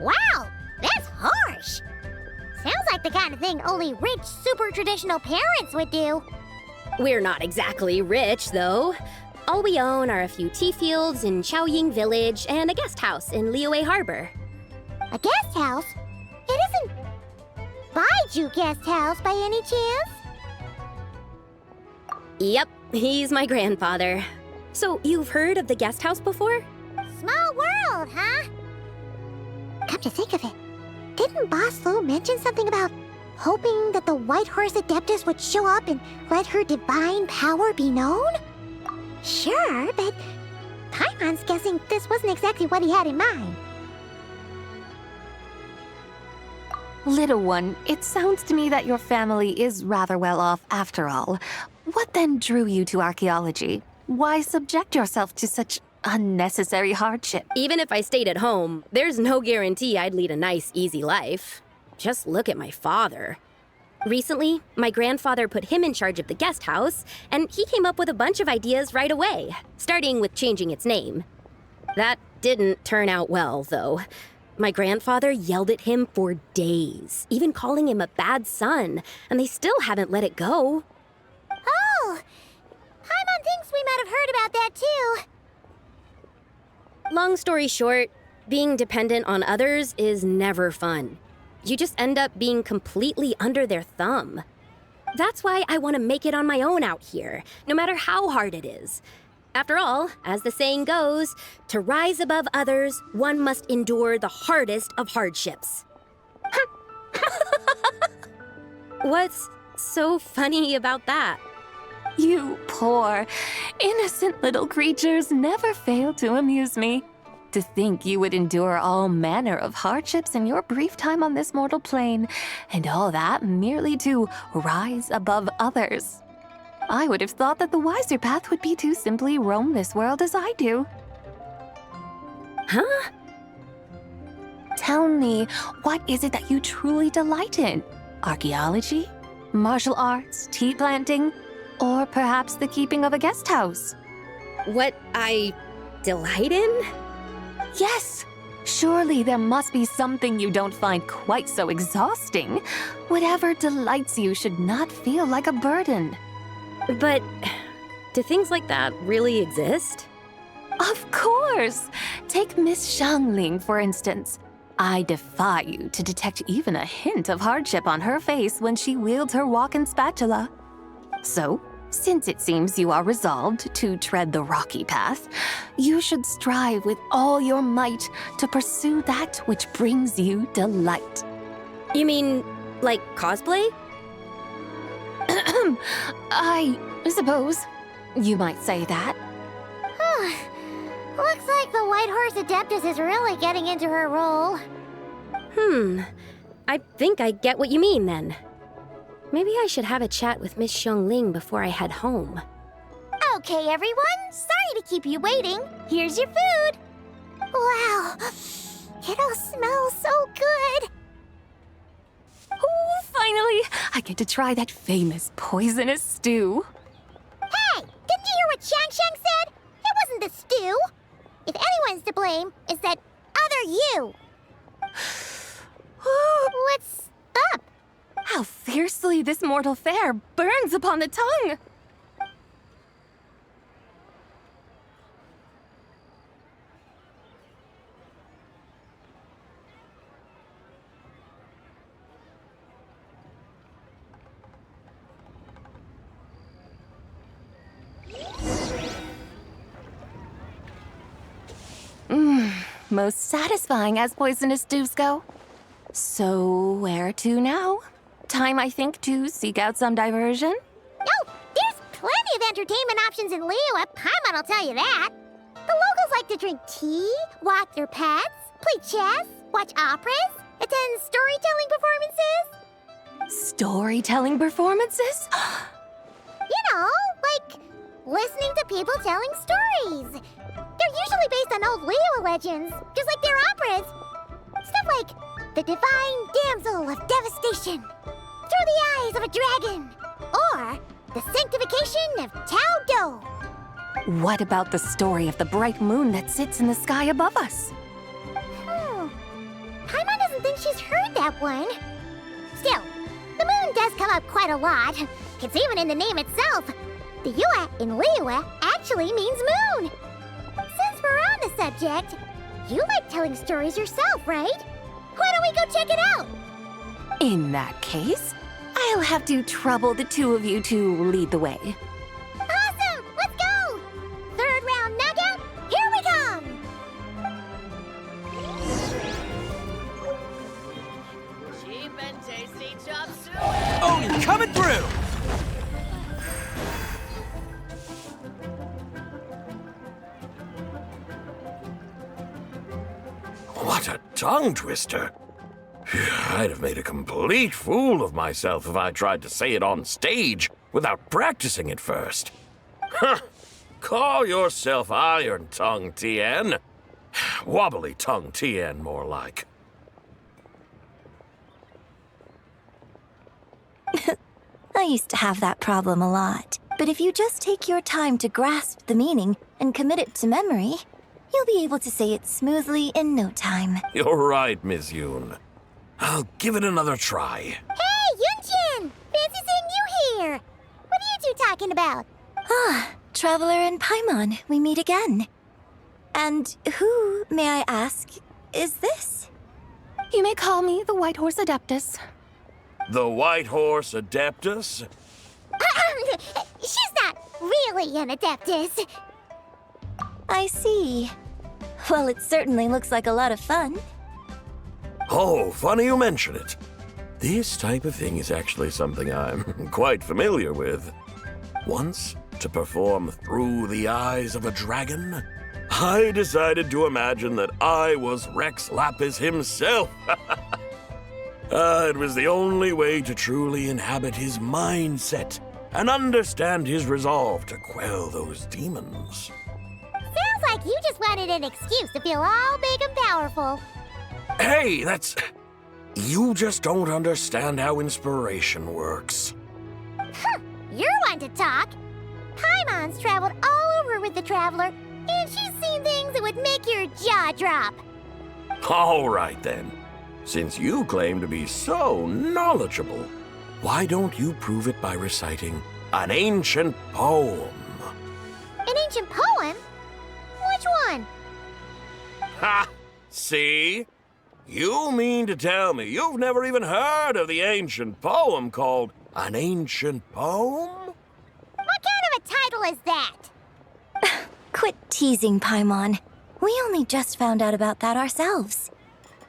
Wow, that's harsh. Sounds like the kind of thing only rich, super traditional parents would do. We're not exactly rich, though. All we own are a few tea fields in Chaoying Village and a guest house in Liyue Harbor. A guest house? It isn't Baiju Guest House by any chance? Yep, he's my grandfather. So you've heard of the guest house before? Small world, huh? Come to think of it, didn't Boss Lu mention something about hoping that the White Horse Adeptus would show up and let her divine power be known? Sure, but Paimon's guessing this wasn't exactly what he had in mind. Little one, it sounds to me that your family is rather well off after all. What then drew you to archaeology? Why subject yourself to such unnecessary hardship? Even if I stayed at home, there's no guarantee I'd lead a nice, easy life. Just look at my father. Recently, my grandfather put him in charge of the guest house, and he came up with a bunch of ideas right away, starting with changing its name. That didn't turn out well, though. My grandfather yelled at him for days, even calling him a bad son, and they still haven't let it go. Oh, Paimon thinks we might have heard about that too. Long story short, being dependent on others is never fun. You just end up being completely under their thumb. That's why I want to make it on my own out here, no matter how hard it is. After all, as the saying goes, to rise above others, one must endure the hardest of hardships. What's so funny about that? You poor, innocent little creatures never fail to amuse me. To think you would endure all manner of hardships in your brief time on this mortal plane, and all that merely to rise above others. I would have thought that the wiser path would be to simply roam this world as I do. Huh? Tell me, what is it that you truly delight in? Archaeology? Martial arts? Tea planting? Or perhaps the keeping of a guest house? What I delight in? Yes! Surely there must be something you don't find quite so exhausting. Whatever delights you should not feel like a burden. But do things like that really exist? Of course! Take Miss Xiangling, for instance. I defy you to detect even a hint of hardship on her face when she wields her walking spatula. So, since it seems you are resolved to tread the rocky path, you should strive with all your might to pursue that which brings you delight. You mean, like cosplay? I suppose you might say that. Looks like the White Horse Adeptus is really getting into her role. I think I get what you mean then. Maybe I should have a chat with Miss Xiangling before I head home. Okay, everyone. Sorry to keep you waiting. Here's your food. Wow, it all smells so good. Oh, finally! I get to try that famous poisonous stew. Hey, didn't you hear what Shang said? It wasn't the stew. If anyone's to blame, it's that other you. What's up? How fiercely this mortal fare burns upon the tongue! Most satisfying as poisonous stews go. So, where to now? Time, I think, to seek out some diversion? No, there's plenty of entertainment options in Liyue. Paimon will tell you that. The locals like to drink tea, walk their pets, play chess, watch operas, attend storytelling performances. Storytelling performances? You know, like listening to people telling stories. They're usually based on old Leo legends, just like their operas. Stuff like the Divine Damsel of Devastation, Through the Eyes of a Dragon, or the Sanctification of Tao Do. What about the story of the bright moon that sits in the sky above us? Paimon doesn't think she's heard that one. Still, the moon does come up quite a lot. It's even in the name itself. The Yua in Liyue actually means moon. Since we're on the subject, you like telling stories yourself, right? Why don't we go check it out? In that case, I'll have to trouble the two of you to lead the way. Awesome! Let's go! Third round knockout, here we come! Cheap and tasty chop suey! Oni coming through! What a tongue twister! I'd have made a complete fool of myself if I tried to say it on stage without practicing it first. Huh. Call yourself Iron Tongue, Tien. Wobbly Tongue, Tien, more like. I used to have that problem a lot. But if you just take your time to grasp the meaning and commit it to memory, you'll be able to say it smoothly in no time. You're right, Miss Yoon. I'll give it another try. Hey, Yunchin! Fancy seeing you here! What are you two talking about? Ah, Traveler and Paimon, we meet again. And who, may I ask, is this? You may call me the White Horse Adeptus. The White Horse Adeptus? She's not really an Adeptus. I see. Well, it certainly looks like a lot of fun. Oh, funny you mention it. This type of thing is actually something I'm quite familiar with. Once, to perform Through the Eyes of a Dragon, I decided to imagine that I was Rex Lapis himself. It was the only way to truly inhabit his mindset and understand his resolve to quell those demons. Sounds like you just wanted an excuse to feel all big and powerful. Hey, you just don't understand how inspiration works. You're one to talk. Paimon's traveled all over with the Traveler, and she's seen things that would make your jaw drop. All right, then. Since you claim to be so knowledgeable, why don't you prove it by reciting an ancient poem? An ancient poem? Which one? Ha! See? You mean to tell me you've never even heard of the ancient poem called An Ancient Poem? What kind of a title is that? Quit teasing, Paimon. We only just found out about that ourselves.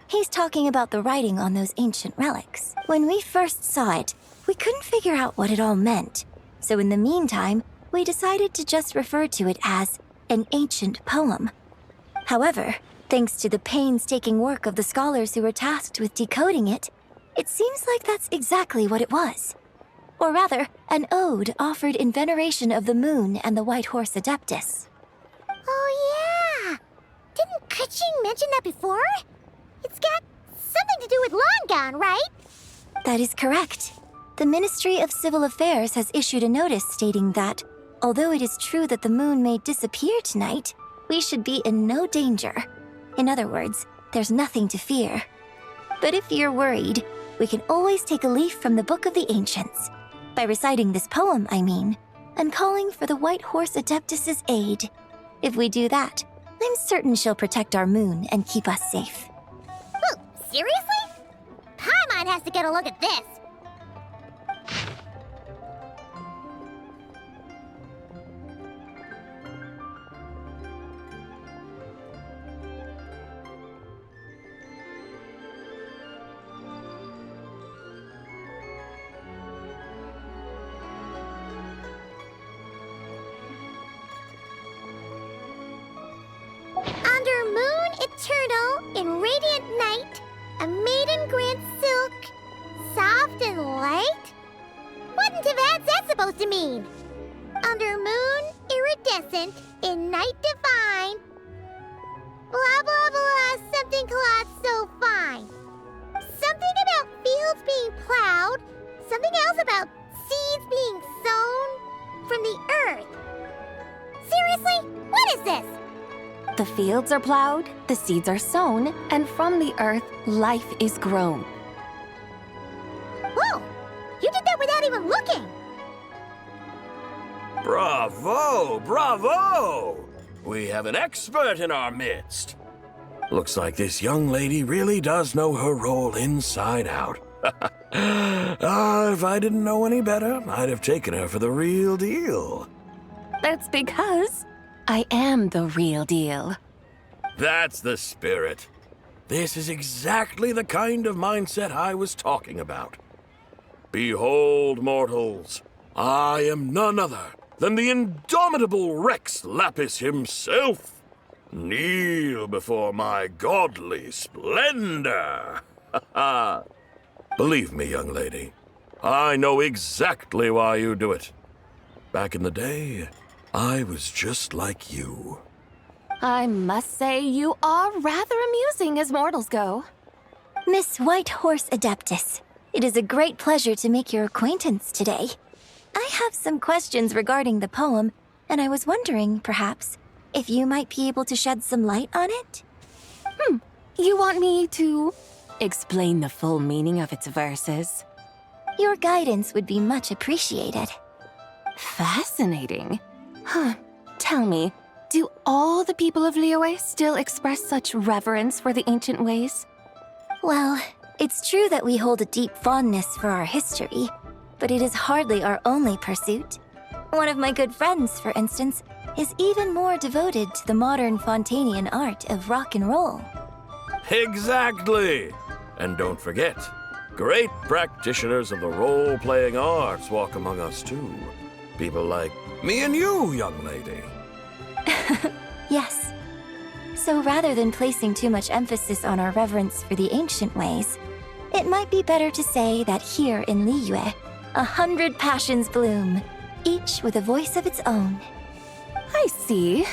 He's talking about the writing on those ancient relics. When we first saw it, we couldn't figure out what it all meant. So in the meantime, we decided to just refer to it as an ancient poem. However, thanks to the painstaking work of the scholars who were tasked with decoding it, it seems like that's exactly what it was. Or rather, an ode offered in veneration of the moon and the White Horse Adeptus. Oh yeah! Didn't Kuching mention that before? It's got something to do with Longon, right? That is correct. The Ministry of Civil Affairs has issued a notice stating that, although it is true that the moon may disappear tonight, we should be in no danger. In other words, there's nothing to fear. But if you're worried, we can always take a leaf from the Book of the Ancients. By reciting this poem, I mean, and calling for the White Horse Adeptus's aid. If we do that, I'm certain she'll protect our moon and keep us safe. Oh, seriously? Paimon has to get a look at this. Under moon eternal, in radiant night, a maiden grants silk, soft and light? What in Tivat's that supposed to mean? under moon, iridescent, in night divine. Blah blah blah, something cloth so fine. Something about fields being plowed, something else about seeds being sown from the earth. Seriously? What is this? The fields are plowed, the seeds are sown, and from the earth, life is grown. Whoa! You did that without even looking! Bravo! Bravo! We have an expert in our midst. Looks like this young lady really does know her role inside out. If I didn't know any better, I'd have taken her for the real deal. That's because I am the real deal. That's the spirit. This is exactly the kind of mindset I was talking about. Behold, mortals, I am none other than the indomitable Rex Lapis himself. Kneel before my godly splendor. Believe me, young lady, I know exactly why you do it. Back in the day, I was just like you. I must say you are rather amusing as mortals go. Miss White Horse Adeptus, it is a great pleasure to make your acquaintance today. I have some questions regarding the poem, and I was wondering, perhaps, if you might be able to shed some light on it? You want me to explain the full meaning of its verses? Your guidance would be much appreciated. Fascinating. Tell me, do all the people of Liyue still express such reverence for the ancient ways? Well, it's true that we hold a deep fondness for our history, but it is hardly our only pursuit. One of my good friends, for instance, is even more devoted to the modern Fontanian art of rock and roll. Exactly! And don't forget, great practitioners of the role-playing arts walk among us too. People like me and you, young lady. Yes. So rather than placing too much emphasis on our reverence for the ancient ways, it might be better to say that here in Liyue, 100 passions bloom, each with a voice of its own. I see.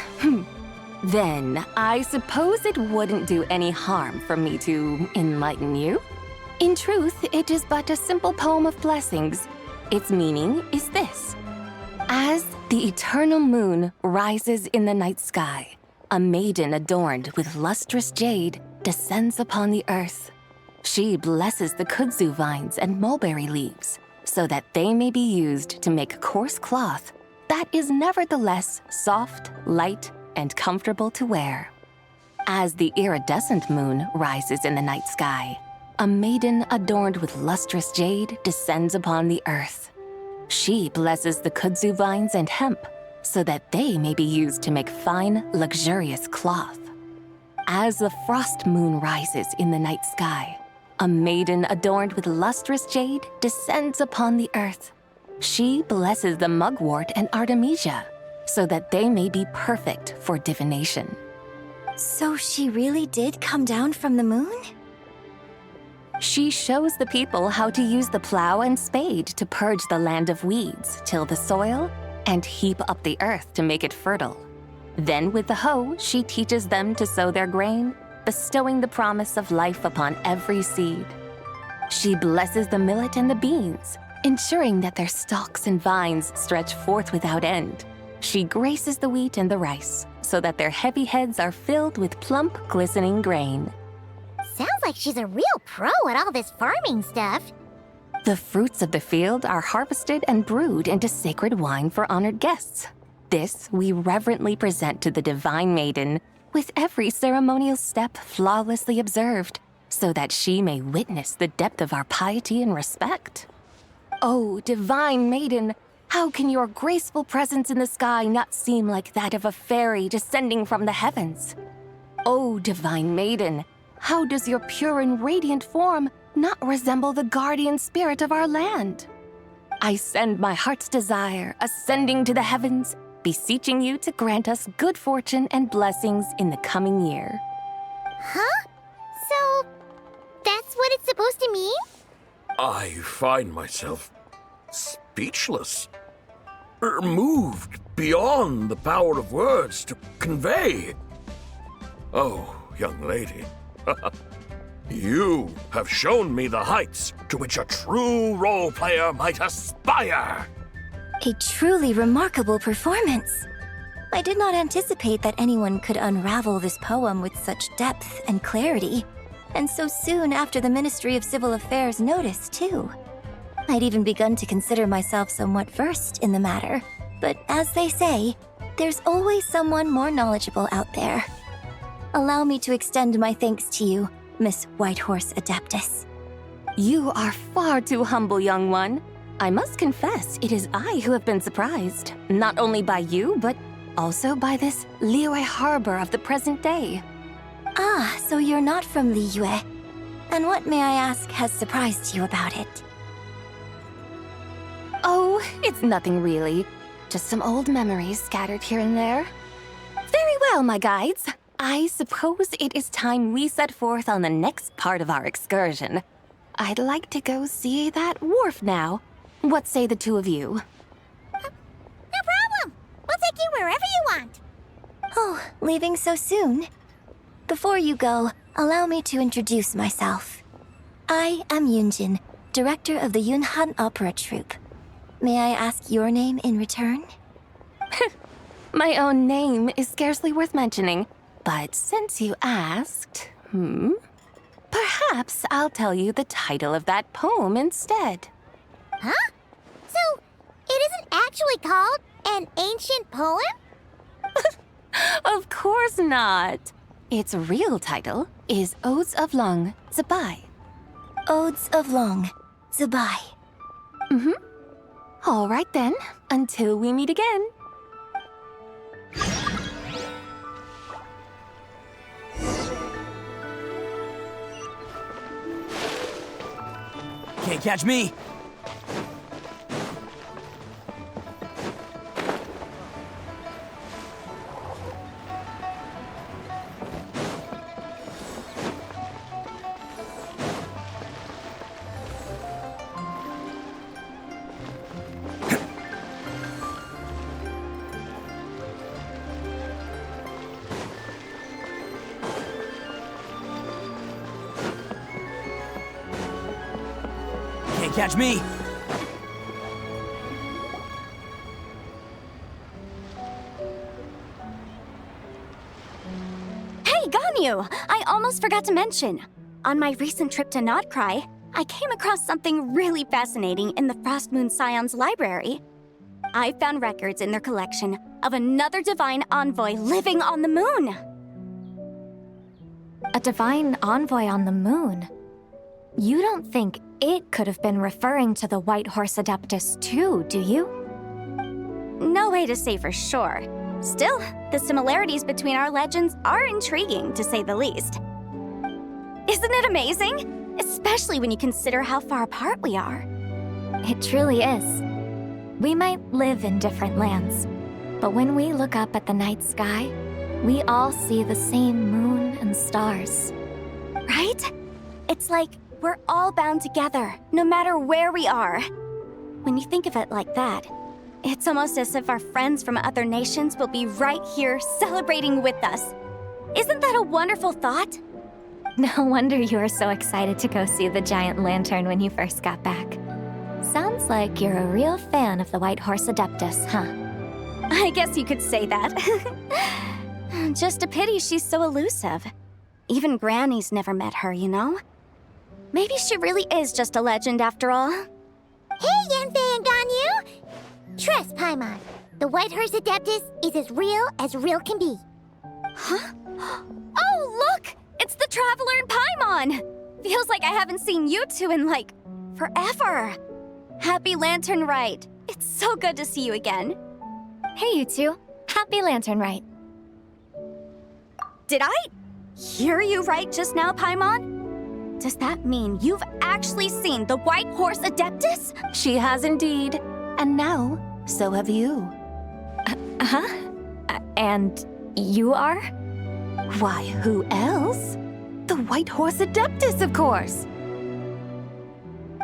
Then, I suppose it wouldn't do any harm for me to enlighten you. In truth, it is but a simple poem of blessings. Its meaning is this. As the eternal moon rises in the night sky, a maiden adorned with lustrous jade descends upon the earth. She blesses the kudzu vines and mulberry leaves so that they may be used to make coarse cloth that is nevertheless soft, light, and comfortable to wear. As the iridescent moon rises in the night sky, a maiden adorned with lustrous jade descends upon the earth. She blesses the kudzu vines and hemp so that they may be used to make fine, luxurious cloth. As the frost moon rises in the night sky, a maiden adorned with lustrous jade descends upon the earth. She blesses the mugwort and artemisia so that they may be perfect for divination. So she really did come down from the moon? She shows the people how to use the plow and spade to purge the land of weeds, till the soil, and heap up the earth to make it fertile. Then with the hoe, she teaches them to sow their grain, bestowing the promise of life upon every seed. She blesses the millet and the beans, ensuring that their stalks and vines stretch forth without end. She graces the wheat and the rice, so that their heavy heads are filled with plump, glistening grain. Sounds like she's a real pro at all this farming stuff. The fruits of the field are harvested and brewed into sacred wine for honored guests. This we reverently present to the divine maiden, with every ceremonial step flawlessly observed, so that she may witness the depth of our piety and respect. Oh, divine maiden, how can your graceful presence in the sky not seem like that of a fairy descending from the heavens? Oh, divine maiden, how does your pure and radiant form not resemble the guardian spirit of our land? I send my heart's desire, ascending to the heavens, beseeching you to grant us good fortune and blessings in the coming year. Huh? So, that's what it's supposed to mean? I find myself speechless. moved beyond the power of words to convey. Oh, young lady, you have shown me the heights to which a true role player might aspire. A truly remarkable performance. I did not anticipate that anyone could unravel this poem with such depth and clarity, and so soon after the Ministry of Civil Affairs noticed, too. I'd even begun to consider myself somewhat versed in the matter, but as they say, there's always someone more knowledgeable out there. Allow me to extend my thanks to you, Miss Whitehorse Adeptus. You are far too humble, young one. I must confess, it is I who have been surprised, not only by you, but also by this Liyue harbor of the present day. Ah, so you're not from Liyue. And what, may I ask, has surprised you about it? Oh, it's nothing really. Just some old memories scattered here and there. Very well, my guides. I suppose it is time we set forth on the next part of our excursion. I'd like to go see that wharf now. What say the two of you? No problem. We'll take you wherever you want. Oh, leaving so soon? Before you go, allow me to introduce myself. I am Yunjin, director of the Yunhan Opera Troupe. May I ask your name in return? My own name is scarcely worth mentioning, but since you asked, perhaps I'll tell you the title of that poem instead. Huh? So, it isn't actually called an ancient poem? Of course not. Its real title is Odes of Long Zabai. Odes of Long Zabai. All right then, until we meet again. Can't catch me. Can't catch me. Hey, Ganyu! I almost forgot to mention. On my recent trip to Notcry, I came across something really fascinating in the Frost Moon Scion's library. I found records in their collection of another divine envoy living on the moon. A divine envoy on the moon? You don't think it could have been referring to the Whitehorse Adeptus too, do you? No way to say for sure. Still, the similarities between our legends are intriguing, to say the least. Isn't it amazing? Especially when you consider how far apart we are. It truly is. We might live in different lands, but when we look up at the night sky, we all see the same moon and stars. Right? It's like we're all bound together, no matter where we are. When you think of it like that, it's almost as if our friends from other nations will be right here celebrating with us. Isn't that a wonderful thought? No wonder you were so excited to go see the giant lantern when you first got back. Sounds like you're a real fan of the Whitehorse Adeptus, huh? I guess you could say that. Just a pity she's so elusive. Even Granny's never met her, you know? Maybe she really is just a legend after all. Hey, Yanfei and Ganyu! Trust, Paimon. The Whitehorse Adeptus is as real can be. Huh? Oh, look! It's the Traveler and Paimon! Feels like I haven't seen you two in, like, forever. Happy Lantern Rite. It's so good to see you again. Hey, you two. Happy Lantern Rite. Did I hear you right just now, Paimon? Does that mean you've actually seen the Whitehorse Adeptus? She has indeed. And now, so have you. And you are? Why, who else? The Whitehorse Adeptus, of course.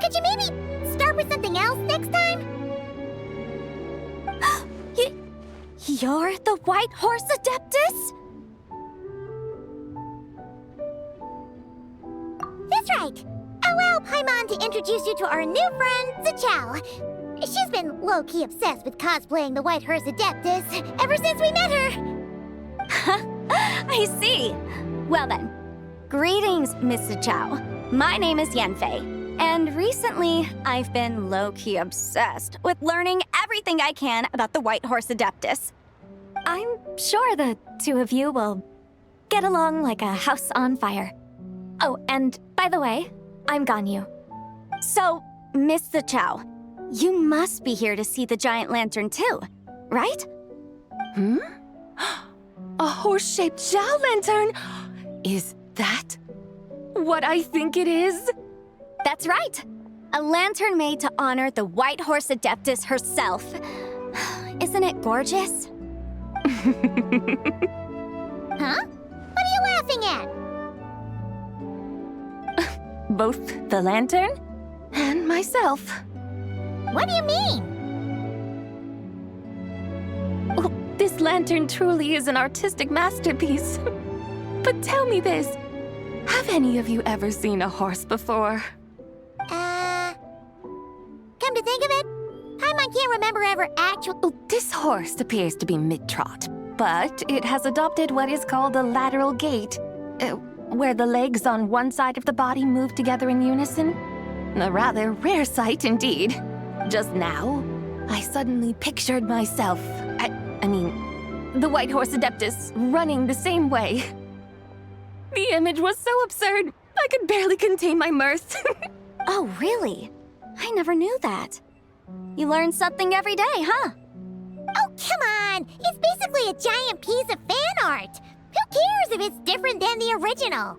Could you maybe start with something else next time? You're the White Horse Adeptus? That's right. Allow Paimon to introduce you to our new friend, Zichao. She's been low-key obsessed with cosplaying the White Horse Adeptus ever since we met her. I see. Well then, greetings, Miss Zichao. My name is Yanfei, and recently I've been low-key obsessed with learning everything I can about the White Horse Adeptus. I'm sure the two of you will get along like a house on fire. Oh, and by the way, I'm Ganyu. So, Miss Zichao, you must be here to see the giant lantern too, right? A horse-shaped Zhao lantern? Is that what I think it is? That's right. A lantern made to honor the White Horse Adeptus herself. Isn't it gorgeous? Huh? What are you laughing at? Both the lantern and myself. What do you mean? Oh, this lantern truly is an artistic masterpiece. But tell me this, have any of you ever seen a horse before? Come to think of it, Paimon can't remember ever Oh, this horse appears to be mid-trot, but it has adopted what is called a lateral gait, where the legs on one side of the body move together in unison. A rather rare sight indeed. Just now, I suddenly pictured myself, I mean, the White Horse Adeptus running the same way. The image was so absurd, I could barely contain my mirth. Oh, really? I never knew that. You learn something every day, huh? Oh, come on! It's basically a giant piece of fan art! Who cares if it's different than the original?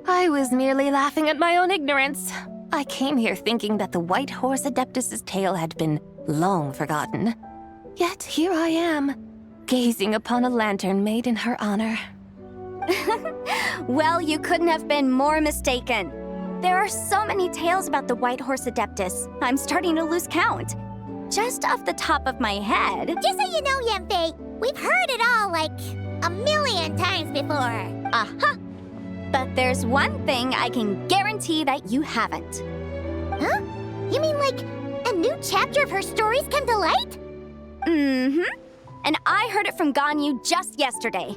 I was merely laughing at my own ignorance. I came here thinking that the White Horse Adeptus's tale had been long forgotten. Yet here I am, gazing upon a lantern made in her honor. Well, you couldn't have been more mistaken. There are so many tales about the White Horse Adeptus, I'm starting to lose count. Just off the top of my head... Just so you know, Yanfei, we've heard it all like a million times before. Uh-huh. But there's one thing I can guarantee that you haven't. Huh? You mean like a new chapter of her stories come to light? Mm-hmm. And I heard it from Ganyu just yesterday.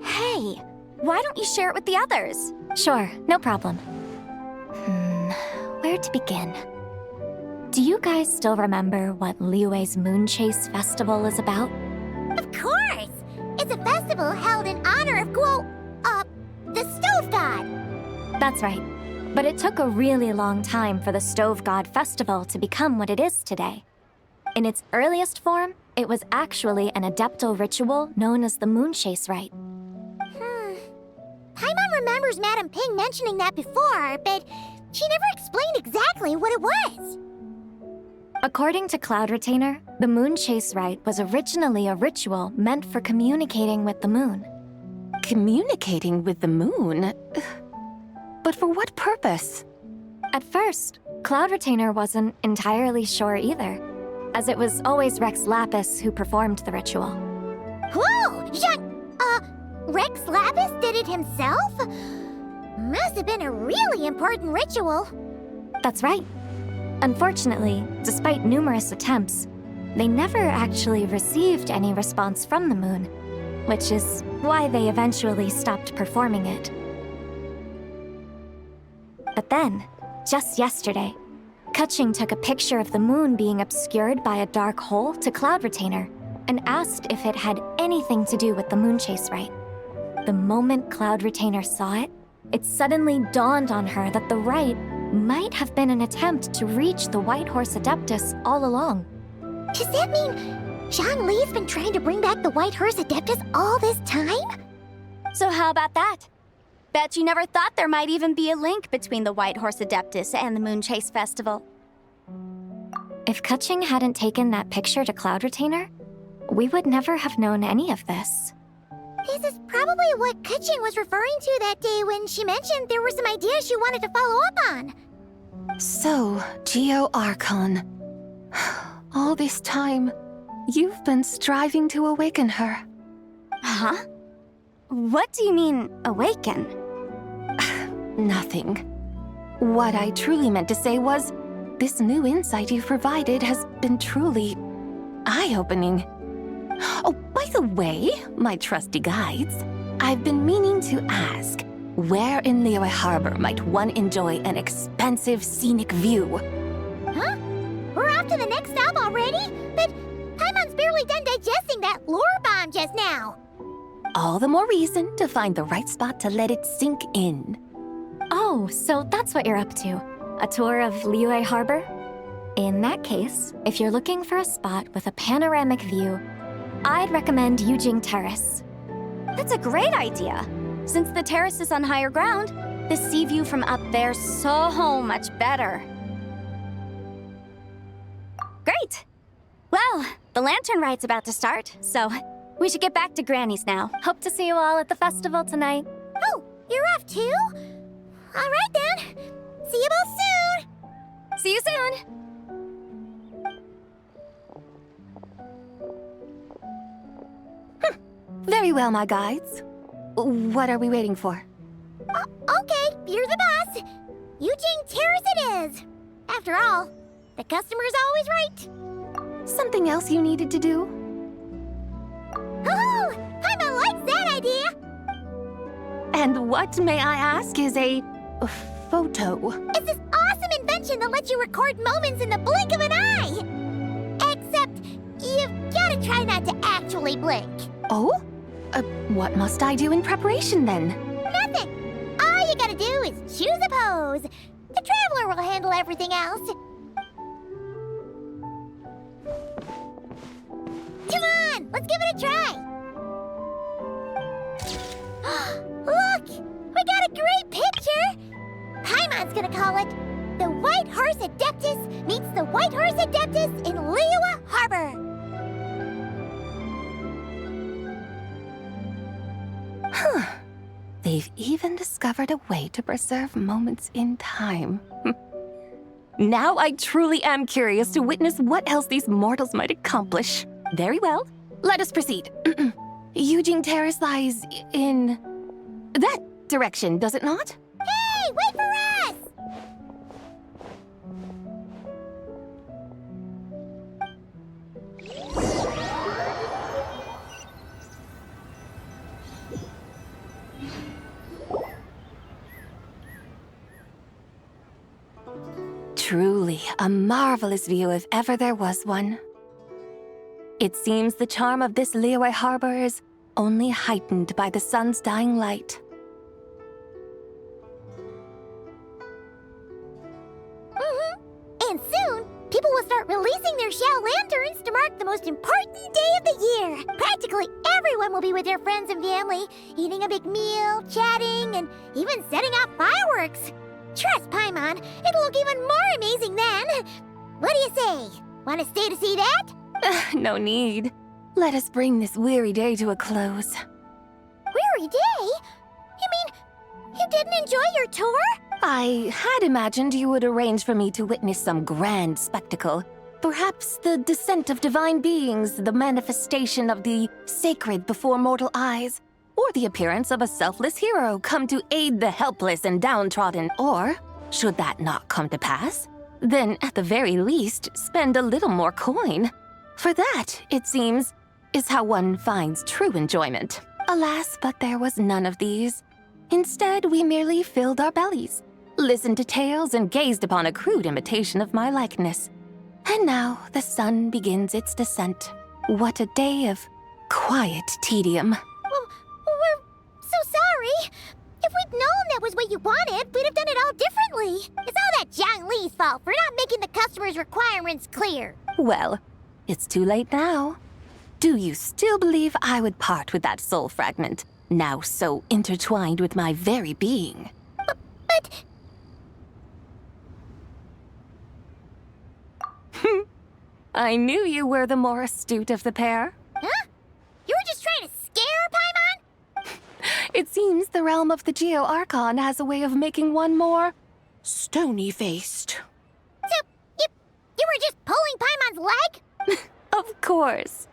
Hey, why don't you share it with the others? Sure, no problem. Where to begin? Do you guys still remember what Liyue's Moon Chase Festival is about? Of course! It's a festival held in honor of the Stove God! That's right. But it took a really long time for the Stove God Festival to become what it is today. In its earliest form, it was actually an adeptal ritual known as the Moon Chase Rite. Paimon remembers Madame Ping mentioning that before, but she never explained exactly what it was. According to Cloud Retainer, the Moon Chase Rite was originally a ritual meant for communicating with the moon. Communicating with the moon? But for what purpose? At first, Cloud Retainer wasn't entirely sure either, as it was always Rex Lapis who performed the ritual. Whoa! Rex Lapis did it himself? Must have been a really important ritual. That's right. Unfortunately, despite numerous attempts, they never actually received any response from the moon, which is why they eventually stopped performing it. But then, just yesterday, Keqing took a picture of the moon being obscured by a dark hole to Cloud Retainer and asked if it had anything to do with the Moon Chase Rite. The moment Cloud Retainer saw it, it suddenly dawned on her that the rite might have been an attempt to reach the White Horse Adeptus all along. Does that mean Zhang Li's been trying to bring back the White Horse Adeptus all this time? So how about that? Bet you never thought there might even be a link between the White Horse Adeptus and the Moon Chase Festival. If Keqing hadn't taken that picture to Cloud Retainer, we would never have known any of this. This is probably what Keqing was referring to that day when she mentioned there were some ideas she wanted to follow up on. So, Geo Archon. All this time, You've been striving to awaken her. Huh? What do you mean, awaken? Nothing. What I truly meant to say was, this new insight you've provided has been truly eye-opening. Oh, by the way, my trusty guides, I've been meaning to ask, where in Liyue Harbor might one enjoy an expansive scenic view? Huh? We're off to the next stop already? But Paimon's barely done digesting that lore bomb just now. All the more reason to find the right spot to let it sink in. Oh, so that's what you're up to. A tour of Liyue Harbor? In that case, if you're looking for a spot with a panoramic view, I'd recommend Yujing Terrace. That's a great idea! Since the terrace is on higher ground, the sea view from up there's so much better. Great! Well, the lantern ride's about to start, so we should get back to Granny's now. Hope to see you all at the festival tonight. Oh, you're off too? All right then. See you both soon. See you soon. Very well, my guides. What are we waiting for? Okay, you're the boss. Yujing Terrace it is. After all, the customer's always right. Something else you needed to do? Oh, Paimon likes that idea. And what, may I ask, is a photo? It's this awesome invention that lets you record moments in the blink of an eye. Except, you've gotta try not to actually blink. Oh? What must I do in preparation then? Nothing. All you gotta do is choose a pose. The Traveler will handle everything else. Come on, let's give it a try. Look, we got a great picture. Paimon's gonna call it The White Horse Adeptus Meets the White Horse Adeptus in Liyue Harbor. Huh. They've even discovered a way to preserve moments in time. Now I truly am curious to witness what else these mortals might accomplish. Very well. Let us proceed. Yujing Terrace lies in that direction, does it not? Hey, wait for us! Truly a marvelous view if ever there was one. It seems the charm of this Liyue Harbor is only heightened by the sun's dying light. And soon, people will start releasing their Xiao lanterns to mark the most important day of the year. Practically everyone will be with their friends and family, eating a big meal, chatting, and even setting off fireworks. Trust Paimon, it'll look even more amazing then. What do you say? Want to stay to see that? No need. Let us bring this weary day to a close. Weary day? You mean you didn't enjoy your tour? I had imagined you would arrange for me to witness some grand spectacle. Perhaps the descent of divine beings, the manifestation of the sacred before mortal eyes, or the appearance of a selfless hero come to aid the helpless and downtrodden. Or, should that not come to pass, then at the very least, spend a little more coin. For that, it seems, is how one finds true enjoyment. Alas, but there was none of these. Instead, we merely filled our bellies, listened to tales, and gazed upon a crude imitation of my likeness. And now the sun begins its descent. What a day of quiet tedium. We're so sorry. If we'd known that was what you wanted, we'd have done it all differently. It's all that Zhang Li's fault for not making the customer's requirements clear. Well, it's too late now. Do you still believe I would part with that soul fragment, now so intertwined with my very being? But... I knew you were the more astute of the pair. Huh? You were just trying to scare Paimon? It seems the realm of the Geo-Archon has a way of making one more stony-faced. So, you were just pulling Paimon's leg? Of course.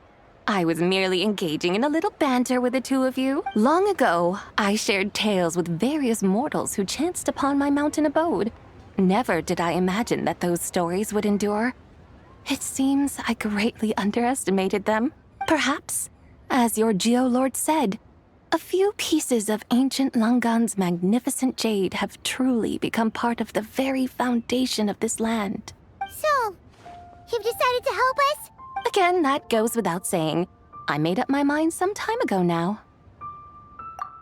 I was merely engaging in a little banter with the two of you. Long ago, I shared tales with various mortals who chanced upon my mountain abode. Never did I imagine that those stories would endure. It seems I greatly underestimated them. Perhaps, as your Geolord said, a few pieces of ancient Langan's magnificent jade have truly become part of the very foundation of this land. So, you've decided to help us? Again, that goes without saying. I made up my mind some time ago now.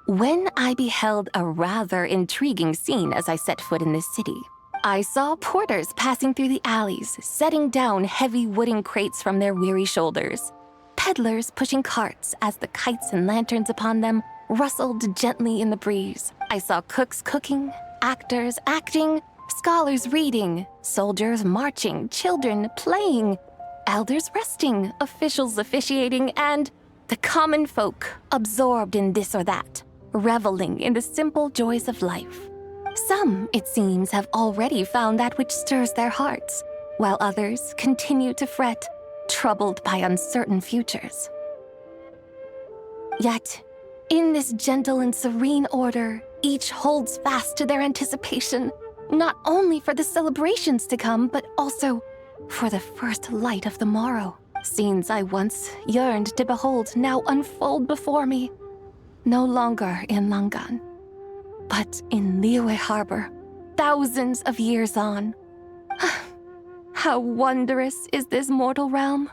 When I beheld a rather intriguing scene as I set foot in this city, I saw porters passing through the alleys, setting down heavy wooden crates from their weary shoulders. Peddlers pushing carts as the kites and lanterns upon them rustled gently in the breeze. I saw cooks cooking, actors acting, scholars reading, soldiers marching, children playing, elders resting, officials officiating, and the common folk absorbed in this or that, reveling in the simple joys of life. Some, it seems, have already found that which stirs their hearts, while others continue to fret, troubled by uncertain futures. Yet, in this gentle and serene order, each holds fast to their anticipation, not only for the celebrations to come, but also for the first light of the morrow. Scenes I once yearned to behold now unfold before me, no longer in Langan, but in Liyue Harbor, thousands of years on. How wondrous is this mortal realm?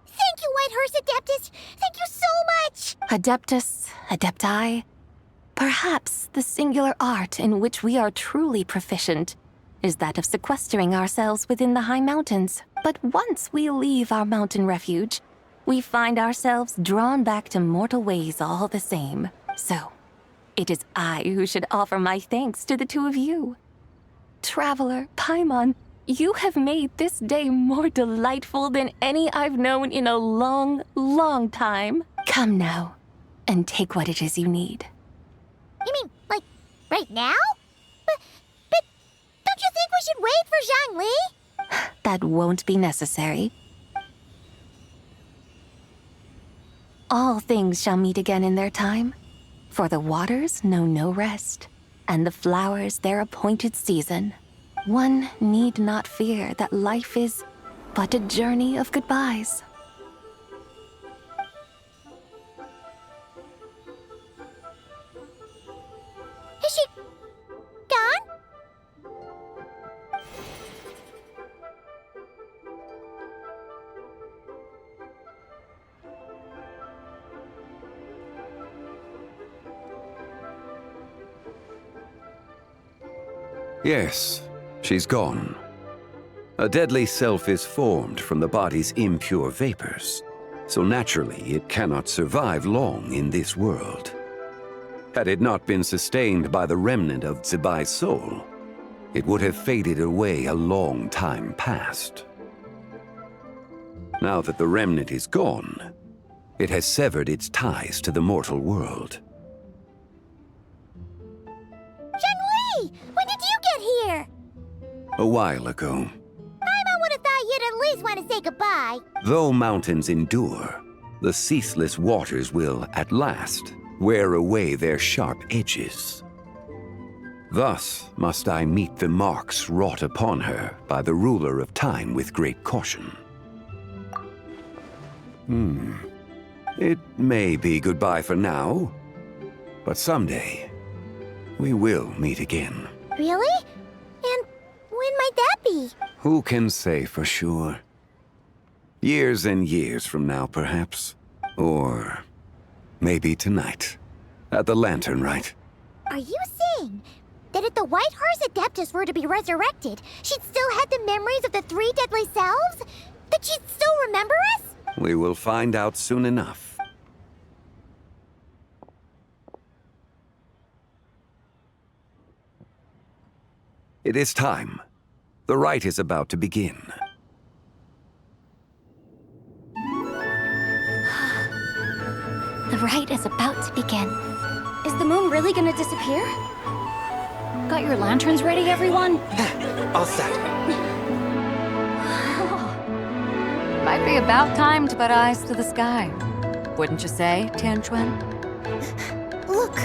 Thank you, Whitehorse Adeptus! Thank you so much! Adeptus, Adepti, perhaps the singular art in which we are truly proficient is that of sequestering ourselves within the high mountains. But once we leave our mountain refuge, we find ourselves drawn back to mortal ways all the same. So, it is I who should offer my thanks to the two of you. Traveler, Paimon, you have made this day more delightful than any I've known in a long, long time. Come now, and take what it is you need. You mean, like, right now? But don't you think we should wait for Zhangli? That won't be necessary. All things shall meet again in their time, for the waters know no rest, and the flowers their appointed season. One need not fear that life is but a journey of goodbyes. Is she gone? Yes, she's gone. A deadly self is formed from the body's impure vapors, so naturally it cannot survive long in this world. Had it not been sustained by the remnant of Zibai's soul, it would have faded away a long time past. Now that the remnant is gone, it has severed its ties to the mortal world. Zhangli! When did you get here? A while ago. Paimon would have thought you'd at least want to say goodbye. Though mountains endure, the ceaseless waters will, at last, wear away their sharp edges. Thus must I meet the marks wrought upon her by the ruler of time with great caution. It may be goodbye for now, but someday we will meet again. Really? And when might that be? Who can say for sure? Years and years from now, perhaps. Or maybe tonight, at the Lantern Rite. Are you saying that if the Whitehorse Adeptus were to be resurrected, she'd still have the memories of the three deadly selves? That she'd still remember us? We will find out soon enough. It is time. The rite is about to begin. The rite is about to begin. Is the moon really gonna disappear? Got your lanterns ready, everyone? All set. Might be about time to put eyes to the sky. Wouldn't you say, Tianchuan? Look!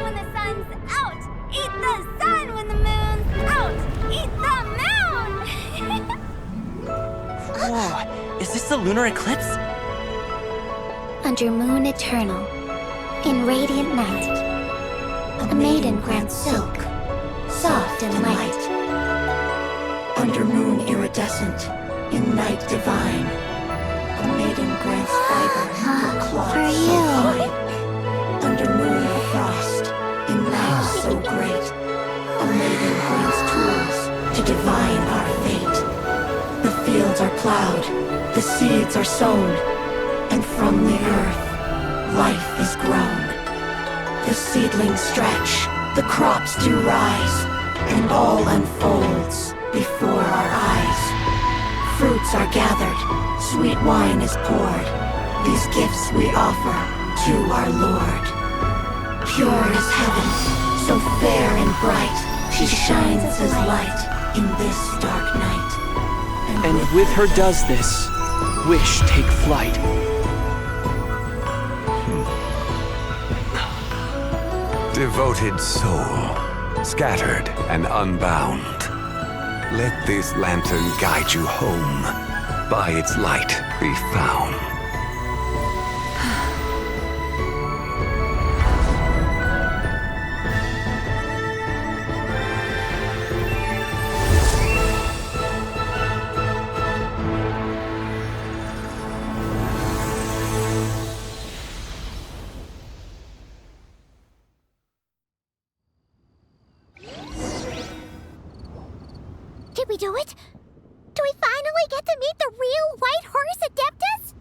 When the sun's out, eat the sun. When the moon's out, eat the moon. Whoa, is this the lunar eclipse? Under moon eternal, in radiant night, a maiden grants silk, soft and light. Under moon iridescent, in night divine, a maiden grants fiber for cloth For so you. fine. Under moon of frost, in night so great, a maiden grants tools to divine our fate. The fields are plowed, the seeds are sown, and from the earth, life is grown. The seedlings stretch, the crops do rise, and all unfolds before our eyes. Fruits are gathered, sweet wine is poured. These gifts we offer to our Lord. Pure as heaven, so fair and bright, she shines as light in this dark night. And with her does this, wish take flight. Devoted soul, scattered and unbound, let this lantern guide you home, by its light be found. Did we do it? Do we finally get to meet the real White Horse Adeptus?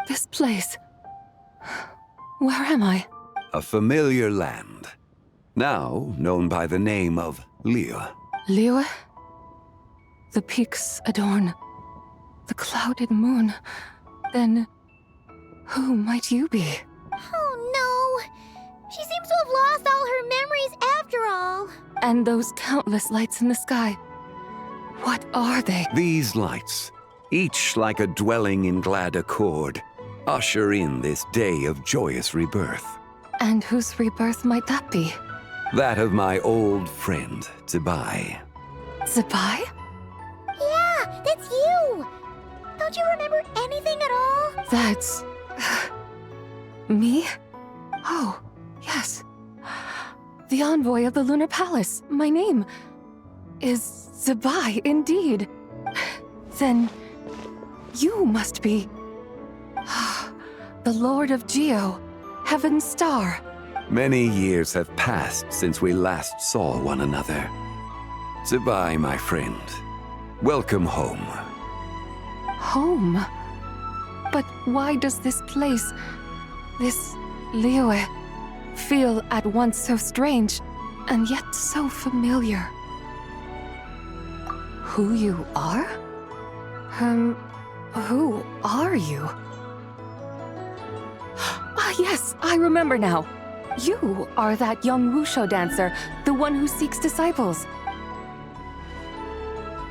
This place. Where am I? A familiar land, now known by the name of Liyue. Liyue? The peaks adorn the clouded moon. Then, who might you be? Oh no! She seems to have lost all her memories after all. And those countless lights in the sky. What are they? These lights, each like a dwelling in glad accord, usher in this day of joyous rebirth. And whose rebirth might that be? That of my old friend, Zibai. Zibai? Yeah, that's you! Don't you remember anything at all? That's... me? Oh, yes. The envoy of the Lunar Palace. My name is Zibai, indeed. Then you must be... the Lord of Geo, Heaven's Star. Many years have passed since we last saw one another. Zibai, my friend. Welcome home. Home? But why does this place, this Liyue, feel at once so strange and yet so familiar? Who you are? Who are you? Ah, yes, I remember now. You are that young Wushu dancer, the one who seeks disciples.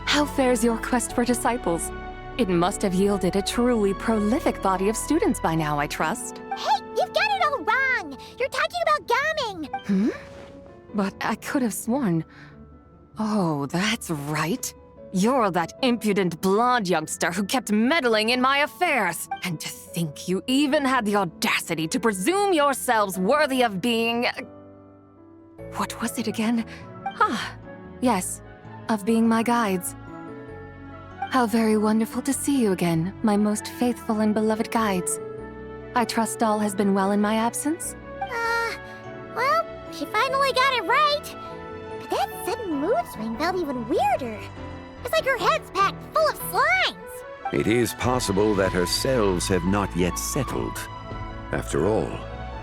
How fares your quest for disciples? It must have yielded a truly prolific body of students by now, I trust. Hey, you've got it all wrong! You're talking about Gaming! But I could have sworn... Oh, that's right. You're that impudent blonde youngster who kept meddling in my affairs. And to think you even had the audacity to presume yourselves worthy of being... What was it again? Yes, of being my guides. How very wonderful to see you again, my most faithful and beloved guides. I trust all has been well in my absence? Well, she finally got it right. But that sudden mood swing felt even weirder. It's like her head's packed full of slimes. It is possible that her cells have not yet settled. After all,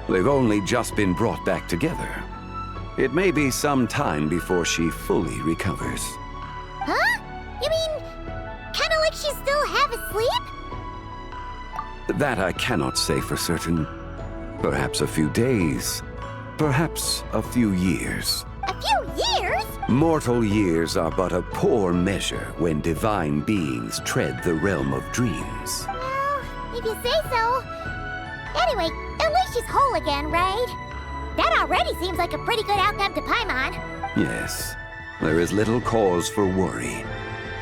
they've only just been brought back together. It may be some time before she fully recovers. Huh? You mean, kinda like she's still half asleep? That I cannot say for certain. Perhaps a few days, perhaps a few years. A few years? Mortal years are but a poor measure when divine beings tread the realm of dreams. Well, if you say so. Anyway, at least she's whole again, right? That already seems like a pretty good outcome to Paimon. Yes, there is little cause for worry.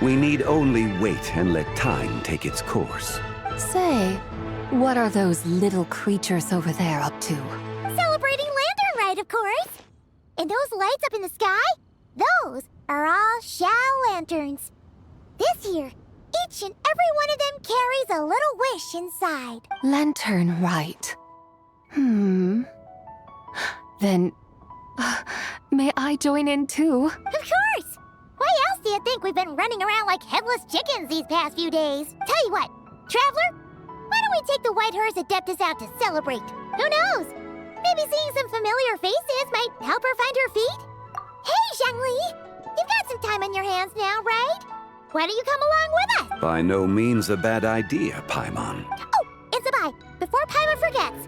We need only wait and let time take its course. Say, what are those little creatures over there up to? Celebrating Lantern Rite, of course. And those lights up in the sky? Those are all Shao lanterns. This year, each and every one of them carries a little wish inside. Lantern Rite. Then, may I join in too? Of course! Why else do you think we've been running around like headless chickens these past few days? Tell you what, Traveler, why don't we take the White Horse Adeptus out to celebrate? Who knows? Maybe seeing some familiar faces might help her find her feet? Hey, Zhangli! You've got some time on your hands now, right? Why don't you come along with us? By no means a bad idea, Paimon. Oh, and Sabai, before Paimon forgets,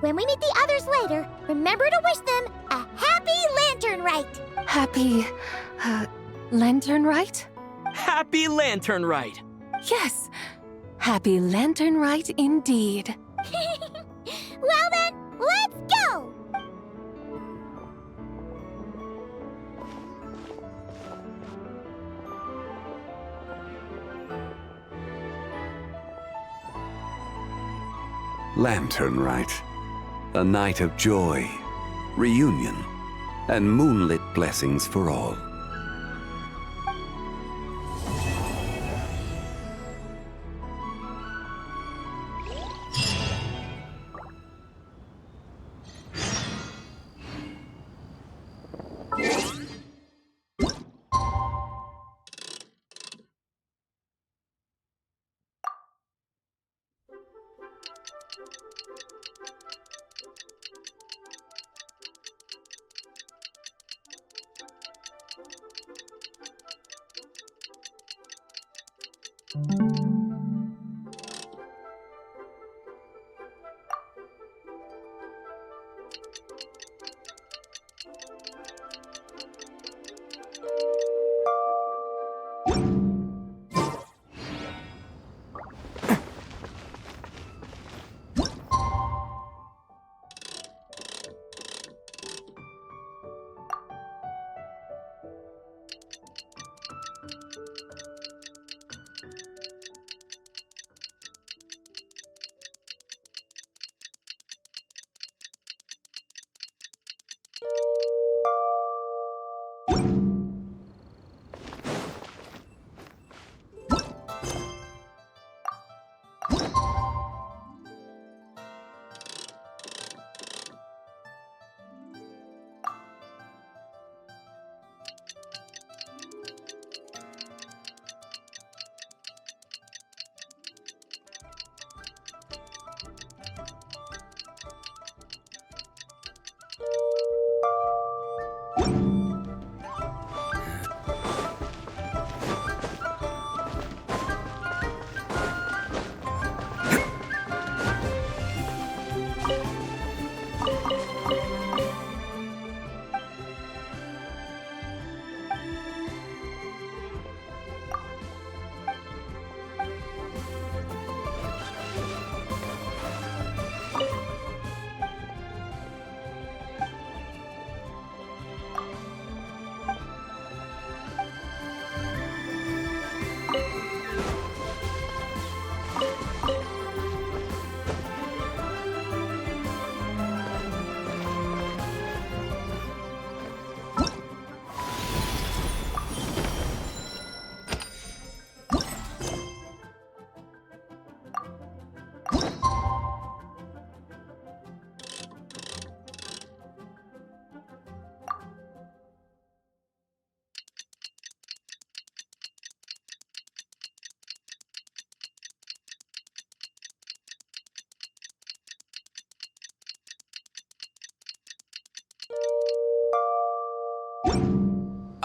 when we meet the others later, remember to wish them a happy Lantern Rite. Happy, Lantern Rite? Happy Lantern Rite! Yes, Happy Lantern Rite indeed. Well then, let's go! Lantern Rite. A night of joy, reunion, and moonlit blessings for all.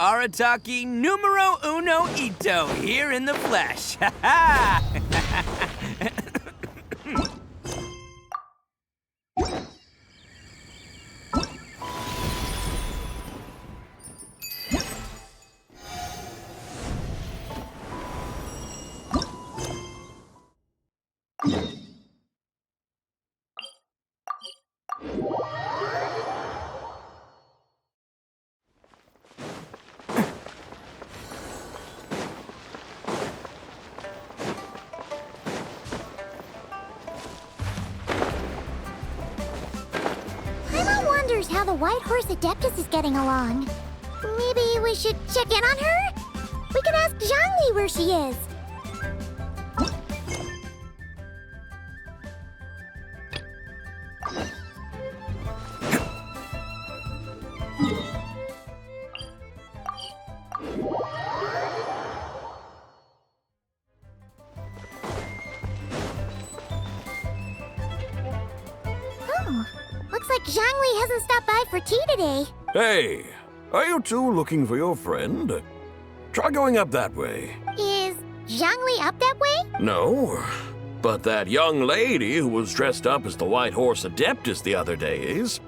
Arataki numero uno ito here in the flesh. Ha ha! Paimon wonders how the White Horse Adeptus is getting along. Maybe we should check in on her? We can ask Zhangli where she is. Oh, looks like Zhangli hasn't stopped by for tea today. Hey, are you two looking for your friend? Try going up that way. Is Zhangli up that way? No, but that young lady who was dressed up as the White Horse Adeptus the other day is.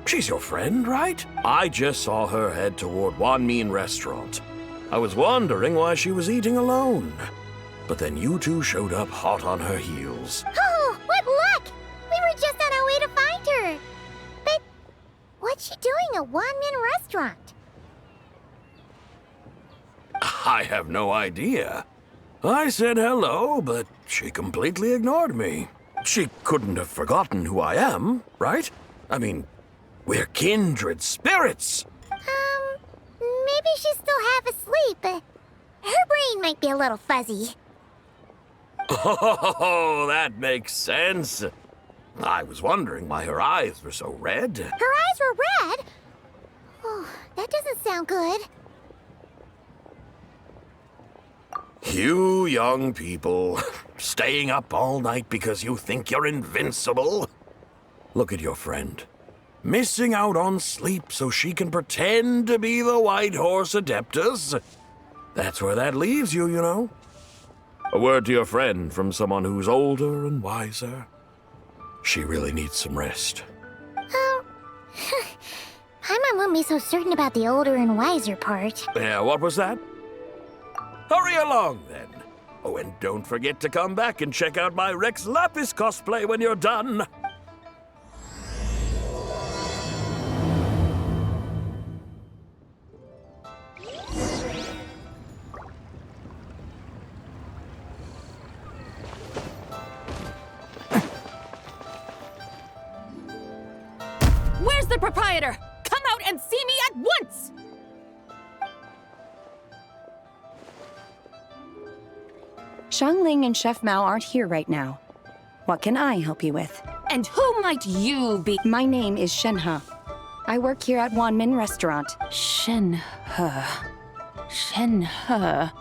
She's your friend, right? I just saw her head toward Wanmin Restaurant. I was wondering why she was eating alone. But then you two showed up hot on her heels. Oh, what luck! We were just on our way to find her. But what's she doing at Wanmin Restaurant? I have no idea. I said hello, but she completely ignored me. She couldn't have forgotten who I am, right? I mean, we're kindred spirits. Maybe she's still half asleep. Her brain might be a little fuzzy. Oh, that makes sense. I was wondering why her eyes were so red. Her eyes were red? Oh, that doesn't sound good. You young people, staying up all night because you think you're invincible. Look at your friend. Missing out on sleep so she can pretend to be the White Horse Adeptus. That's where that leaves you, you know. A word to your friend from someone who's older and wiser. She really needs some rest. Oh, Paimon won't be so certain about the older and wiser part. Yeah, what was that? Hurry along, then. Oh, and don't forget to come back and check out my Rex Lapis cosplay when you're done. Where's the proprietor? Come out and see me at once! Xiangling and Chef Mao aren't here right now. What can I help you with? And who might you be? My name is Shenhe. I work here at Wanmin Restaurant. Shenhe. Shenhe.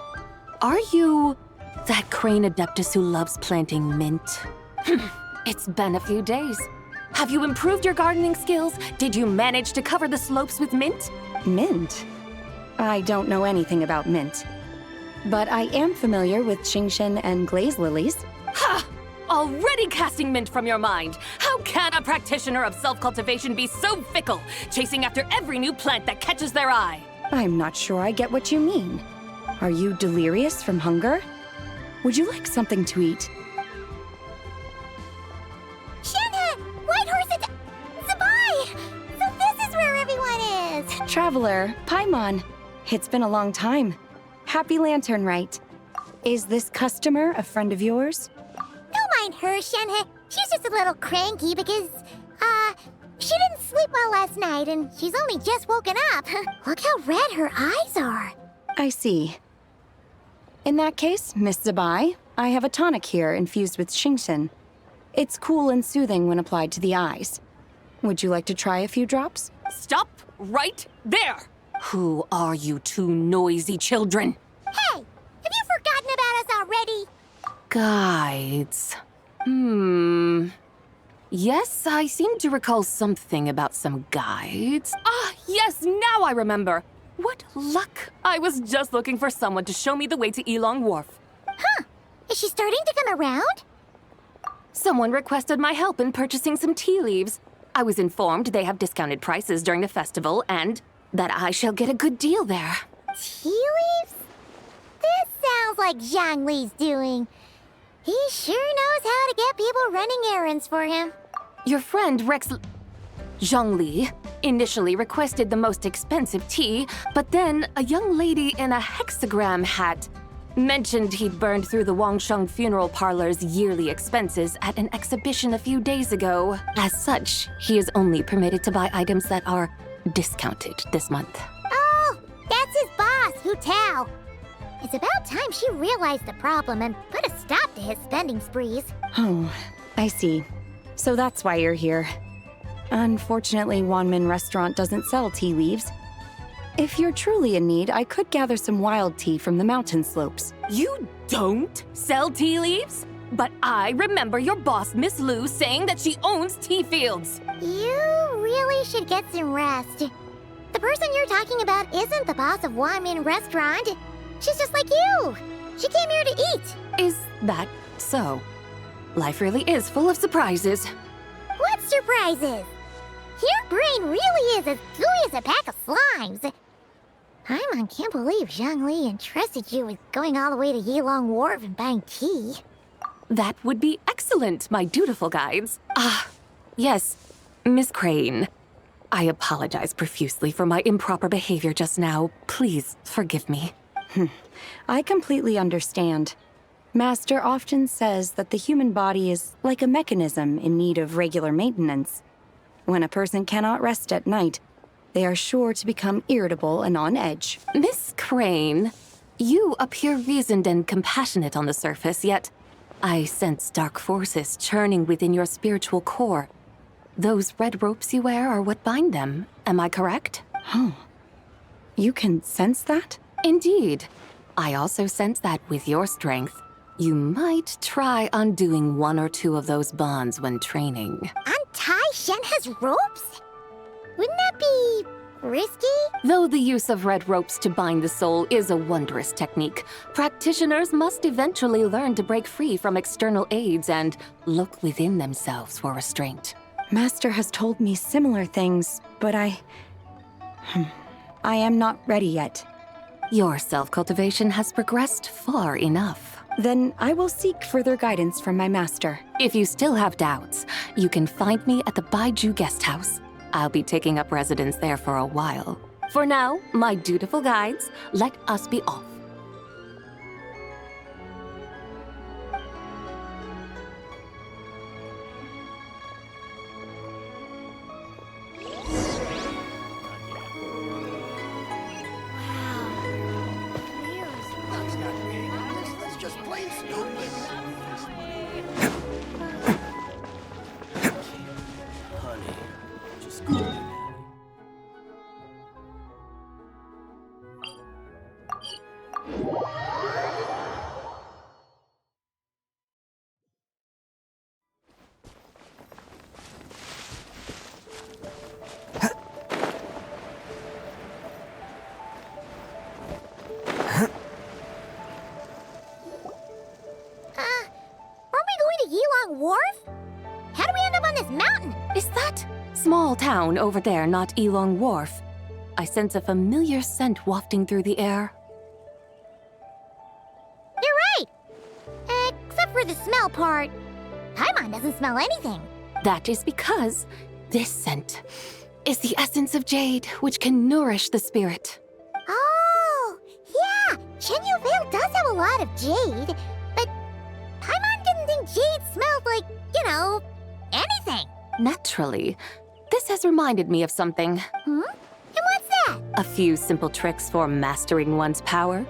Are you that crane adeptus who loves planting mint? It's been a few days. Have you improved your gardening skills? Did you manage to cover the slopes with mint? Mint? I don't know anything about mint. But I am familiar with Genshin and glaze lilies. Ha! Already casting mint from your mind. How can a practitioner of self-cultivation be so fickle, chasing after every new plant that catches their eye? I'm not sure I get what you mean. Are you delirious from hunger? Would you like something to eat? Shenhe! White Horse Zabai! So this is where everyone is! Traveler, Paimon. It's been a long time. Happy Lantern Rite. Is this customer a friend of yours? Don't mind her, Shenhe. She's just a little cranky because, she didn't sleep well last night and she's only just woken up. Look how red her eyes are. I see. In that case, Miss Zabai, I have a tonic here infused with Genshin. It's cool and soothing when applied to the eyes. Would you like to try a few drops? Stop right there! Who are you two noisy children? Hey! Have you forgotten about us already? Guides. Yes, I seem to recall something about some guides. Ah, yes, now I remember. What luck! I was just looking for someone to show me the way to Elong Wharf. Huh. Is she starting to come around? Someone requested my help in purchasing some tea leaves. I was informed they have discounted prices during the festival and that I shall get a good deal there. Tea leaves? This sounds like Zhongli's doing. He sure knows how to get people running errands for him. Your friend Rex Zhongli initially requested the most expensive tea, but then a young lady in a hexagram hat mentioned he'd burned through the Wangsheng funeral parlor's yearly expenses at an exhibition a few days ago. As such, he is only permitted to buy items that are discounted this month. Oh, that's his boss, Hu Tao. It's about time she realized the problem and put a stop to his spending sprees. Oh, I see. So that's why you're here. Unfortunately, Wanmin Restaurant doesn't sell tea leaves. If you're truly in need, I could gather some wild tea from the mountain slopes. You don't sell tea leaves? But I remember your boss, Miss Lu, saying that she owns tea fields. You really should get some rest. The person you're talking about isn't the boss of Wanmin Restaurant. She's just like you. She came here to eat. Is that so? Life really is full of surprises. What surprises? Your brain really is as gooey as a pack of slimes. Paimon can't believe Zhongli entrusted you with going all the way to Yilong Wharf and buying tea. That would be excellent, my dutiful guides. Yes, Miss Crane. I apologize profusely for my improper behavior just now. Please forgive me. I completely understand. Master often says that the human body is like a mechanism in need of regular maintenance. When a person cannot rest at night, they are sure to become irritable and on edge. Miss Crane, you appear reasoned and compassionate on the surface, yet I sense dark forces churning within your spiritual core. Those red ropes you wear are what bind them. Am I correct? Oh. You can sense that? Indeed. I also sense that with your strength, you might try undoing one or two of those bonds when training. Untie Shen has ropes? Wouldn't that be risky? Though the use of red ropes to bind the soul is a wondrous technique, practitioners must eventually learn to break free from external aids and look within themselves for restraint. Master has told me similar things, but I am not ready yet. Your self-cultivation has progressed far enough. Then I will seek further guidance from my master. If you still have doubts, you can find me at the Baiju Guest House. I'll be taking up residence there for a while. For now, my dutiful guides, let us be off. Wharf? How do we end up on this mountain? Is that small town over there not Elong Wharf? I sense a familiar scent wafting through the air. You're right! Except for the smell part. Paimon doesn't smell anything. That is because this scent is the essence of jade, which can nourish the spirit. Oh, yeah! Chenyu Vale does have a lot of jade, but Paimon didn't think jade smelled like, anything. Naturally. This has reminded me of something. And what's that? A few simple tricks for mastering one's power.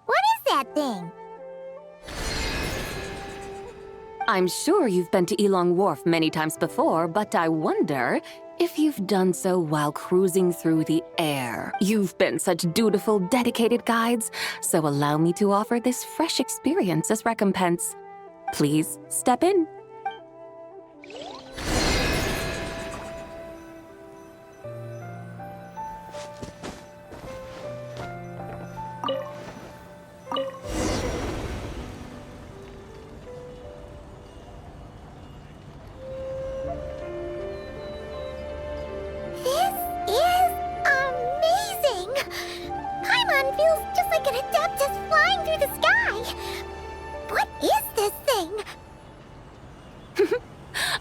What is that thing? I'm sure you've been to Elong Wharf many times before, but I wonder if you've done so while cruising through the air. You've been such dutiful, dedicated guides, so allow me to offer this fresh experience as recompense. Please step in.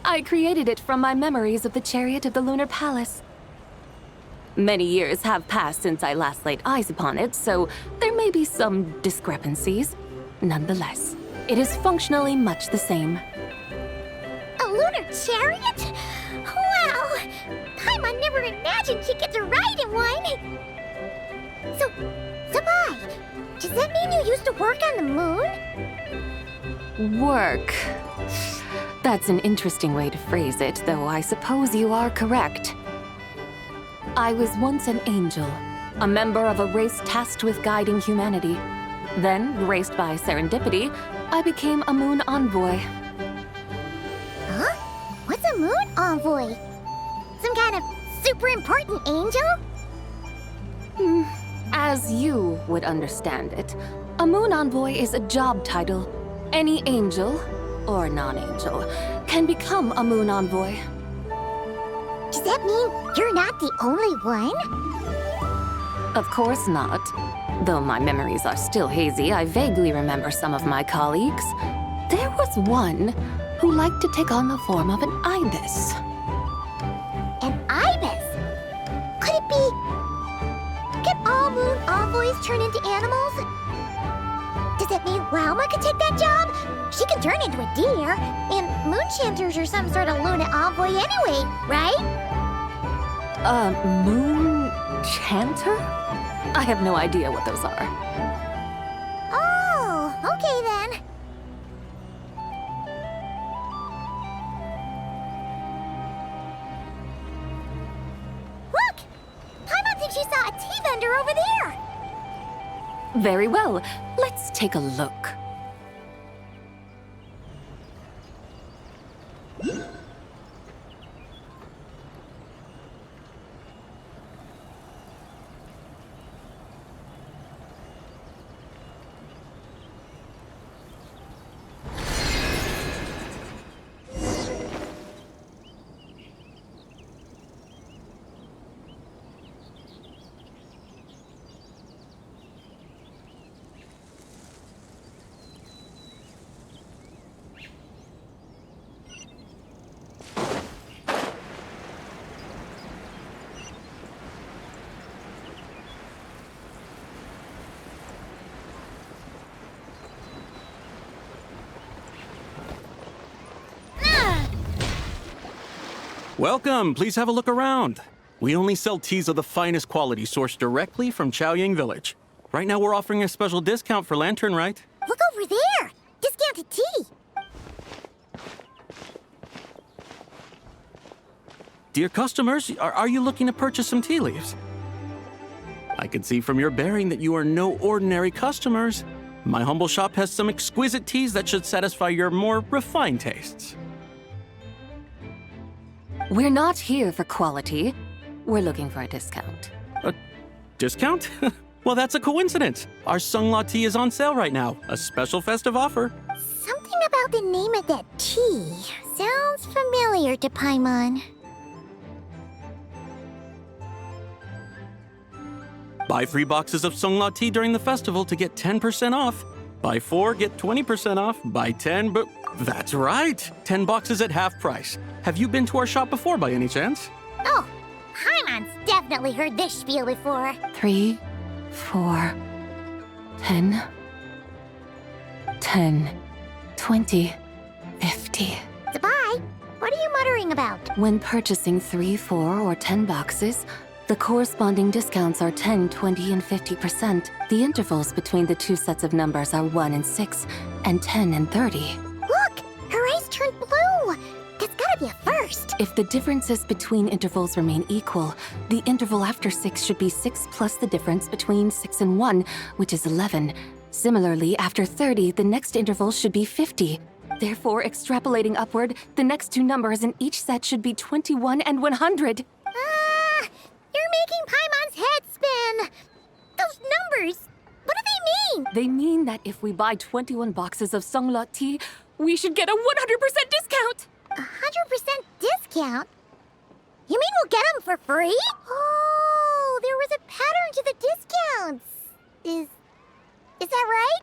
I created it from my memories of the chariot of the Lunar Palace. Many years have passed since I last laid eyes upon it, so there may be some discrepancies. Nonetheless, it is functionally much the same. A lunar chariot? Wow! Paimon never imagined she'd get to ride in one! So, Sabai, does that mean you used to work on the moon? Work. That's an interesting way to phrase it, though I suppose you are correct. I was once an angel, a member of a race tasked with guiding humanity. Then, graced by serendipity, I became a moon envoy. Huh? What's a moon envoy? Some kind of super important angel? As you would understand it, a moon envoy is a job title. Any angel, or non-angel, can become a moon envoy. Does that mean you're not the only one? Of course not. Though my memories are still hazy, I vaguely remember some of my colleagues. There was one who liked to take on the form of an ibis. An ibis? Could it be... Can all moon envoys turn into animals? Does that mean Lauma could take that job? She can turn into a deer, and moonchanters are some sort of Luna envoy anyway, right? Moon chanter? I have no idea what those are. Oh, okay then. Look! Paimon thinks she saw a tea vendor over there! Very well. Let's take a look. Welcome, please have a look around. We only sell teas of the finest quality sourced directly from Chaoying Village. Right now we're offering a special discount for Lantern Rite. Look over there! Discounted tea! Dear customers, are you looking to purchase some tea leaves? I can see from your bearing that you are no ordinary customers. My humble shop has some exquisite teas that should satisfy your more refined tastes. We're not here for quality. We're looking for a discount. A discount? Well, that's a coincidence. Our Sunglaw tea is on sale right now. A special festive offer. Something about the name of that tea sounds familiar to Paimon. Buy 3 boxes of Sunglaw tea during the festival to get 10% off. Buy 4, get 20% off. Buy 10, but that's right. 10 boxes at half price. Have you been to our shop before by any chance? Oh, Paimon's definitely heard this spiel before. 3, 4, 10, 10, 20, 50. Sabai, what are you muttering about? When purchasing 3, 4, or 10 boxes, the corresponding discounts are 10, 20, and 50%. The intervals between the two sets of numbers are 1 and 6, and 10 and 30. Look! Her eyes turned blue! That's gotta be a first! If the differences between intervals remain equal, the interval after 6 should be 6 plus the difference between 6 and 1, which is 11. Similarly, after 30, the next interval should be 50. Therefore, extrapolating upward, the next two numbers in each set should be 21 and 100. You're making Paimon's head spin. Those numbers, what do they mean? They mean that if we buy 21 boxes of Songlot tea, we should get a 100% discount. 100% discount? You mean we'll get them for free? Oh, there was a pattern to the discounts. Is that right?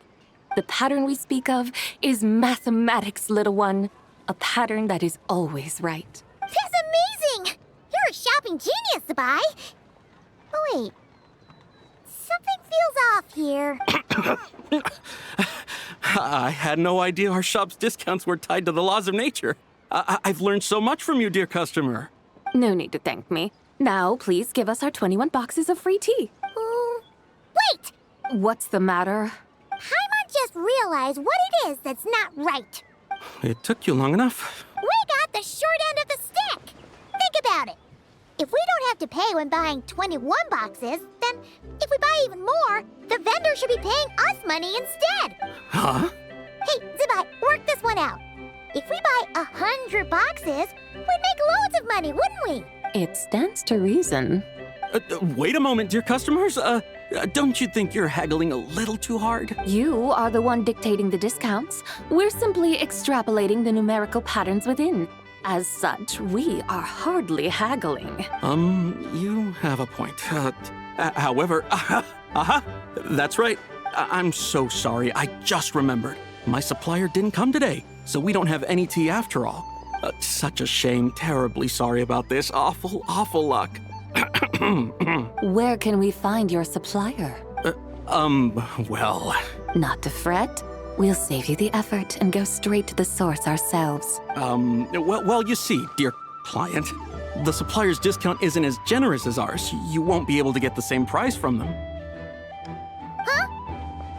The pattern we speak of is mathematics, little one. A pattern that is always right. That's amazing! You're a shopping genius, Sabai. Oh, wait. Something feels off here. I had no idea our shop's discounts were tied to the laws of nature. I've learned so much from you, dear customer. No need to thank me. Now, please give us our 21 boxes of free tea. Wait! What's the matter? Paimon just realized what it is that's not right. It took you long enough. We got the short end of the stick. Think about it. If we don't have to pay when buying 21 boxes, then if we buy even more, the vendor should be paying us money instead. Huh? Hey, Zibai, work this one out. If we buy 100 boxes, we'd make loads of money, wouldn't we? It stands to reason. Wait a moment, dear customers. Don't you think you're haggling a little too hard? You are the one dictating the discounts. We're simply extrapolating the numerical patterns within. As such, we are hardly haggling. You have a point. However, that's right. I'm so sorry. I just remembered. My supplier didn't come today, so we don't have any tea after all. Such a shame. Terribly sorry about this. Awful, awful luck. Where can we find your supplier? Well... Not to fret. We'll save you the effort and go straight to the source ourselves. Well, you see, dear client, the supplier's discount isn't as generous as ours. You won't be able to get the same price from them. Huh?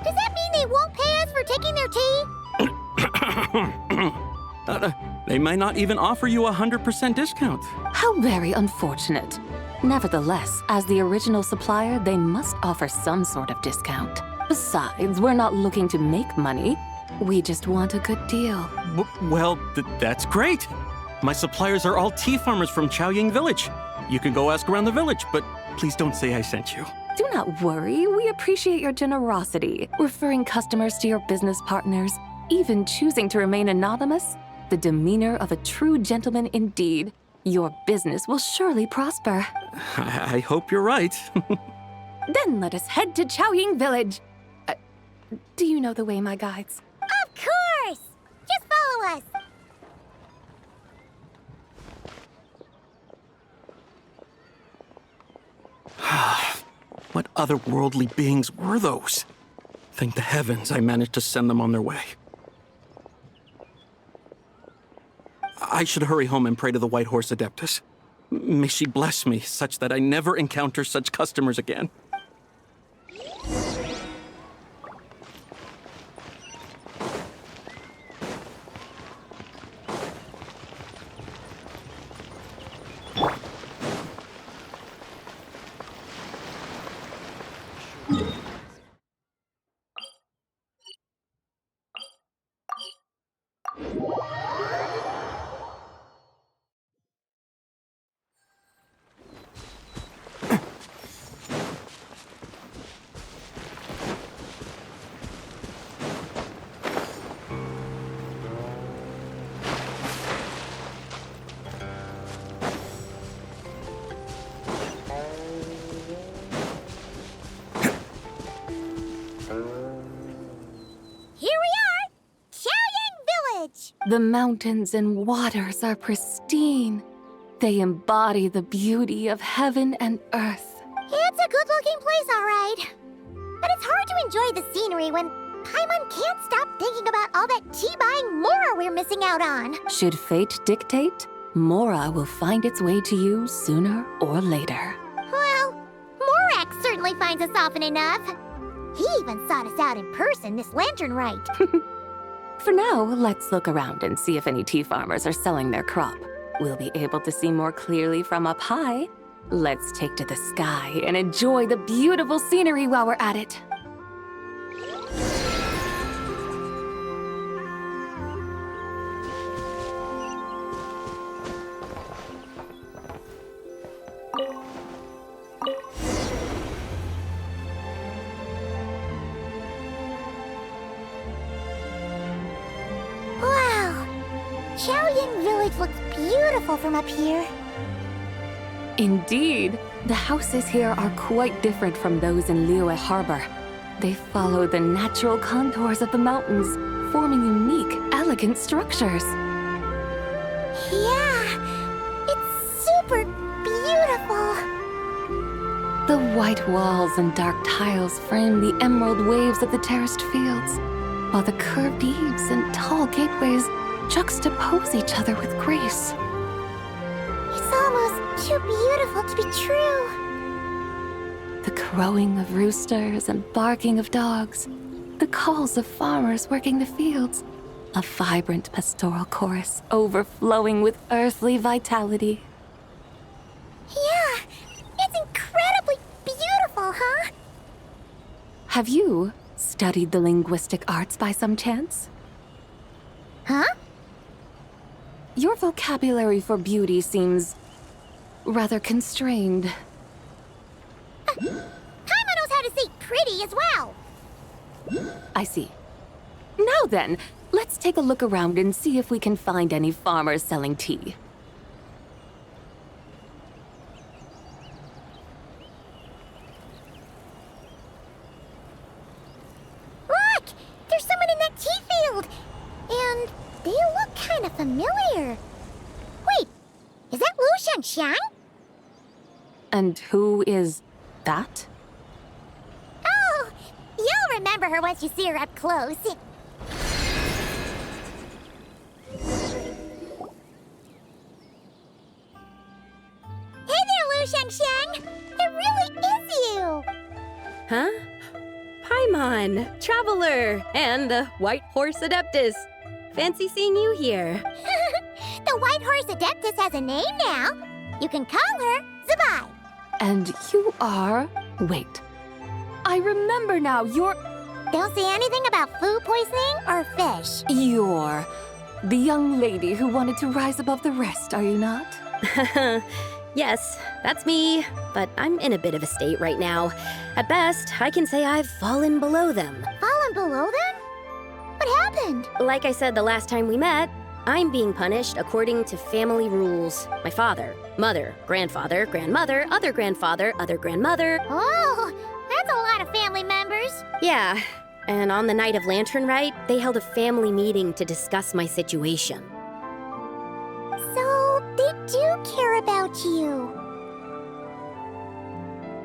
Does that mean they won't pay us for taking their tea? They might not even offer you a 100% discount. How very unfortunate. Nevertheless, as the original supplier, they must offer some sort of discount. Besides, we're not looking to make money. We just want a good deal. Well, that's great. My suppliers are all tea farmers from Chaoying Village. You can go ask around the village, but please don't say I sent you. Do not worry. We appreciate your generosity, referring customers to your business partners, even choosing to remain anonymous. The demeanor of a true gentleman indeed. Your business will surely prosper. I hope you're right. Then let us head to Chaoying Village. Do you know the way, my guides? Of course! Just follow us. What otherworldly beings were those? Thank the heavens I managed to send them on their way. I should hurry home and pray to the White Horse Adeptus. May she bless me such that I never encounter such customers again. The mountains and waters are pristine. They embody the beauty of heaven and earth. It's a good-looking place, all right. But it's hard to enjoy the scenery when Paimon can't stop thinking about all that tea-buying Mora we're missing out on. Should fate dictate, Mora will find its way to you sooner or later. Well, Morak certainly finds us often enough. He even sought us out in person this lantern rite. For now, let's look around and see if any tea farmers are selling their crop. We'll be able to see more clearly from up high. Let's take to the sky and enjoy the beautiful scenery while we're at it. Chaoying Village looks beautiful from up here. Indeed, the houses here are quite different from those in Liyue Harbor. They follow the natural contours of the mountains, forming unique, elegant structures. Yeah, it's super beautiful. The white walls and dark tiles frame the emerald waves of the terraced fields, while the curved eaves and tall gateways juxtapose each other with grace. It's almost too beautiful to be true. The crowing of roosters and barking of dogs, the calls of farmers working the fields, a vibrant pastoral chorus overflowing with earthly vitality. Yeah, it's incredibly beautiful, huh? Have you studied the linguistic arts by some chance? Huh? Your vocabulary for beauty seems rather constrained. Paimon knows how to say pretty as well. I see. Now then, let's take a look around and see if we can find any farmers selling tea. Look! There's someone in that tea field! And they look kind of familiar. Wait, is that Lu Shanxiang? And who is that? Oh, you'll remember her once you see her up close. Hey there, Lu Shanxiang! It really is you! Huh? Paimon, Traveler, and the White Horse Adeptus. Fancy seeing you here. The White Horse Adeptus has a name now. You can call her Zabai. And you are... Wait. I remember now, you're... Don't say anything about food poisoning or fish. You're the young lady who wanted to rise above the rest, are you not? Yes, that's me, but I'm in a bit of a state right now. At best, I can say I've fallen below them. Fallen below them? What happened? Like I said the last time we met, I'm being punished according to family rules. My father, mother, grandfather, grandmother, other grandfather, other grandmother. Oh, that's a lot of family members. Yeah, and on the night of Lantern Rite, they held a family meeting to discuss my situation. So, they do care about you.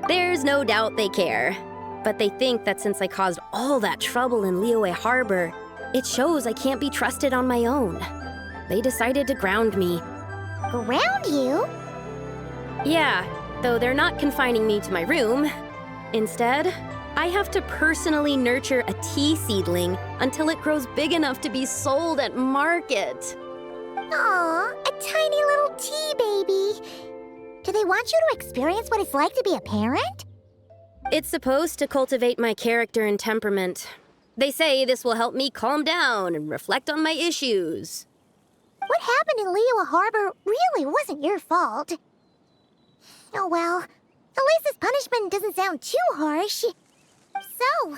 There's no doubt they care. But they think that since I caused all that trouble in Liyue Harbor, it shows I can't be trusted on my own. They decided to ground me. Ground you? Yeah, though they're not confining me to my room. Instead, I have to personally nurture a tea seedling until it grows big enough to be sold at market. Aw, a tiny little tea baby. Do they want you to experience what it's like to be a parent? It's supposed to cultivate my character and temperament. They say this will help me calm down and reflect on my issues. What happened in Liyue Harbor really wasn't your fault. Oh well, at least this punishment doesn't sound too harsh. So,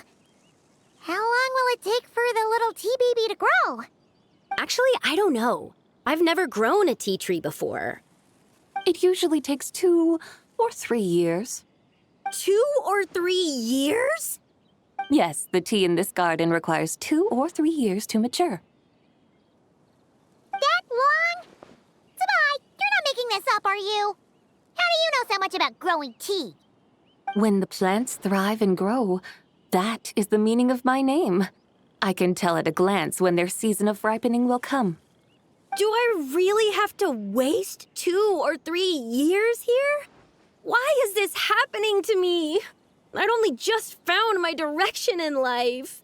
how long will it take for the little tea baby to grow? Actually, I don't know. I've never grown a tea tree before. It usually takes 2 or 3 years. 2 or 3 years? Yes, the tea in this garden requires 2 or 3 years to mature. That long? Zabai, you're not making this up, are you? How do you know so much about growing tea? When the plants thrive and grow, that is the meaning of my name. I can tell at a glance when their season of ripening will come. Do I really have to waste 2 or 3 years here? Why is this happening to me? I'd only just found my direction in life.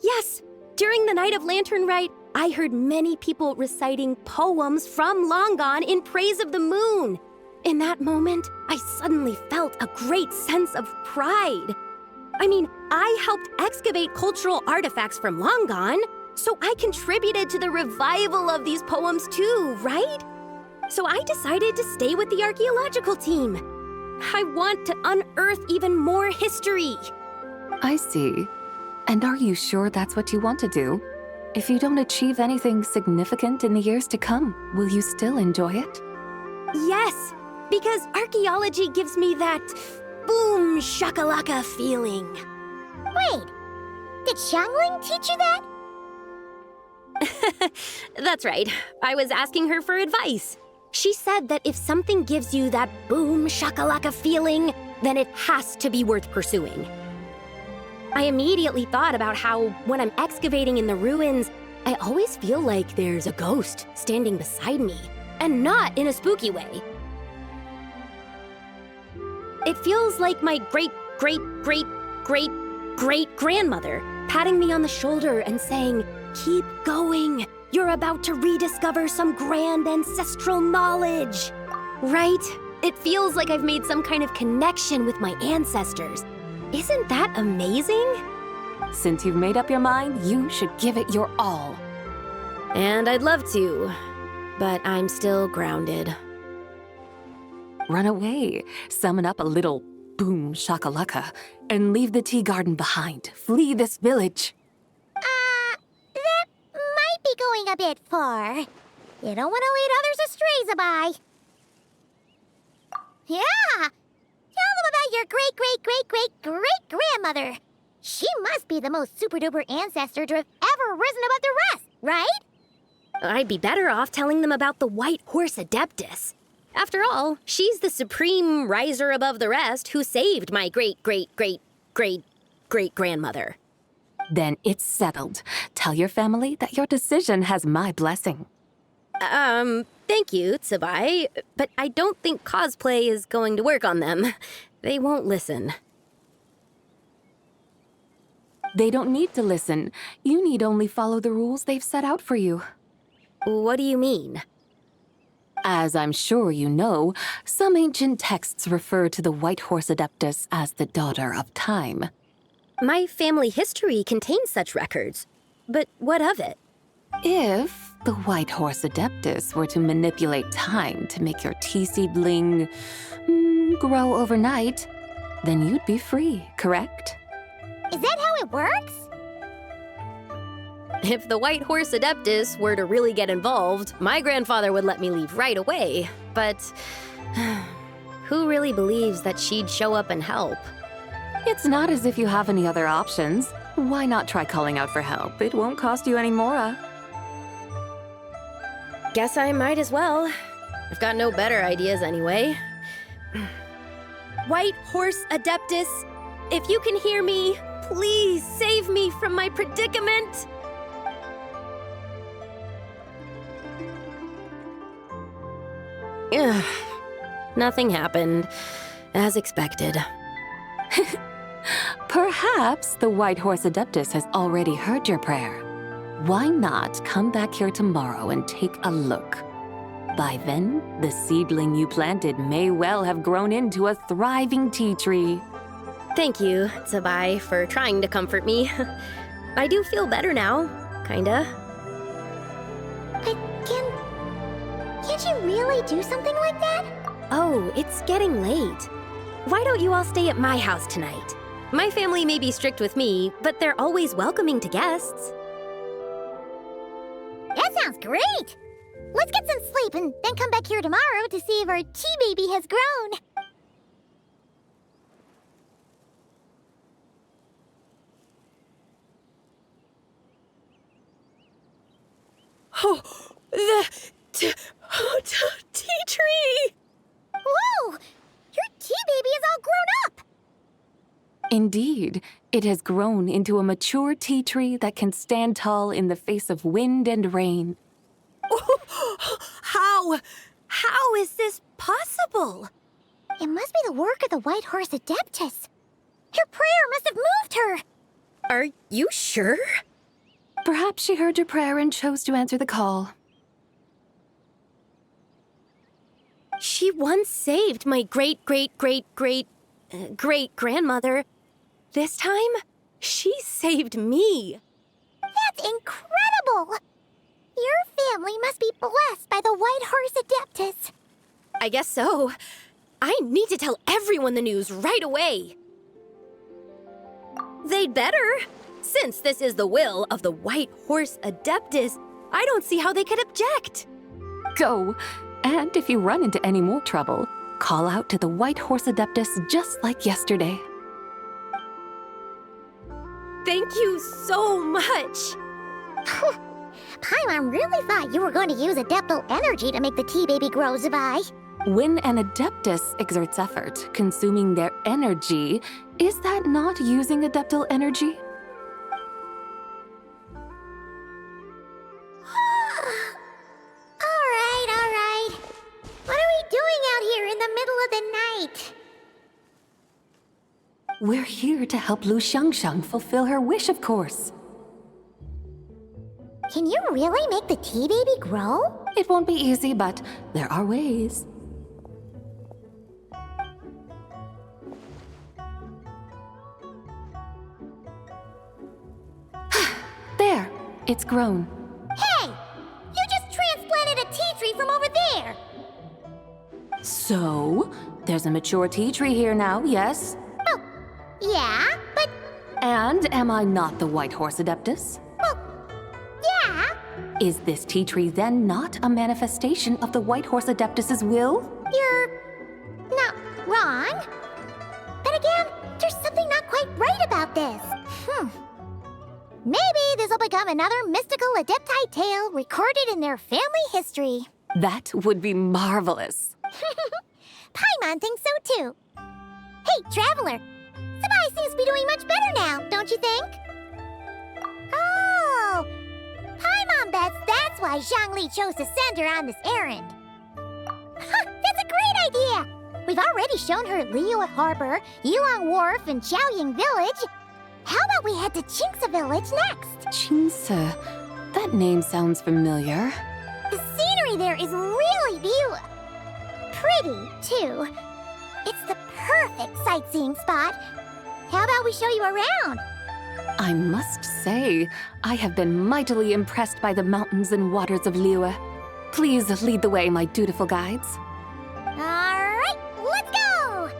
Yes, during the night of Lantern Rite, I heard many people reciting poems from Long Gone in praise of the moon. In that moment, I suddenly felt a great sense of pride. I mean, I helped excavate cultural artifacts from Long Gone, so I contributed to the revival of these poems too, right? So I decided to stay with the archaeological team. I want to unearth even more history. I see. And are you sure that's what you want to do? If you don't achieve anything significant in the years to come, will you still enjoy it? Yes, because archaeology gives me that boom shakalaka feeling. Wait, did Xiangling teach you that? That's right. I was asking her for advice. She said that if something gives you that boom shakalaka feeling, then it has to be worth pursuing. I immediately thought about how, when I'm excavating in the ruins, I always feel like there's a ghost standing beside me, and not in a spooky way. It feels like my great-great-great-great-great-grandmother patting me on the shoulder and saying, "Keep going. You're about to rediscover some grand ancestral knowledge." Right? It feels like I've made some kind of connection with my ancestors. Isn't that amazing? Since you've made up your mind, you should give it your all. And I'd love to, but I'm still grounded. Run away, summon up a little boom shakalaka, and leave the tea garden behind. Flee this village. That might be going a bit far. You don't want to lead others astray, Zabai. Yeah! Tell them about your great-great-great-great-great-grandmother. She must be the most super-duper ancestor to have ever risen above the rest, right? I'd be better off telling them about the White Horse Adeptus. After all, she's the supreme riser above the rest who saved my great-great-great-great-great-grandmother. Then it's settled. Tell your family that your decision has my blessing. Thank you, Tsubai, but I don't think cosplay is going to work on them. They won't listen. They don't need to listen. You need only follow the rules they've set out for you. What do you mean? As I'm sure you know, some ancient texts refer to the White Horse Adeptus as the Daughter of Time. My family history contains such records, but what of it? If the White Horse Adeptus were to manipulate time to make your tea seedling grow overnight, then you'd be free, correct? Is that how it works? If the White Horse Adeptus were to really get involved, my grandfather would let me leave right away. But who really believes that she'd show up and help? It's not as if you have any other options. Why not try calling out for help? It won't cost you any more. Guess I might as well. I've got no better ideas anyway. White Horse Adeptus, if you can hear me, please save me from my predicament. Ugh. Nothing happened, as expected. Perhaps the White Horse Adeptus has already heard your prayer. Why not come back here tomorrow and take a look? By then, the seedling you planted may well have grown into a thriving tea tree. Thank you, Tsubai, for trying to comfort me. I do feel better now, kinda. Can't you really do something like that? Oh, it's getting late. Why don't you all stay at my house tonight? My family may be strict with me, but they're always welcoming to guests. That sounds great! Let's get some sleep and then come back here tomorrow to see if our tea baby has grown. Oh, the tea tree! Whoa! Your tea baby is all grown up! Indeed, it has grown into a mature tea tree that can stand tall in the face of wind and rain. How is this possible? It must be the work of the White Horse Adeptus. Her prayer must have moved her. Are you sure? Perhaps she heard your prayer and chose to answer the call. She once saved my great-great-great-great-great-grandmother. This time, she saved me. That's incredible! Your family must be blessed by the White Horse Adeptus. I guess so. I need to tell everyone the news right away. They'd better. Since this is the will of the White Horse Adeptus, I don't see how they could object. Go. And if you run into any more trouble, call out to the White Horse Adeptus just like yesterday. Thank you so much. Paimon really thought you were going to use Adeptal energy to make the tea baby grow, Zabai. When an Adeptus exerts effort, consuming their energy, is that not using Adeptal energy? All right. What are we doing out here in the middle of the night? We're here to help Lu Xiangxiang fulfill her wish, of course. Can you really make the tea baby grow? It won't be easy, but there are ways. There, it's grown. Hey! You just transplanted a tea tree from over there! So, there's a mature tea tree here now, yes? Oh, yeah, but... And am I not the White Horse Adeptus? Well, yeah. Is this tea tree then not a manifestation of the White Horse Adeptus's will? You're... not wrong. But again, there's something not quite right about this. Maybe this will become another mystical Adepti tale recorded in their family history. That would be marvelous. Paimon thinks so too. Hey, Traveler! Zabai seems to be doing much better now, don't you think? Oh! Paimon bets that's why Zhongli chose to send her on this errand. That's a great idea! We've already shown her Liyue Harbor, Yulong Wharf, and Xiaoying Village. How about we head to Qingce Village next? Qingce. That name sounds familiar. The scenery there is really pretty, too. It's the perfect sightseeing spot. How about we show you around? I must say, I have been mightily impressed by the mountains and waters of Liyue. Please lead the way, my dutiful guides. All right, let's go!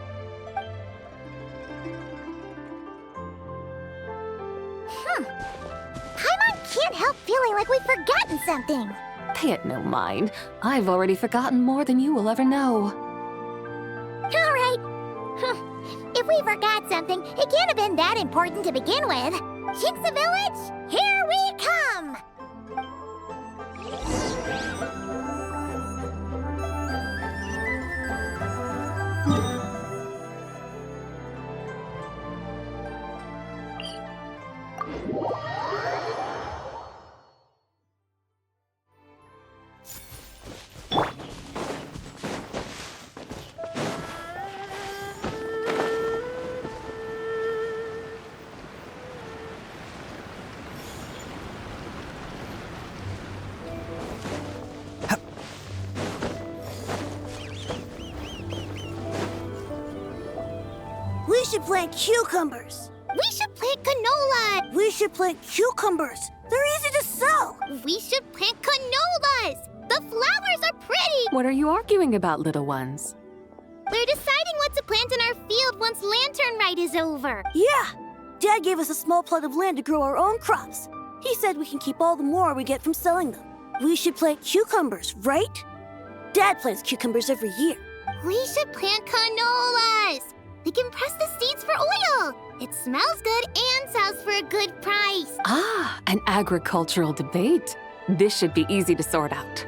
Paimon can't help feeling like we've forgotten something. Pay it no mind. I've already forgotten more than you will ever know. All right. If we forgot something, it can't have been that important to begin with. Qingce Village, here we come! We should plant cucumbers. We should plant canola. We should plant cucumbers. They're easy to sell. We should plant canolas. The flowers are pretty. What are you arguing about, little ones? We're deciding what to plant in our field once Lantern Rite is over. Yeah. Dad gave us a small plot of land to grow our own crops. He said we can keep all the more we get from selling them. We should plant cucumbers, right? Dad plants cucumbers every year. We should plant canolas. We can press the seeds for oil. It smells good and sells for a good price. Ah, an agricultural debate. This should be easy to sort out.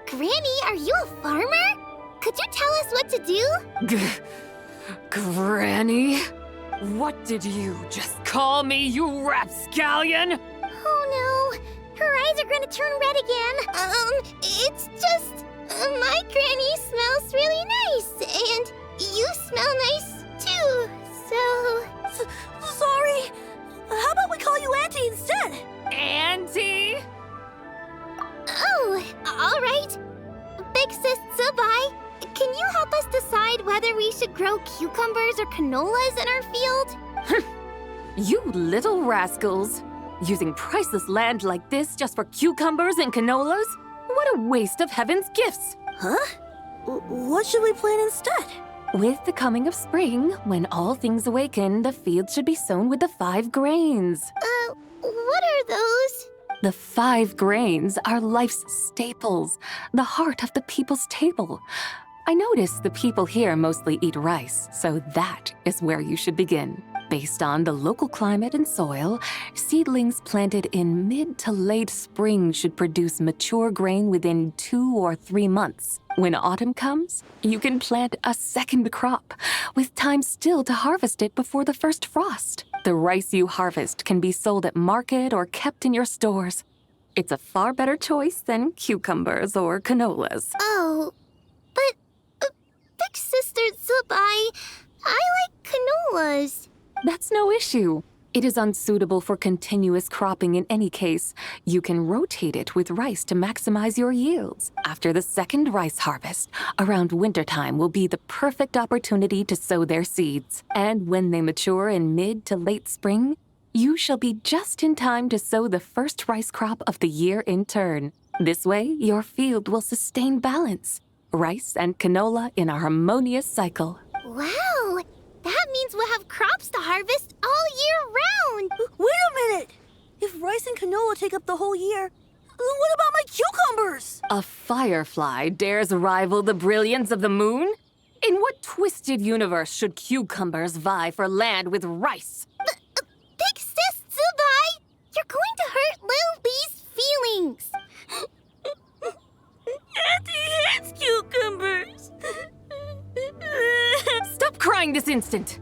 Granny, are you a farmer? Could you tell us what to do? Granny? What did you just call me, you rapscallion? Oh no, her eyes are gonna turn red again. It's just, my granny smells really nice, and you smell nice too, so... Sorry. How about we call you Auntie instead? Auntie? Oh, all right. Big Sis Zabai, can you help us decide whether we should grow cucumbers or canolas in our field? You little rascals! Using priceless land like this just for cucumbers and canolas? What a waste of heaven's gifts! Huh? What should we plant instead? With the coming of spring, when all things awaken, the fields should be sown with the 5 grains. What are those? The 5 grains are life's staples, the heart of the people's table. I notice the people here mostly eat rice, so that is where you should begin. Based on the local climate and soil, seedlings planted in mid to late spring should produce mature grain within 2 or 3 months. When autumn comes, you can plant a second crop, with time still to harvest it before the first frost. The rice you harvest can be sold at market or kept in your stores. It's a far better choice than cucumbers or canolas. Oh, but Big Sister Zubai, I like canolas. That's no issue. It is unsuitable for continuous cropping in any case. You can rotate it with rice to maximize your yields. After the second rice harvest, around wintertime will be the perfect opportunity to sow their seeds. And when they mature in mid to late spring, you shall be just in time to sow the first rice crop of the year in turn. This way, your field will sustain balance. Rice and canola in a harmonious cycle. Wow! That means we'll have crops to harvest all year round! Wait a minute! If rice and canola take up the whole year, what about my cucumbers? A firefly dares rival the brilliance of the moon? In what twisted universe should cucumbers vie for land with rice? Big Sis Zubai! You're going to hurt Lil Bee's feelings! Auntie hates cucumbers! Stop crying this instant!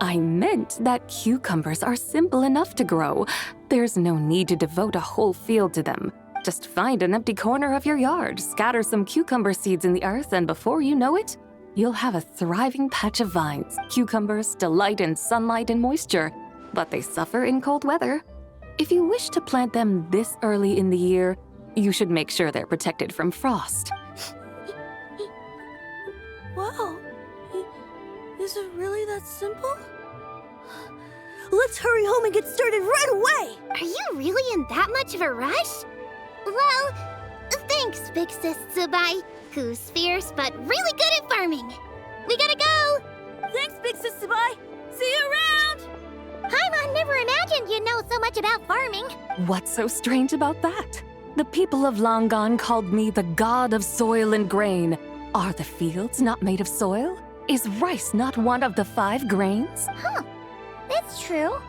I meant that cucumbers are simple enough to grow. There's no need to devote a whole field to them. Just find an empty corner of your yard, scatter some cucumber seeds in the earth, and before you know it, you'll have a thriving patch of vines. Cucumbers delight in sunlight and moisture, but they suffer in cold weather. If you wish to plant them this early in the year, you should make sure they're protected from frost. Wow. Is it really that simple? Let's hurry home and get started right away! Are you really in that much of a rush? Well, thanks, Big Sis Zubai, who's fierce but really good at farming. We gotta go! Thanks, Big Sis Zubai! See you around! Paimon never imagined you'd know so much about farming. What's so strange about that? The people of Langan called me the god of soil and grain. Are the fields not made of soil? Is rice not one of the 5 grains? Huh, that's true.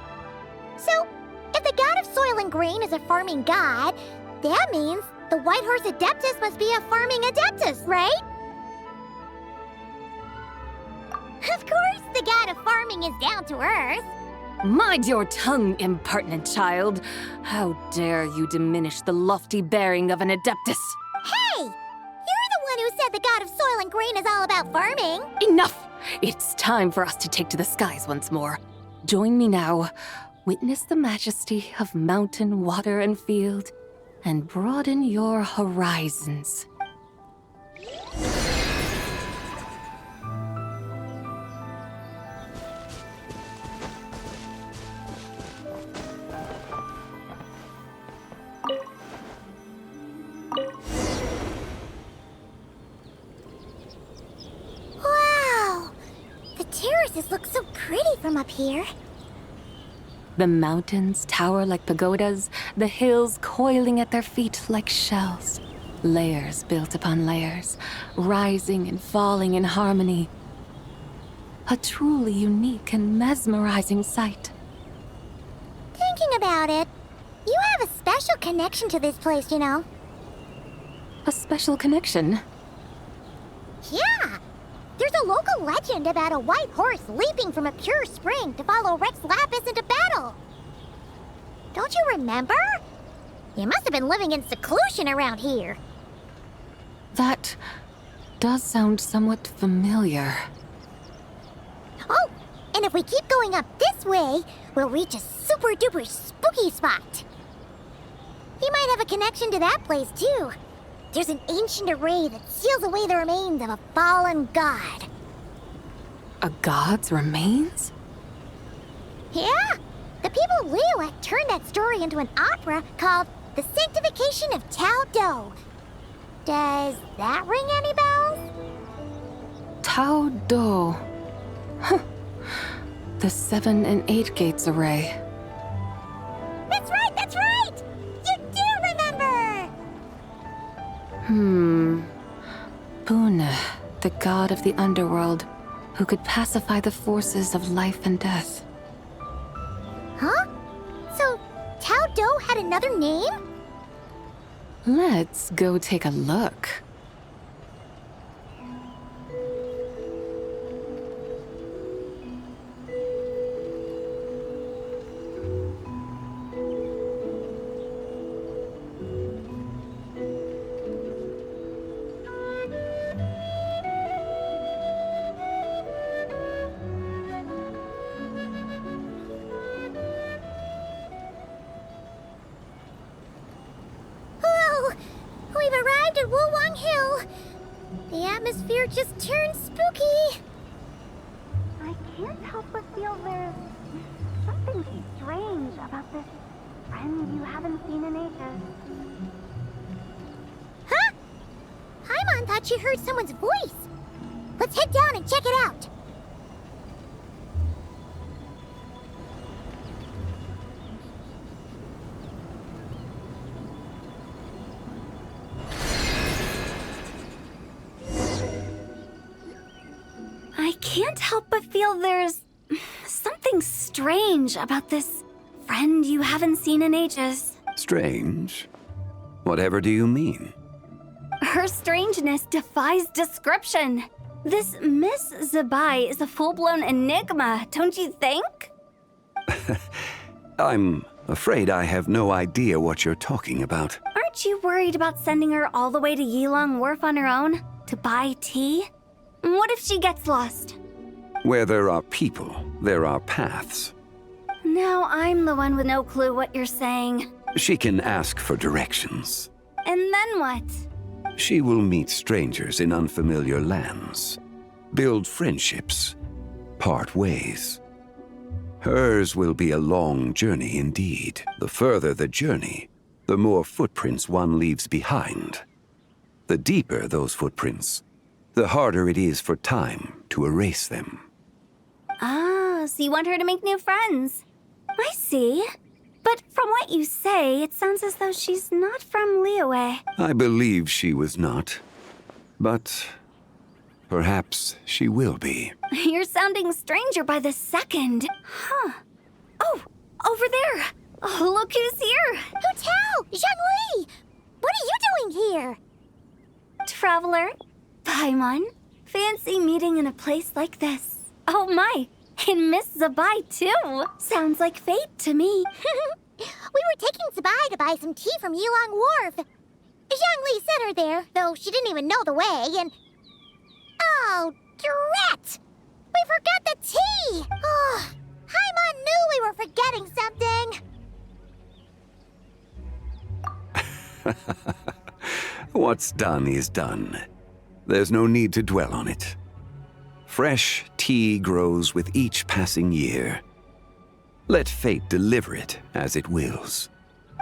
So, if the god of soil and grain is a farming god, that means the White Horse Adeptus must be a farming adeptus, right? Of course, the god of farming is down to earth. Mind your tongue, impertinent child. How dare you diminish the lofty bearing of an adeptus? Hey! You're the one who said the god of soil and grain is all about farming. Enough! It's time for us to take to the skies once more. Join me now. Witness the majesty of mountain, water, and field, and broaden your horizons. Wow! The terraces look so pretty from up here. The mountains tower like pagodas, the hills coiling at their feet like shells. Layers built upon layers, rising and falling in harmony. A truly unique and mesmerizing sight. Thinking about it, you have a special connection to this place, you know. A special connection? Yeah! There's a local legend about a white horse leaping from a pure spring to follow Rex Lapis into battle. Don't you remember? You must have been living in seclusion around here. That does sound somewhat familiar. Oh, and if we keep going up this way, we'll reach a super-duper spooky spot. You might have a connection to that place, too. There's an ancient array that seals away the remains of a fallen god. A god's remains? Yeah! The people Liyue turned that story into an opera called The Sanctification of Tao Do. Does that ring any bells? Tao Do. Huh. The 7 and 8 gates array. That's right, that's right! You do remember! Buna, the god of the underworld, who could pacify the forces of life and death. Huh? So, Tao Do had another name? Let's go take a look. We've arrived at Wulwang Hill. The atmosphere just turned spooky. I can't help but feel there's something strange about this friend you haven't seen in ages. Huh? Paimon thought she heard someone's voice. Let's head down and check it out. I can't help but feel there's something strange about this friend you haven't seen in ages. Strange? Whatever do you mean? Her strangeness defies description. This Miss Zabai is a full-blown enigma, don't you think? I'm afraid I have no idea what you're talking about. Aren't you worried about sending her all the way to Yilong Wharf on her own to buy tea? What if she gets lost? Where there are people, there are paths. Now I'm the one with no clue what you're saying. She can ask for directions. And then what? She will meet strangers in unfamiliar lands, build friendships, part ways. Hers will be a long journey indeed. The further the journey, the more footprints one leaves behind. The deeper those footprints, the harder it is for time to erase them. Ah, so you want her to make new friends. I see. But from what you say, it sounds as though she's not from Liyue. I believe she was not, but perhaps she will be. You're sounding stranger by the second. Huh. Oh, over there. Oh, look who's here. Hu Tao! Zhangli! What are you doing here? Traveler, Paimon, fancy meeting in a place like this. Oh my, and Miss Zabai too. Sounds like fate to me. We were taking Zabai to buy some tea from Yilong Wharf. Zhangli sent her there, though she didn't even know the way, and... Oh, drat! We forgot the tea! Oh, Paimon knew we were forgetting something. What's done is done. There's no need to dwell on it. Fresh tea grows with each passing year. Let fate deliver it as it wills.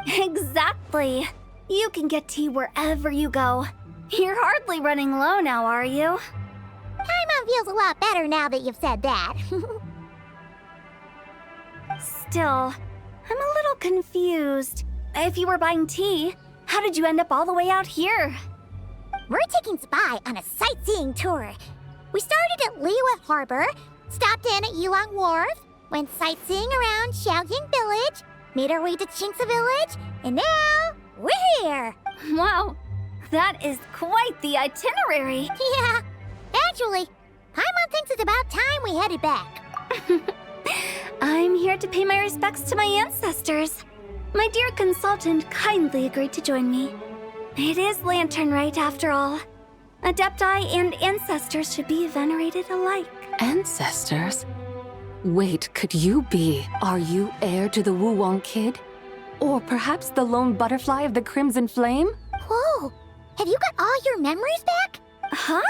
Exactly. You can get tea wherever you go. You're hardly running low now, are you? Paimon feels a lot better now that you've said that. Still, I'm a little confused. If you were buying tea, how did you end up all the way out here? We're taking Zabai on a sightseeing tour. We started at Liyue Harbor, stopped in at Yilong Wharf, went sightseeing around Xiaoying Village, made our way to Qingce Village, and now we're here. Wow, that is quite the itinerary. Yeah, actually, Paimon thinks it's about time we headed back. I'm here to pay my respects to my ancestors. My dear consultant kindly agreed to join me. It is Lantern Rite, after all. Adepti and ancestors should be venerated alike. Ancestors? Wait, could you be? Are you heir to the Wulwang Kid? Or perhaps the lone butterfly of the Crimson Flame? Whoa, have you got all your memories back? Huh?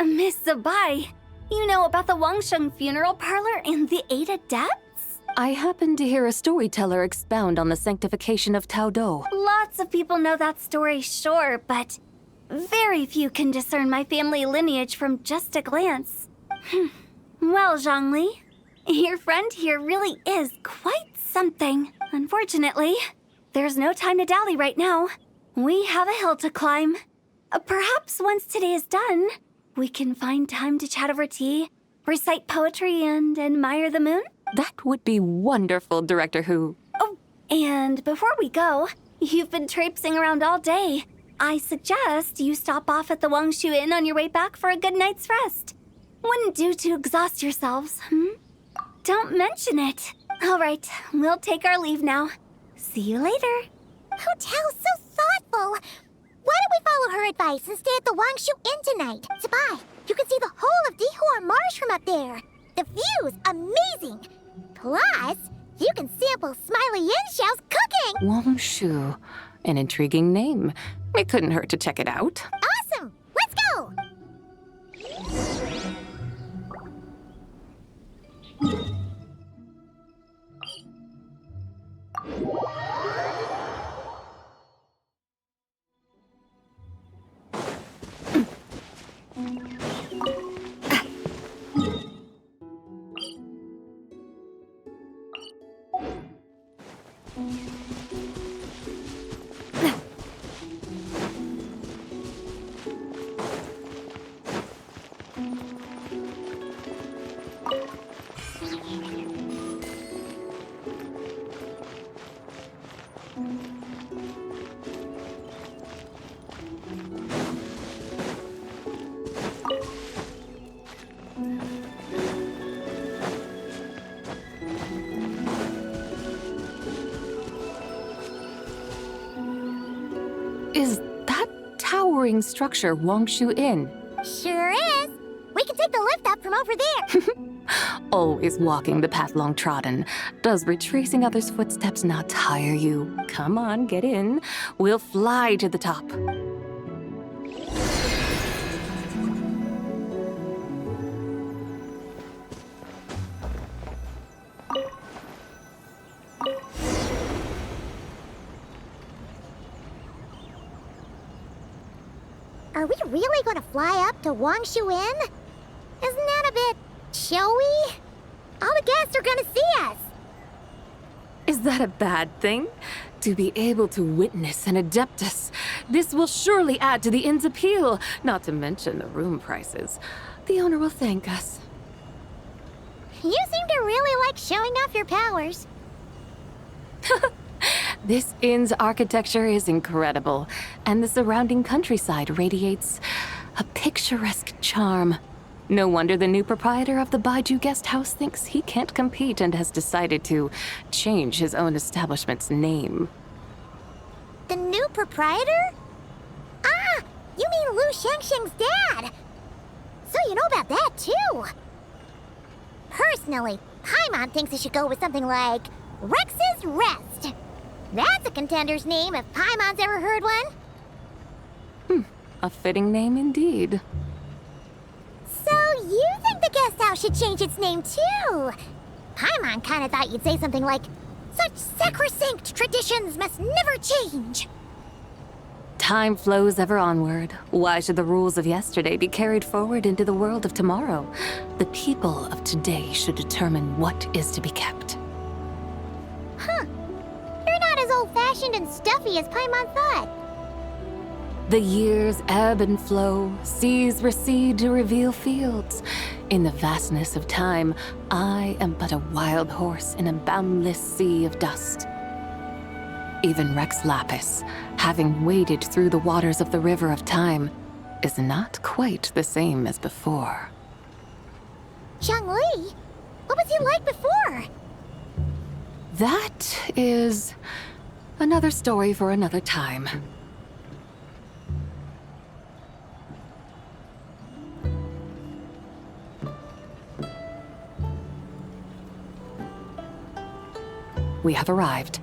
Miss Zabai, you know about the Wangsheng funeral parlor and the 8 adepts? I happened to hear a storyteller expound on the sanctification of Tao Do. Lots of people know that story, sure, but Very few can discern my family lineage from just a glance. Well, Zhongli, your friend here really is quite something. Unfortunately, there's no time to dally right now. We have a hill to climb. Perhaps once today is done, we can find time to chat over tea, recite poetry, and admire the moon? That would be wonderful, Director Hu. Oh, and before we go, you've been traipsing around all day. I suggest you stop off at the Wangshu Inn on your way back for a good night's rest. Wouldn't do to exhaust yourselves, Don't mention it. All right, we'll take our leave now. See you later. Hotel's so thoughtful. Why don't we follow her advice and stay at the Wangshu Inn tonight? Sabai, you can see the whole of Dihua Marsh from up there. The view's amazing. Plus, you can sample Smiley Yin-Xiao's cooking. Wangshu, an intriguing name. It couldn't hurt to check it out. Awesome! Let's go! Is that towering structure Wangshu Inn? Sure is. We can take the lift up from over there. Always walking the path long trodden. Does retracing others' footsteps not tire you? Come on, get in. We'll fly to the top. Are we really going to fly up to Wangshu Inn? Isn't that a bit showy? All the guests are going to see us. Is that a bad thing? To be able to witness an Adeptus. This will surely add to the inn's appeal, not to mention the room prices. The owner will thank us. You seem to really like showing off your powers. This inn's architecture is incredible, and the surrounding countryside radiates a picturesque charm. No wonder the new proprietor of the Baiju guest house thinks he can't compete and has decided to change his own establishment's name. The new proprietor? Ah, you mean Lu Shengsheng's dad. So you know about that, too. Personally, Paimon thinks it should go with something like Rex's Rest. That's a contender's name if Paimon's ever heard one. A fitting name indeed. So you think the guest house should change its name too? Paimon kinda thought you'd say something like, "Such sacrosanct traditions must never change." Time flows ever onward. Why should the rules of yesterday be carried forward into the world of tomorrow? The people of today should determine what is to be kept. Huh. You're not as old-fashioned and stuffy as Paimon thought. The years ebb and flow, seas recede to reveal fields. In the vastness of time, I am but a wild horse in a boundless sea of dust. Even Rex Lapis, having waded through the waters of the river of time, is not quite the same as before. Zhongli? What was he like before? That is another story for another time. We have arrived.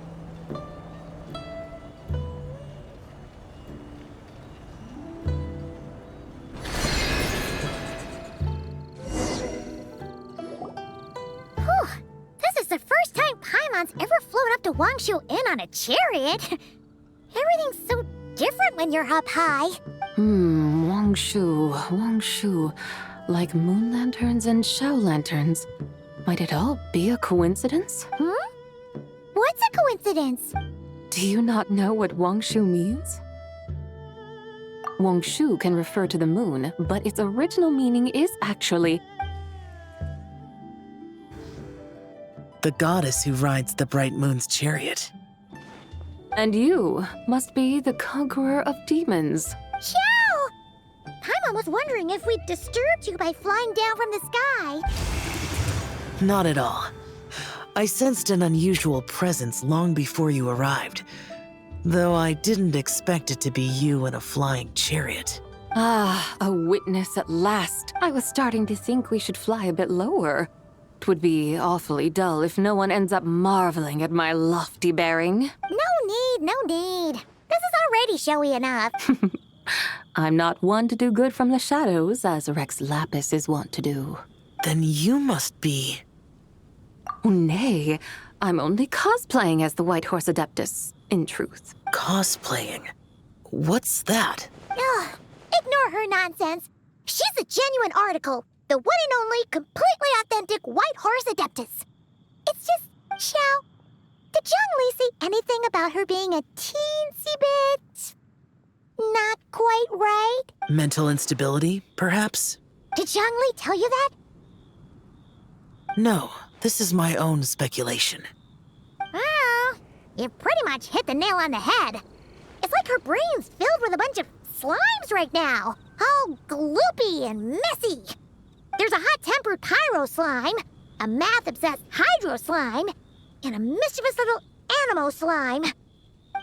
This is the first time Paimon's ever flown up to Wangshu Inn on a chariot. Everything's so different when you're up high. Wangshu. Like moon lanterns and Shao lanterns. Might it all be a coincidence? What's a coincidence? Do you not know what Wangshu means? Wangshu can refer to the moon, but its original meaning is actually the goddess who rides the bright moon's chariot. And you must be the conqueror of demons. Chow! Paimon was wondering if we'd disturbed you by flying down from the sky. Not at all. I sensed an unusual presence long before you arrived, though I didn't expect it to be you in a flying chariot. Ah, a witness at last. I was starting to think we should fly a bit lower. It would be awfully dull if no one ends up marveling at my lofty bearing. No need. This is already showy enough. I'm not one to do good from the shadows, as Rex Lapis is wont to do. Then you must be... Nay, I'm only cosplaying as the White Horse Adeptus, in truth. Cosplaying? What's that? Ugh, ignore her nonsense. She's a genuine article. The one and only, completely authentic White Horse Adeptus. It's just, Xiao, did Zhongli say anything about her being a teensy bit... not quite right? Mental instability, perhaps? Did Zhongli tell you that? No, this is my own speculation. Well, you pretty much hit the nail on the head. It's like her brain's filled with a bunch of slimes right now. All gloopy and messy. There's a hot-tempered pyro slime, a math-obsessed hydro slime, and a mischievous little animo slime.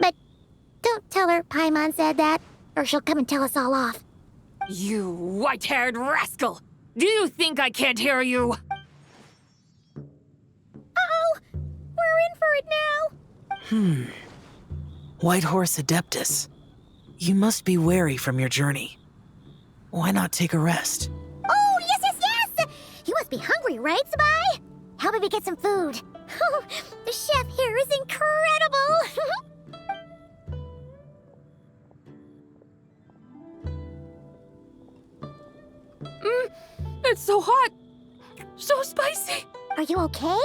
But don't tell her Paimon said that, or she'll come and tell us all off. You white-haired rascal! Do you think I can't hear you? Uh-oh! We're in for it now! White Horse Adeptus. You must be wary from your journey. Why not take a rest? Oh, yes! You must be hungry, right, Sabai? Help me get some food. Oh, the chef here is incredible! It's so hot! So spicy! Are you okay?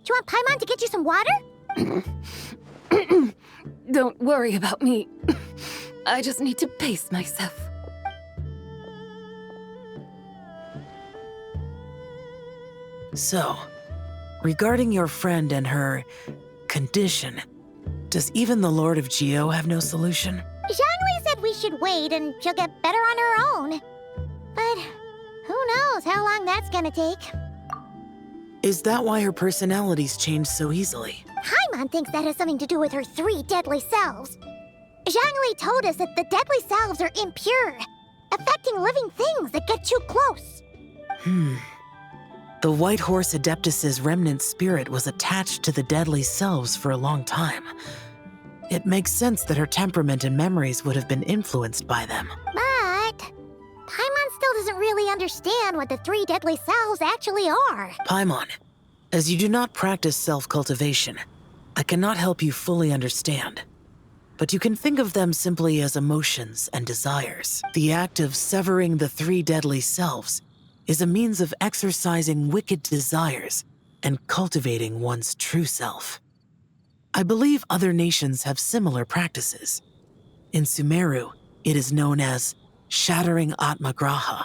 Do you want Paimon to get you some water? Don't worry about me. I just need to pace myself. So, regarding your friend and her condition, does even the Lord of Geo have no solution? Zhongli said we should wait and she'll get better on her own. But who knows how long that's gonna take. Is that why her personalities change so easily? Paimon thinks that has something to do with her 3 deadly selves. Zhongli told us that the deadly selves are impure, affecting living things that get too close. The White Horse Adeptus's remnant spirit was attached to the deadly selves for a long time. It makes sense that her temperament and memories would have been influenced by them. But Paimon still doesn't really understand what the 3 deadly selves actually are. Paimon, as you do not practice self-cultivation, I cannot help you fully understand. But you can think of them simply as emotions and desires. The act of severing the 3 deadly selves is a means of exercising wicked desires and cultivating one's true self. I believe other nations have similar practices. In Sumeru, it is known as shattering Atmagraha.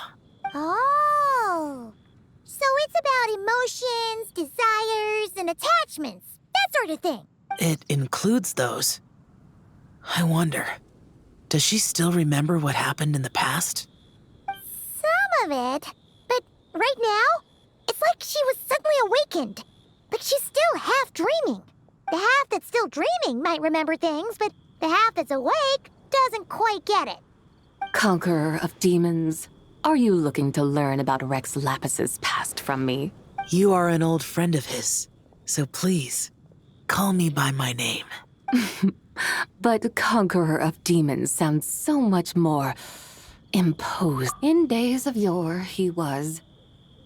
Oh, so it's about emotions, desires, and attachments, that sort of thing. It includes those. I wonder, does she still remember what happened in the past? Some of it. But right now, it's like she was suddenly awakened. Like she's still half dreaming. The half that's still dreaming might remember things, but the half that's awake doesn't quite get it. Conqueror of demons, are you looking to learn about Rex Lapis's past from me? You are an old friend of his, so please, call me by my name. But Conqueror of Demons sounds so much more imposed. In days of yore, he was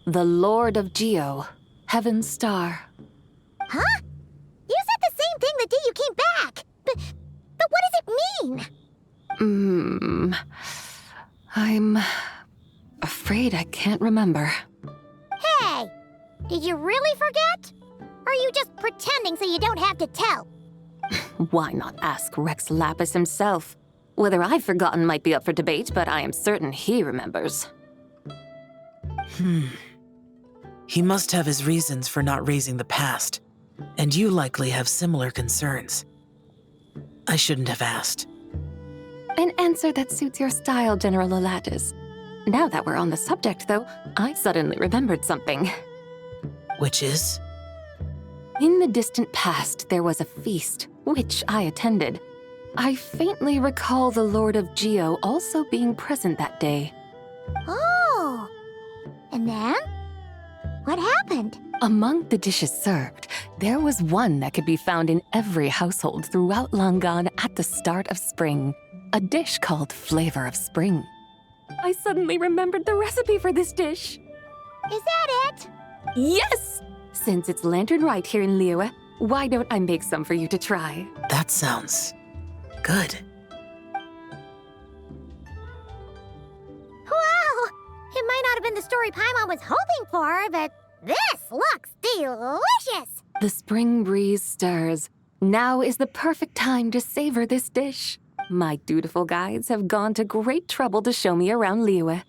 the Lord of Geo, Heaven's Star. Huh? You said the same thing the day you came back. But what does it mean? I'm afraid I can't remember. Hey! Did you really forget? Or are you just pretending so you don't have to tell? Why not ask Rex Lapis himself? Whether I've forgotten might be up for debate, but I am certain he remembers. He must have his reasons for not raising the past, and you likely have similar concerns. I shouldn't have asked. An answer that suits your style, General Elatis. Now that we're on the subject, though, I suddenly remembered something. Which is? In the distant past, there was a feast, which I attended. I faintly recall the Lord of Geo also being present that day. Oh! And then? What happened? Among the dishes served, there was one that could be found in every household throughout Langan at the start of spring. A dish called Flavor of Spring. I suddenly remembered the recipe for this dish. Is that it? Yes! Since it's Lantern Right here in Liyue, why don't I make some for you to try? That sounds good. Wow! It might not have been the story Paimon was hoping for, but this looks delicious! The spring breeze stirs. Now is the perfect time to savor this dish. My dutiful guides have gone to great trouble to show me around Liyue.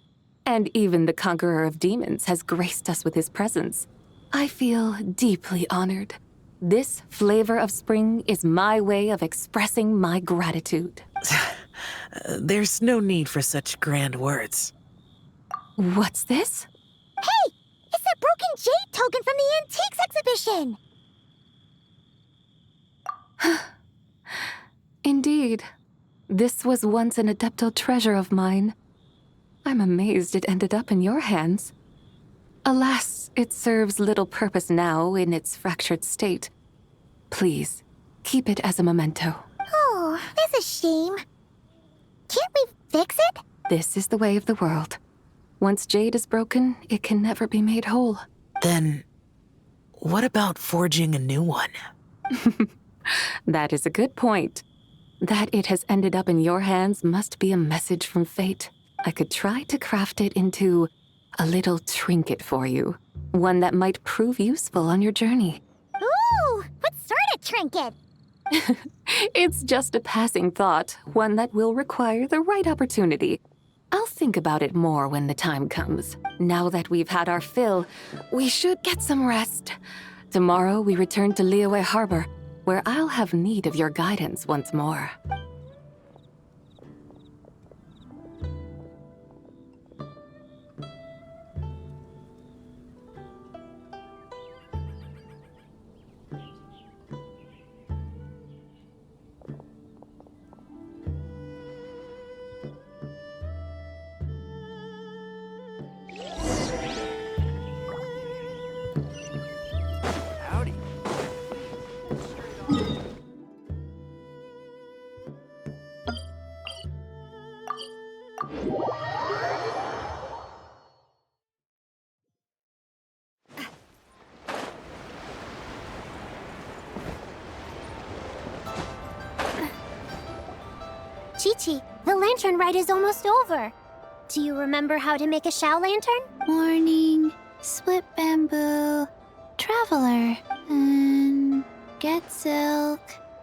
And even the Conqueror of Demons has graced us with his presence. I feel deeply honored. This Flavor of Spring is my way of expressing my gratitude. There's no need for such grand words. What's this? Hey! It's that broken jade token from the Antiques exhibition! Indeed. This was once an Adepto treasure of mine. I'm amazed it ended up in your hands. Alas, it serves little purpose now in its fractured state. Please, keep it as a memento. Oh, that's a shame. Can't we fix it? This is the way of the world. Once jade is broken, it can never be made whole. Then, what about forging a new one? That is a good point. That it has ended up in your hands must be a message from fate. I could try to craft it into a little trinket for you. One that might prove useful on your journey. Ooh, what sort of trinket? It's just a passing thought, one that will require the right opportunity. I'll think about it more when the time comes. Now that we've had our fill, we should get some rest. Tomorrow we return to Liyue Harbor, where I'll have need of your guidance once more. Howdy. Chi-Chi, the lantern ride is almost over. Do you remember how to make a Shao lantern? Morning, split bamboo, traveler, and get silk,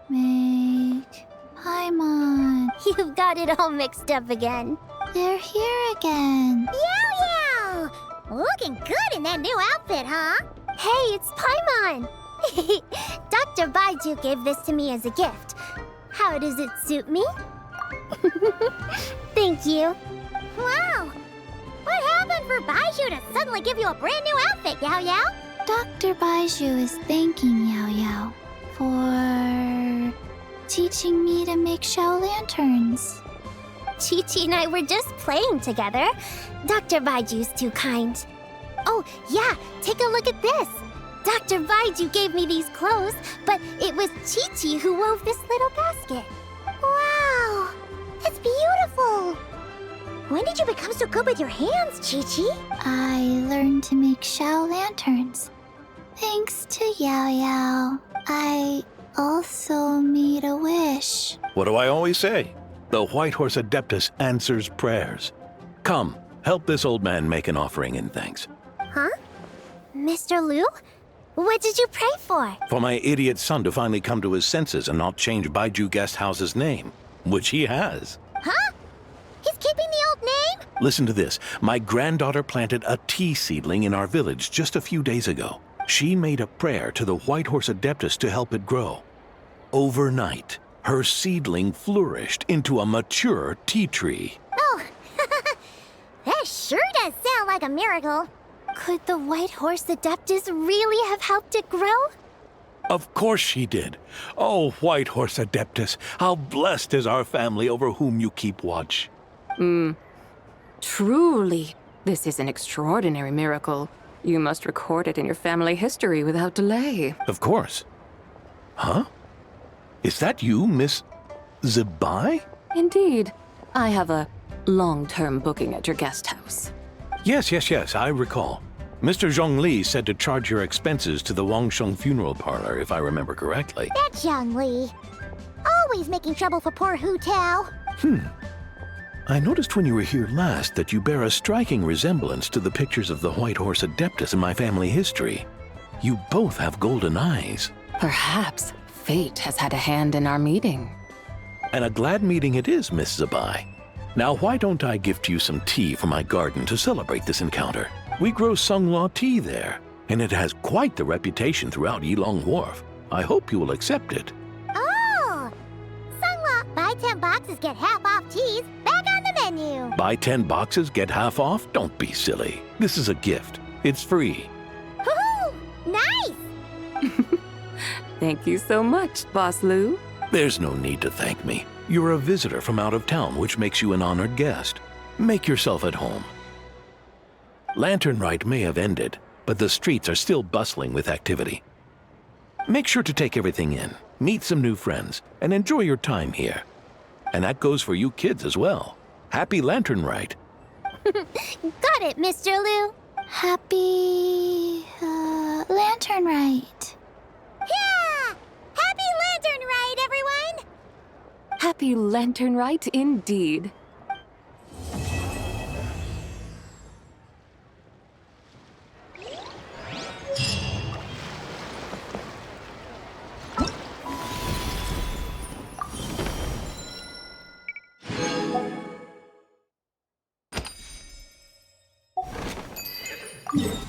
make Paimon. You've got it all mixed up again. They're here again. Yow! Looking good in that new outfit, huh? Hey, it's Paimon! Dr. Baiju gave this to me as a gift. How does it suit me? Thank you. Wow! What happened for Baiju to suddenly give you a brand new outfit, Yao Yao? Dr. Baiju is thanking Yao Yao for teaching me to make Shao lanterns. Chi-Chi and I were just playing together. Dr. Baiju's too kind. Oh, yeah, take a look at this. Dr. Baiju gave me these clothes, but it was Chi-Chi who wove this little basket. Wow, that's beautiful. When did you become so good with your hands, Chi-Chi? I learned to make Shao lanterns. Thanks to Yao Yao, I also made a wish. What do I always say? The White Horse Adeptus answers prayers. Come, help this old man make an offering in thanks. Huh? Mr. Lu? What did you pray for? For my idiot son to finally come to his senses and not change Baiju Guest House's name, which he has. Huh? He's keeping the old name? Listen to this. My granddaughter planted a tea seedling in our village just a few days ago. She made a prayer to the White Horse Adeptus to help it grow. Overnight, her seedling flourished into a mature tea tree. Oh, that sure does sound like a miracle. Could the White Horse Adeptus really have helped it grow? Of course she did. Oh, White Horse Adeptus, how blessed is our family over whom you keep watch. Truly, this is an extraordinary miracle. You must record it in your family history without delay. Of course. Huh? Is that you, Miss Zabai? Indeed. I have a long-term booking at your guest house. Yes, I recall. Mr. Zhongli said to charge your expenses to the Wangsheng Funeral Parlor, if I remember correctly. That Zhongli. Always making trouble for poor Hu Tao. I noticed when you were here last that you bear a striking resemblance to the pictures of the White Horse Adeptus in my family history. You both have golden eyes. Perhaps fate has had a hand in our meeting. And a glad meeting it is, Miss Zabai. Now, why don't I gift you some tea from my garden to celebrate this encounter? We grow Sunglaw tea there, and it has quite the reputation throughout Yilong Wharf. I hope you will accept it. Oh! Sunglaw, buy 10 boxes, get half off teas. Back on the menu. Buy 10 boxes, get half off? Don't be silly. This is a gift. It's free. Woohoo! Nice! Thank you so much, Boss Lu. There's no need to thank me. You're a visitor from out of town, which makes you an honored guest. Make yourself at home. Lantern Rite may have ended, but the streets are still bustling with activity. Make sure to take everything in, meet some new friends, and enjoy your time here. And that goes for you kids as well. Happy Lantern Rite. Got it, Mr. Lu. Happy... Lantern Rite. Yeah! Happy Lantern Rite, everyone! Happy Lantern Rite indeed. Yeah.